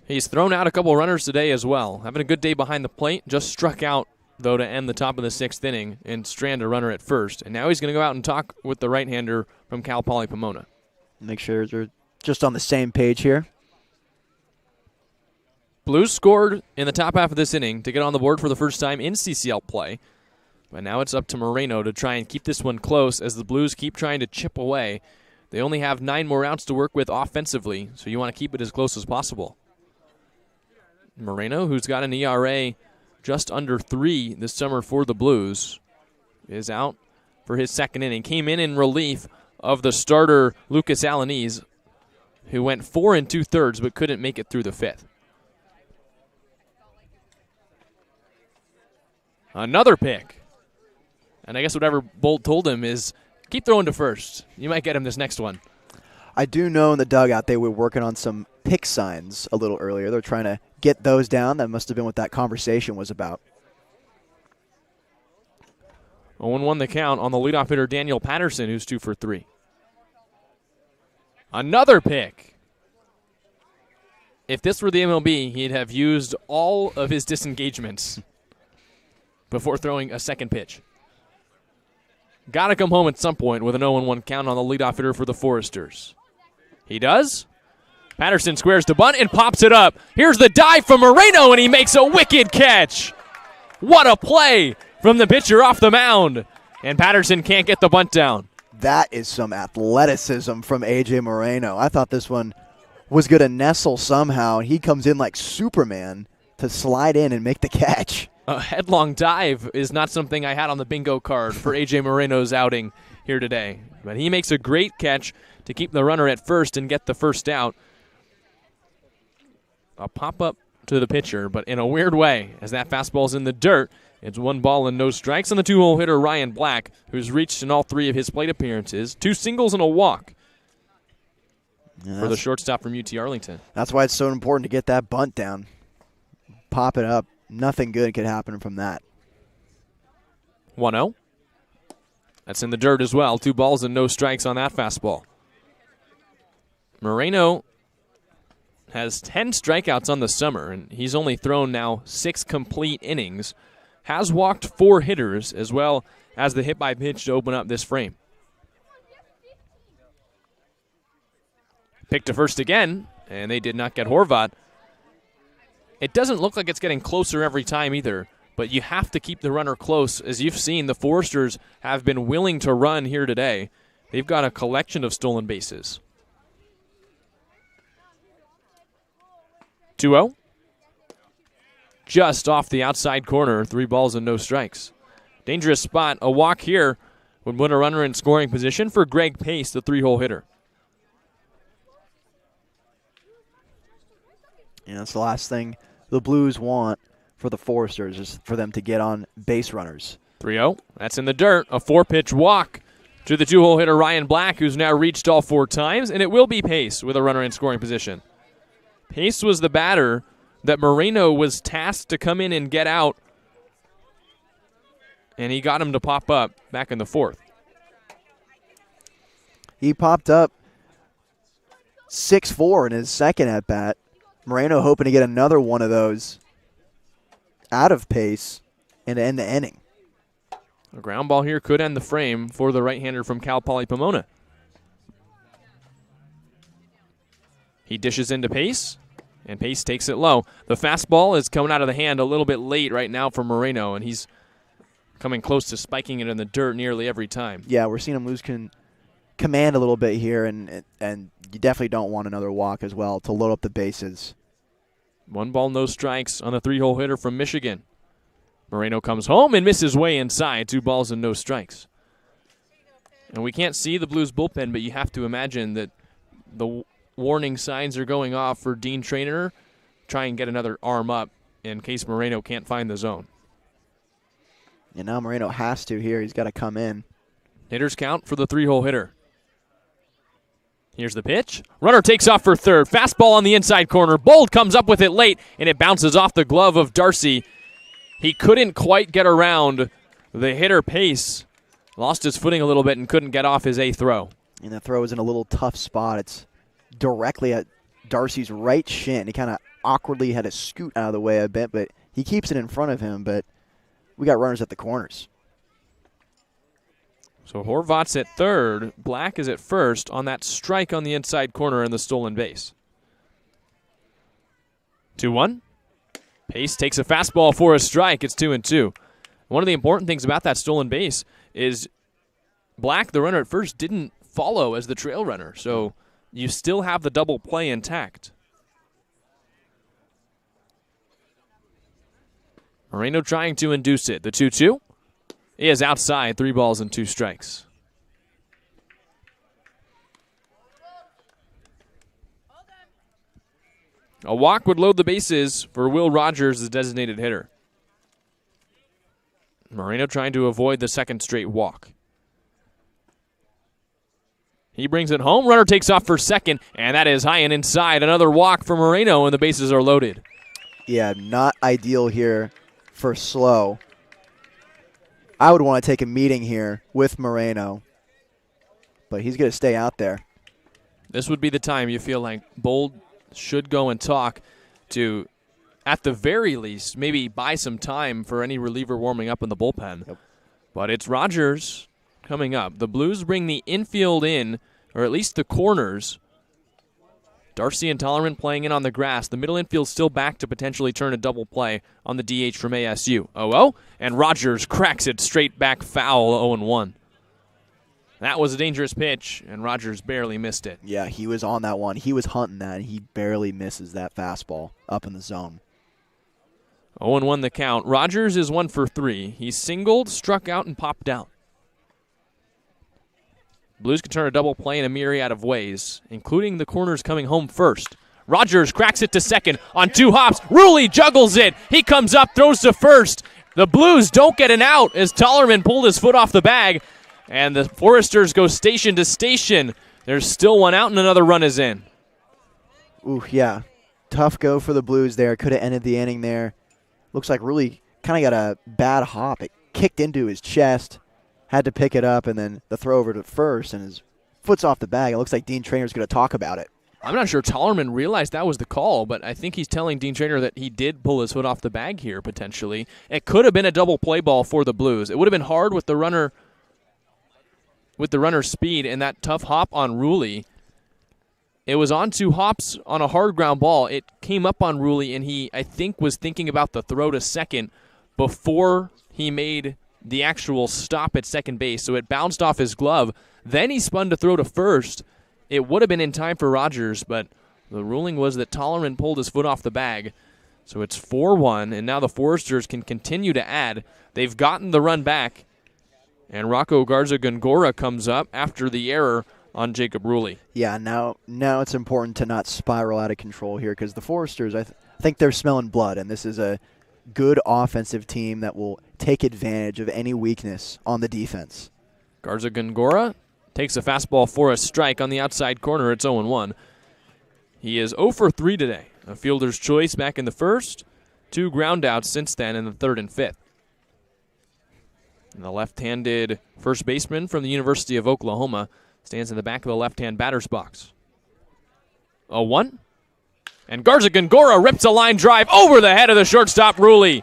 He's thrown out a couple runners today as well. Having a good day behind the plate. Just struck out, though, to end the top of the 6th inning and strand a runner at first. And now he's going to go out and talk with the right-hander from Cal Poly Pomona. Make sure they're just on the same page here. Blues scored in the top half of this inning to get on the board for the first time in CCL play. But now it's up to Moreno to try and keep this one close as the Blues keep trying to chip away. They only have 9 more outs to work with offensively, so you want to keep it as close as possible. Moreno, who's got an ERA just under 3 this summer for the Blues, is out for his second inning. Came in relief of the starter Lucas Alanese, who went 4 2/3 but couldn't make it through the 5th. Another pick. And I guess whatever Bolt told him is keep throwing to first. You might get him this next one. I do know in the dugout they were working on some pick signs a little earlier. They're trying to get those down. That must have been what that conversation was about. 0-1 the count on the leadoff hitter Daniel Patterson, who's 2 for 3. Another pick. If this were the MLB, he'd have used all of his disengagements before throwing a second pitch. Got to come home at some point with an 0-1 count on the leadoff hitter for the Foresters. He does. Patterson squares to bunt and pops it up. Here's the dive from Moreno, and he makes a wicked catch. What a play from the pitcher off the mound. And Patterson can't get the bunt down. That is some athleticism from A.J. Moreno. I thought this one was going to nestle somehow. He comes in like Superman to slide in and make the catch. A headlong dive is not something I had on the bingo card for A.J. Moreno's outing here today. But he makes a great catch to keep the runner at first and get the first out. A pop-up to the pitcher, but in a weird way, as that fastball's in the dirt. It's 1 ball and no strikes on the 2-hole hitter Ryan Black, who's reached in all 3 of his plate appearances. 2 singles and a walk for the shortstop from UT Arlington. That's why it's so important to get that bunt down. Pop it up. Nothing good could happen from that. 1-0. That's in the dirt as well. 2 balls and no strikes on that fastball. Moreno has 10 strikeouts on the summer, and he's only thrown now 6 complete innings. Has walked 4 hitters, as well as the hit by pitch to open up this frame. Pick to first again, and they did not get Horvat. It doesn't look like it's getting closer every time either, but you have to keep the runner close. As you've seen, the Foresters have been willing to run here today. They've got a collection of stolen bases. 2-0. Just off the outside corner, 3 balls and no strikes. Dangerous spot. A walk here would put a runner in scoring position for Greg Pace, the 3-hole hitter. Yeah, that's the last thing the Blues want for the Foresters is for them to get on base runners. 3-0. That's in the dirt. A 4-pitch walk to the 2-hole hitter Ryan Black, who's now reached all 4 times, and it will be Pace with a runner in scoring position. Pace was the batter that Moreno was tasked to come in and get out, and he got him to pop up back in the 4th. He popped up 6-4 in his second at-bat. Moreno hoping to get another one of those out of Pace and to end the inning. A ground ball here could end the frame for the right-hander from Cal Poly Pomona. He dishes into Pace, and Pace takes it low. The fastball is coming out of the hand a little bit late right now for Moreno, and he's coming close to spiking it in the dirt nearly every time. Yeah, we're seeing him lose command a little bit here, and you definitely don't want another walk as well to load up the bases. 1 ball, no strikes on the 3-hole hitter from Michigan. Moreno comes home and misses way inside. 2 balls and no strikes. And we can't see the Blues bullpen, but you have to imagine that the warning signs are going off for Dean Traynor. Try and get another arm up in case Moreno can't find the zone. And now Moreno has to here. He's got to come in. Hitters count for the 3-hole hitter. Here's the pitch. Runner takes off for third. Fastball on the inside corner. Bold comes up with it late, and it bounces off the glove of Darcy. He couldn't quite get around the hitter Pace. Lost his footing a little bit and couldn't get off his A throw. And the throw is in a little tough spot. It's directly at Darcy's right shin. He kind of awkwardly had to scoot out of the way a bit, but he keeps it in front of him. But we got runners at the corners. So Horvat's at third. Black is at first on that strike on the inside corner and the stolen base. 2-1. Pace takes a fastball for a strike. It's 2-2. One of the important things about that stolen base is Black, the runner at first, didn't follow as the trail runner. So you still have the double play intact. Moreno trying to induce it. The 2-2 is outside. 3 balls and 2 strikes. A walk would load the bases for Will Rogers, the designated hitter. Moreno trying to avoid the second straight walk. He brings it home. Runner takes off for second, and that is high and inside. Another walk for Moreno, and the bases are loaded. Yeah, not ideal here for SLO. I would want to take a meeting here with Moreno, but he's going to stay out there. This would be the time you feel like Bold should go and talk to, at the very least, maybe buy some time for any reliever warming up in the bullpen. Yep. But it's Rogers coming up. The Blues bring the infield in, or at least the corners. Darcy and Tollerman playing in on the grass. The middle infield still back to potentially turn a double play on the DH from ASU. 0-0, and Rogers cracks it straight back foul, 0-1. That was a dangerous pitch, and Rogers barely missed it. Yeah, he was on that one. He was hunting that, and he barely misses that fastball up in the zone. 0-1 the count. Rogers is 1 for 3. He singled, struck out, and popped out. Blues can turn a double play in a myriad of ways, including the corners coming home first. Rogers cracks it to second on 2 hops. Rulli juggles it. He comes up, throws to first. The Blues don't get an out as Tollerman pulled his foot off the bag, and the Foresters go station to station. There's still 1 out, and another run is in. Ooh, yeah. Tough go for the Blues there. Could have ended the inning there. Looks like Rulli kind of got a bad hop. It kicked into his chest. Had to pick it up, and then the throw over to first, and his foot's off the bag. It looks like Dean Trainor's going to talk about it. I'm not sure Tollerman realized that was the call, but I think he's telling Dean Traynor that he did pull his foot off the bag here, potentially. It could have been a double play ball for the Blues. It would have been hard with the runner's speed and that tough hop on Rulli. It was on 2 hops on a hard ground ball. It came up on Rulli, and he, I think, was thinking about the throw to second before he made the actual stop at second base, so it bounced off his glove. Then he spun to throw to first. It would have been in time for Rogers, but the ruling was that Tollerman pulled his foot off the bag. So it's 4-1, and now the Foresters can continue to add. They've gotten the run back, and Rocco Garza-Gongora comes up after the error on Jacob Rulli. Yeah, now it's important to not spiral out of control here because the Foresters, I think they're smelling blood, and this is a good offensive team that will take advantage of any weakness on the defense. Garza-Gongora takes a fastball for a strike on the outside corner. It's 0-1. He is 0 for 3 today. A fielder's choice back in the first. 2 groundouts since then in the third and fifth. And the left-handed first baseman from the University of Oklahoma stands in the back of the left-hand batter's box. 0-1. And Garza-Gongora rips a line drive over the head of the shortstop, Rulli.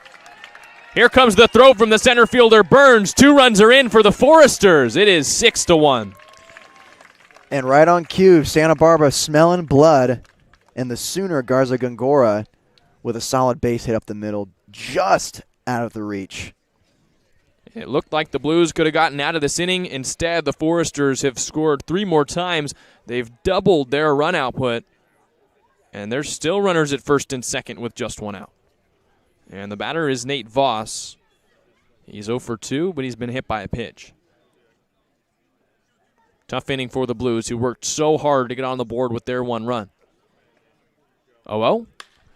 Here comes the throw from the center fielder, Burns. 2 runs are in for the Foresters. It is 6-1. And right on cue, Santa Barbara smelling blood, and the Sooner Garza-Gongora with a solid base hit up the middle, just out of the reach. It looked like the Blues could have gotten out of this inning. Instead, the Foresters have scored 3 more times. They've doubled their run output. And there's still runners at first and second with just 1 out. And the batter is Nate Voss. He's 0 for 2, but he's been hit by a pitch. Tough inning for the Blues, who worked so hard to get on the board with their one run. 0-0.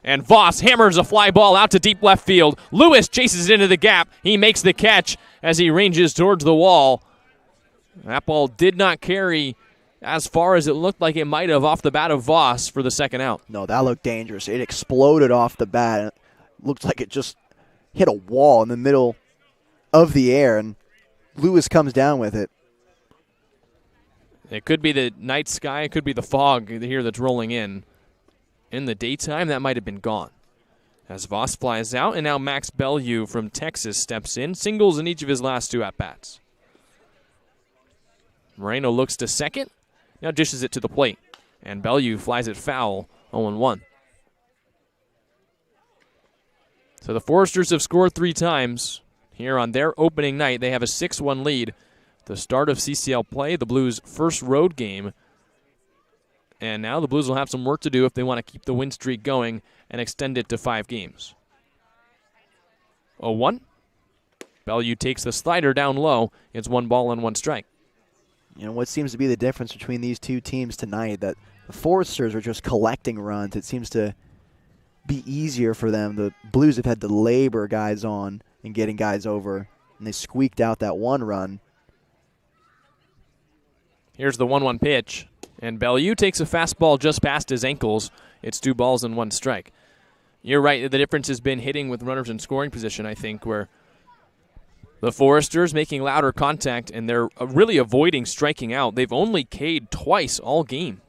And Voss hammers a fly ball out to deep left field. Lewis chases it into the gap. He makes the catch as he ranges towards the wall. That ball did not carry as far as it looked like it might have off the bat of Voss for the second out. No, that looked dangerous. It exploded off the bat. It looked like it just hit a wall in the middle of the air, and Lewis comes down with it. It could be the night sky. It could be the fog here that's rolling in. In the daytime, that might have been gone. As Voss flies out, and now Max Bellew from Texas steps in. Singles in each of his last two at-bats. Moreno looks to second. Now dishes it to the plate. And Bellew flies it foul, 0-1. So the Foresters have scored 3 times. Here on their opening night, they have a 6-1 lead. The start of CCL play, the Blues' first road game. And now the Blues will have some work to do if they want to keep the win streak going and extend it to 5 games. 0-1. Bellew takes the slider down low. It's 1 ball and 1 strike. You know, what seems to be the difference between these two teams tonight, that the Foresters are just collecting runs. It seems to be easier for them. The Blues have had to labor guys on and getting guys over, and they squeaked out that 1 run. Here's the 1-1 pitch. And Bellew takes a fastball just past his ankles. It's 2 balls and 1 strike. You're right. The difference has been hitting with runners in scoring position, I think, where the Foresters making louder contact, and they're really avoiding striking out. They've only K'd twice all game.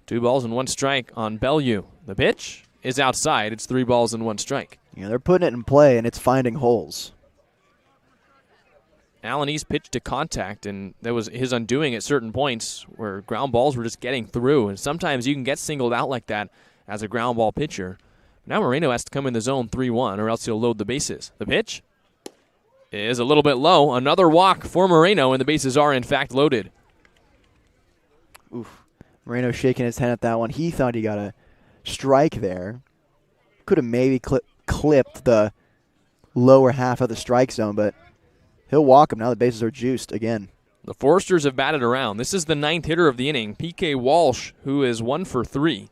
2 balls and 1 strike on Bellew. The pitch is outside. It's 3 balls and 1 strike. You know, they're putting it in play, and it's finding holes. Allen East pitched to contact, and that was his undoing at certain points where ground balls were just getting through. And sometimes you can get singled out like that as a ground ball pitcher. Now Moreno has to come in the zone 3-1, or else he'll load the bases. The pitch is a little bit low. Another walk for Moreno, and the bases are, in fact, loaded. Oof. Moreno shaking his head at that one. He thought he got a strike there. Could have maybe clipped the lower half of the strike zone, but he'll walk him. Now the bases are juiced again. The Foresters have batted around. This is the 9th hitter of the inning, P.K. Walsh, who is 1 for 3.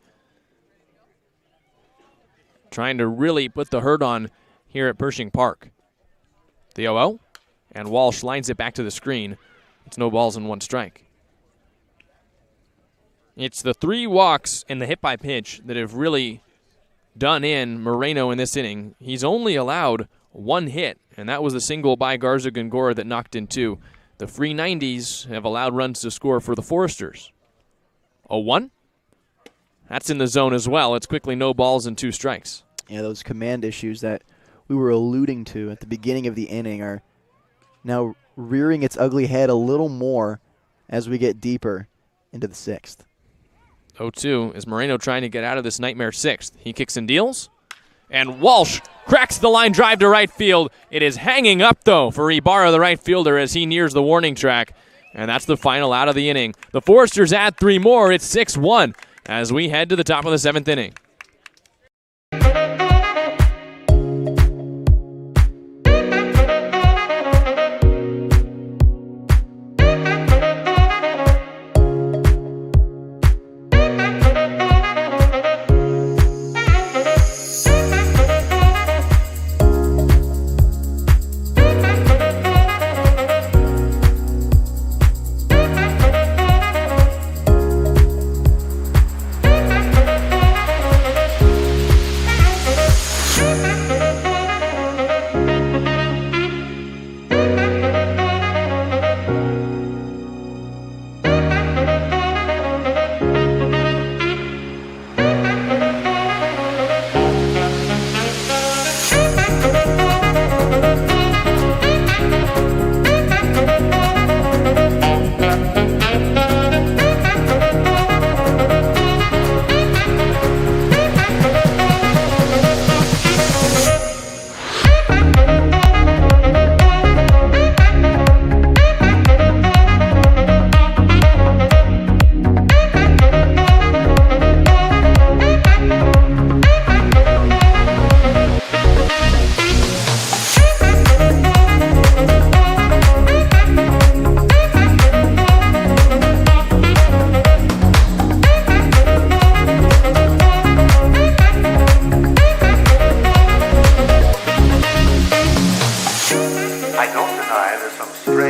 Trying to really put the hurt on here at Pershing Park. The 0-0, and Walsh lines it back to the screen. It's no balls and 1 strike. It's the 3 walks and the hit by pitch that have really done in Moreno in this inning. He's only allowed 1 hit, and that was a single by Garza Gongora that knocked in 2. The free 90s have allowed runs to score for the Foresters. 0-1. That's in the zone as well. It's quickly no balls and 2 strikes. Yeah, those command issues that we were alluding to at the beginning of the inning are now rearing its ugly head a little more as we get deeper into the 6th. 0-2 is Moreno trying to get out of this nightmare 6th. He kicks and deals. And Walsh cracks the line drive to right field. It is hanging up, though, for Ibarra, the right fielder, as he nears the warning track. And that's the final out of the inning. The Foresters add 3 more. It's 6-1 as we head to the top of the 7th inning.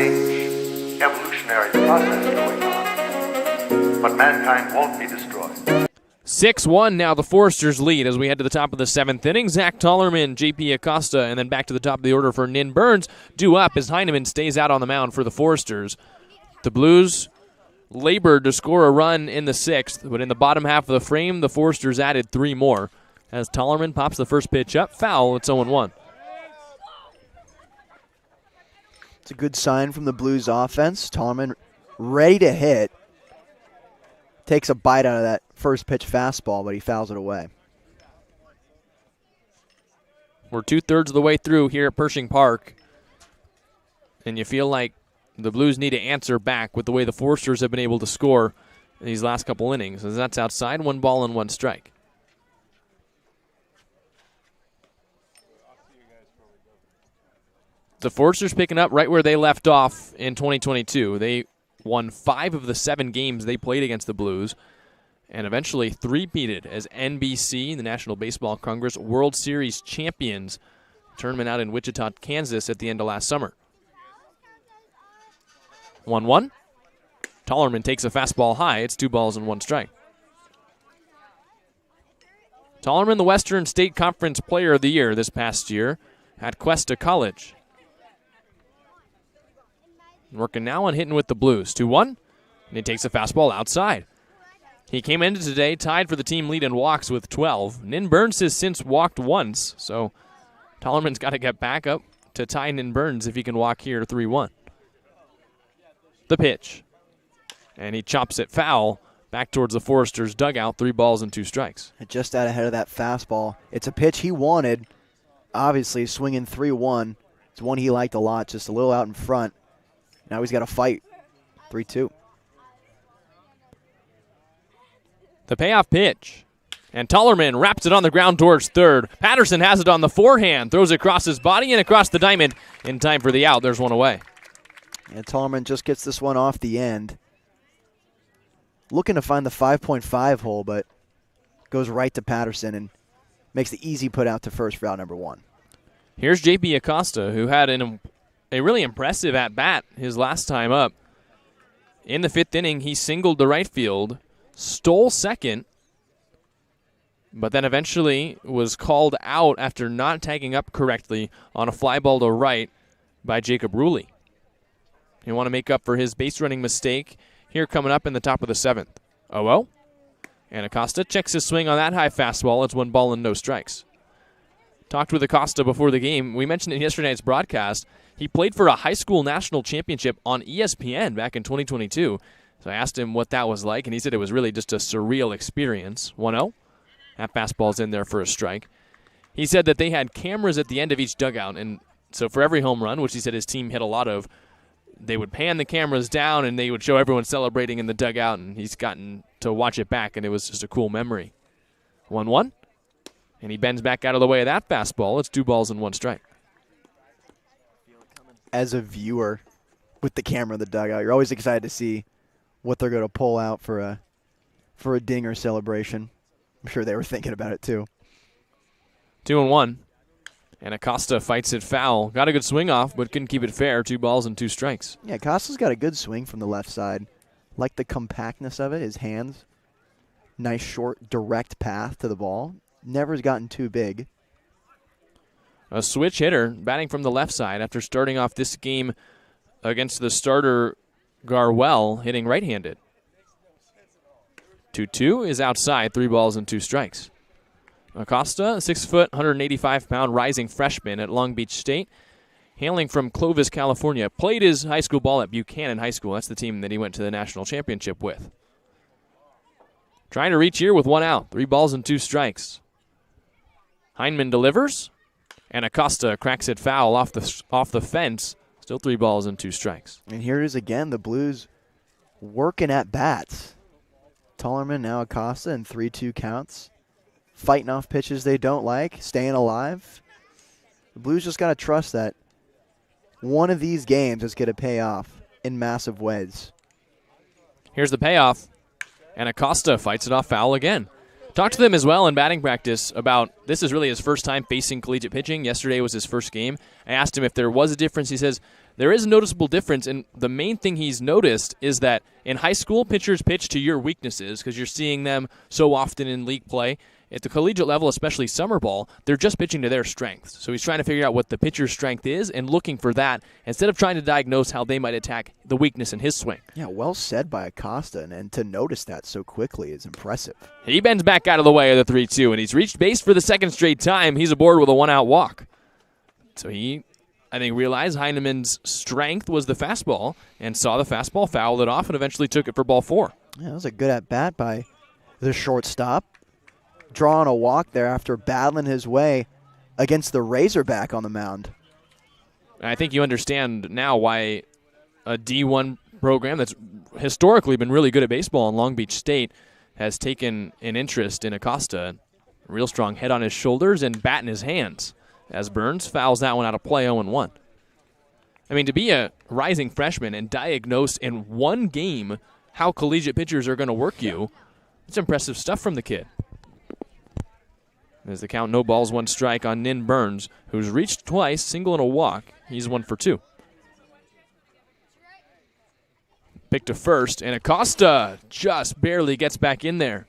strange evolutionary process going on. But mankind won't be destroyed. 6-1 now the Foresters lead as we head to the top of the 7th inning. Zach Tollerman, J.P. Acosta, and then back to the top of the order for Nin Burns due up as Heineman stays out on the mound for the Foresters. The Blues labored to score a run in the 6th, but in the bottom half of the frame, the Foresters added 3 more. As Tollerman pops the first pitch up, foul, it's 0-1. It's a good sign from the Blues offense. Tollerman ready to hit. Takes a bite out of that first pitch fastball, but he fouls it away. We're 2/3 of the way through here at Pershing Park, and you feel like the Blues need to answer back with the way the Foresters have been able to score in these last couple innings. As that's outside, 1 ball and 1 strike. The Foresters picking up right where they left off in 2022. They won 5 of the 7 games they played against the Blues, and eventually three-peated as NBC, the National Baseball Congress, World Series champions. Tournament out in Wichita, Kansas at the end of last summer. 1-1. Tollerman takes a fastball high. It's 2 balls and 1 strike. Tollerman, the Western State Conference Player of the Year this past year at Cuesta College. Working now on hitting with the Blues. 2-1, and he takes a fastball outside. He came into today tied for the team lead in walks with 12. Nin Burns has since walked once, so Tollerman's got to get back up to tie Nin Burns if he can walk here 3-1. The pitch, and he chops it foul back towards the Foresters' dugout. 3 balls and 2 strikes. Just out ahead of that fastball. It's a pitch he wanted. Obviously, swinging 3-1. It's one he liked a lot, just a little out in front. Now he's got to fight. 3-2. The payoff pitch. And Tollerman wraps it on the ground towards third. Patterson has it on the forehand. Throws it across his body and across the diamond in time for the out. There's one away. And Tollerman just gets this one off the end. Looking to find the 5.5 hole, but goes right to Patterson and makes the easy put out to first for out number 1. Here's J.P. Acosta, who had a really impressive at-bat his last time up. In the 5th inning, he singled to right field, stole second, but then eventually was called out after not tagging up correctly on a fly ball to right by Jacob Ruley. He'll want to make up for his base running mistake here coming up in the top of the 7th. 0-0. And Acosta checks his swing on that high fastball. It's 1 ball and no strikes. Talked with Acosta before the game. We mentioned in yesterday night's broadcast. He played for a high school national championship on ESPN back in 2022. So I asked him what that was like, and he said it was really just a surreal experience. 1-0. That fastball's in there for a strike. He said that they had cameras at the end of each dugout, and so for every home run, which he said his team hit a lot of, they would pan the cameras down, and they would show everyone celebrating in the dugout, and he's gotten to watch it back, and it was just a cool memory. 1-1. And he bends back out of the way of that fastball. It's 2 balls and 1 strike. As a viewer with the camera in the dugout, you're always excited to see what they're going to pull out for a dinger celebration. I'm sure they were thinking about it too. 2-1. And Acosta fights it foul. Got a good swing off, but couldn't keep it fair. 2 balls and 2 strikes. Yeah, Acosta's got a good swing from the left side. Like the compactness of it, his hands. Nice short, direct path to the ball. Never has gotten too big. A switch hitter batting from the left side after starting off this game against the starter Garwell, hitting right-handed. 2-2 is outside, 3 balls and 2 strikes. Acosta, 6 foot, 185-pound rising freshman at Long Beach State, hailing from Clovis, California. Played his high school ball at Buchanan High School. That's the team that he went to the national championship with. Trying to reach here with 1 out, 3 balls and 2 strikes. Heineman delivers, and Acosta cracks it foul off the fence. Still 3 balls and 2 strikes. And here it is again, the Blues working at bats. Tollerman, now Acosta, in 3-2 counts. Fighting off pitches they don't like, staying alive. The Blues just got to trust that one of these games is going to pay off in massive ways. Here's the payoff, and Acosta fights it off foul again. Talked to them as well in batting practice about this is really his first time facing collegiate pitching. Yesterday was his first game. I asked him if there was a difference. He says there is a noticeable difference, and the main thing he's noticed is that in high school, pitchers pitch to your weaknesses because you're seeing them so often in league play. At the collegiate level, especially summer ball, they're just pitching to their strengths. So he's trying to figure out what the pitcher's strength is and looking for that instead of trying to diagnose how they might attack the weakness in his swing. Yeah, well said by Acosta, and to notice that so quickly is impressive. He bends back out of the way of the 3-2, and he's reached base for the second straight time. He's aboard with a one-out walk. So he, I think, realized Heineman's strength was the fastball and saw the fastball, fouled it off, and eventually took it for ball 4. Yeah, that was a good at-bat by the shortstop. Drawing a walk there after battling his way against the Razorback on the mound. I think you understand now why a D1 program that's historically been really good at baseball in Long Beach State has taken an interest in Acosta. Real strong head on his shoulders and bat in his hands as Burns fouls that one out of play 0-1. I mean, to be a rising freshman and diagnose in one game how collegiate pitchers are going to work you, it's impressive stuff from the kid. As the count, no balls, 1 strike on Nin Burns, who's reached twice, single and a walk. He's 1 for 2. Pick to first, and Acosta just barely gets back in there.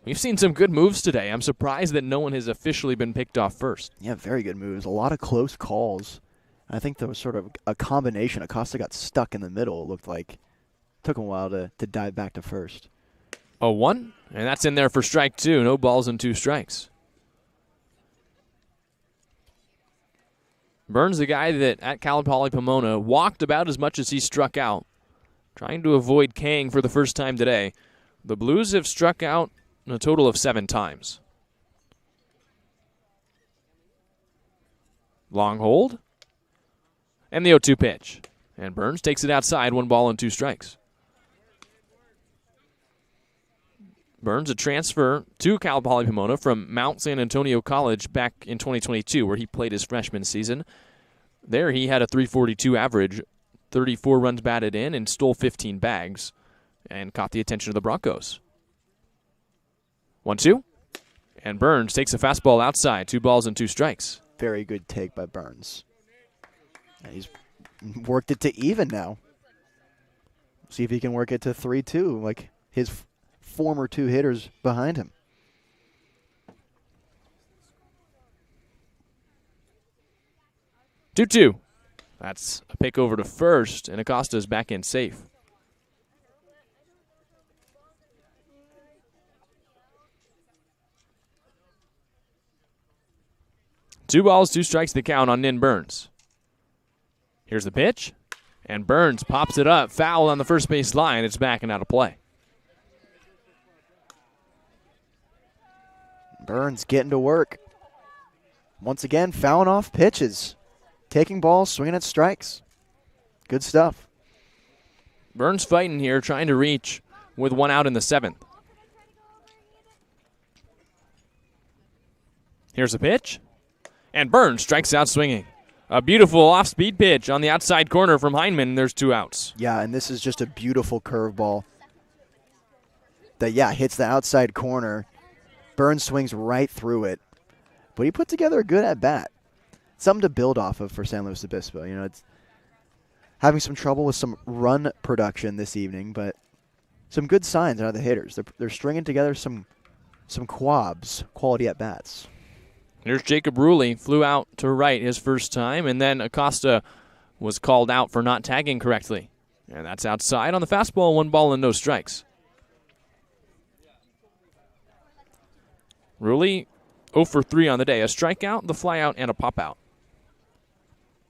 We've seen some good moves today. I'm surprised that no one has officially been picked off first. Yeah, very good moves. A lot of close calls. I think there was sort of a combination. Acosta got stuck in the middle, it looked like. Took him a while to dive back to first. 0-1, and that's in there for strike 2. No balls and 2 strikes. Burns, the guy that at Cal Poly Pomona walked about as much as he struck out, trying to avoid Kang for the first time today. The Blues have struck out a total of 7 times. Long hold, and the 0-2 pitch. And Burns takes it outside, 1 ball and 2 strikes. Burns, a transfer to Cal Poly Pomona from Mount San Antonio College back in 2022, where he played his freshman season. There he had a .342 average, 34 runs batted in, and stole 15 bags, and caught the attention of the Broncos. 1-2, and Burns takes a fastball outside, 2 balls and 2 strikes. Very good take by Burns. And he's worked it to even now. See if he can work it to 3-2, like his former 2 hitters behind him. Two. That's a pick over to first, and Acosta's back in safe. Two balls, 2 strikes the count on Nin Burns. Here's the pitch, and Burns pops it up, foul on the first base line. It's back and out of play. Burns getting to work. Once again, fouling off pitches. Taking balls, swinging at strikes. Good stuff. Burns fighting here, trying to reach with 1 out in the 7th. Here's the pitch, and Burns strikes out swinging. A beautiful off-speed pitch on the outside corner from Heineman. There's 2 outs. Yeah, and this is just a beautiful curveball that, hits the outside corner. Burns swings right through it. But he put together a good at-bat. Something to build off of for San Luis Obispo. You know, it's having some trouble with some run production this evening, but some good signs out of the hitters. They're stringing together some quabs, quality at-bats. Here's Jacob Rulli, flew out to right his first time, and then Acosta was called out for not tagging correctly. And that's outside on the fastball, 1 ball and no strikes. Rulli 0 for 3 on the day. A strikeout, the flyout, and a pop-out.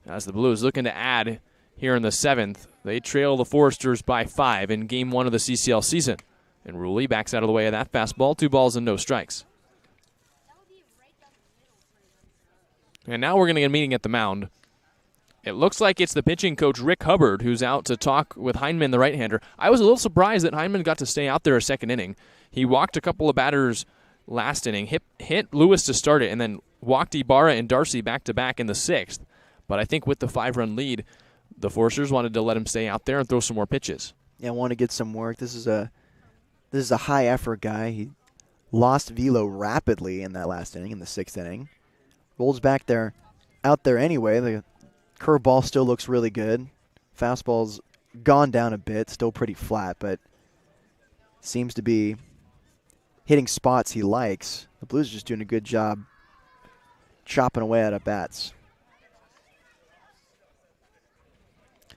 As the Blues looking to add here in the 7th, they trail the Foresters by 5 in Game 1 of the CCL season. And Rulli backs out of the way of that fastball, 2 balls and no strikes. And now we're going to get a meeting at the mound. It looks like it's the pitching coach, Rick Hubbard, who's out to talk with Heineman, the right-hander. I was a little surprised that Heineman got to stay out there a second inning. He walked a couple of batters last inning, hit Lewis to start it, and then walked Ibarra and Darcy back-to-back in the 6th. But I think with the 5-run lead, the Foresters wanted to let him stay out there and throw some more pitches. Yeah, want to get some work. This is a high-effort guy. He lost velo rapidly in that last inning, in the 6th inning. Rolls back there, out there anyway. The Curveball still looks really good. Fastball's gone down a bit, still pretty flat, but seems to be hitting spots he likes. The Blues are just doing a good job chopping away at bats.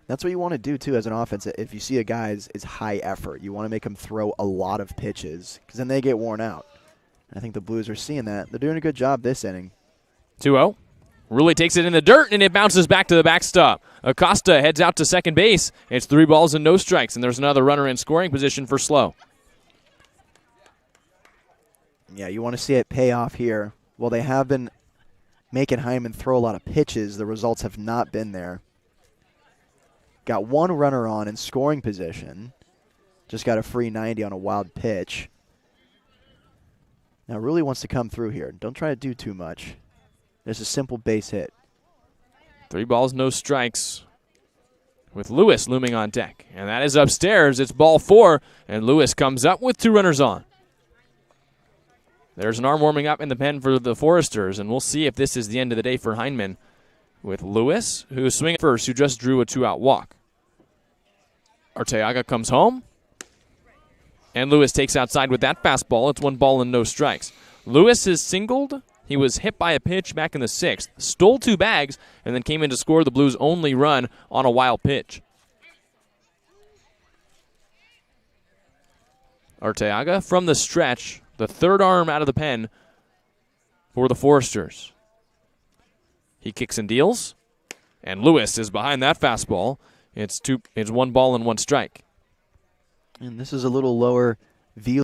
That's what you want to do, too, as an offense. If you see a guy is high effort, you want to make him throw a lot of pitches because then they get worn out. I think the Blues are seeing that. They're doing a good job this inning. 2-0. Rulli takes it in the dirt, and it bounces back to the backstop. Acosta heads out to second base. It's 3 balls and no strikes, and there's another runner in scoring position for SLO. Yeah, you want to see it pay off here. While they have been making Hyman throw a lot of pitches, the results have not been there. Got 1 runner on in scoring position. Just got a free 90 on a wild pitch. Now Rulli wants to come through here. Don't try to do too much. There's a simple base hit. 3 balls, no strikes, with Lewis looming on deck. And that is upstairs. It's ball 4, and Lewis comes up with 2 runners on. There's an arm warming up in the pen for the Foresters, and we'll see if this is the end of the day for Hyman, with Lewis, who's swinging first, who just drew a 2-out walk. Arteaga comes home, and Lewis takes outside with that fastball. It's 1 ball and no strikes. Lewis is singled. He was hit by a pitch back in the 6th, stole 2 bags, and then came in to score the Blues' only run on a wild pitch. Arteaga from the stretch, the 3rd arm out of the pen for the Foresters. He kicks and deals, and Lewis is behind that fastball. It's 1 ball and 1 strike. And this is a little lower view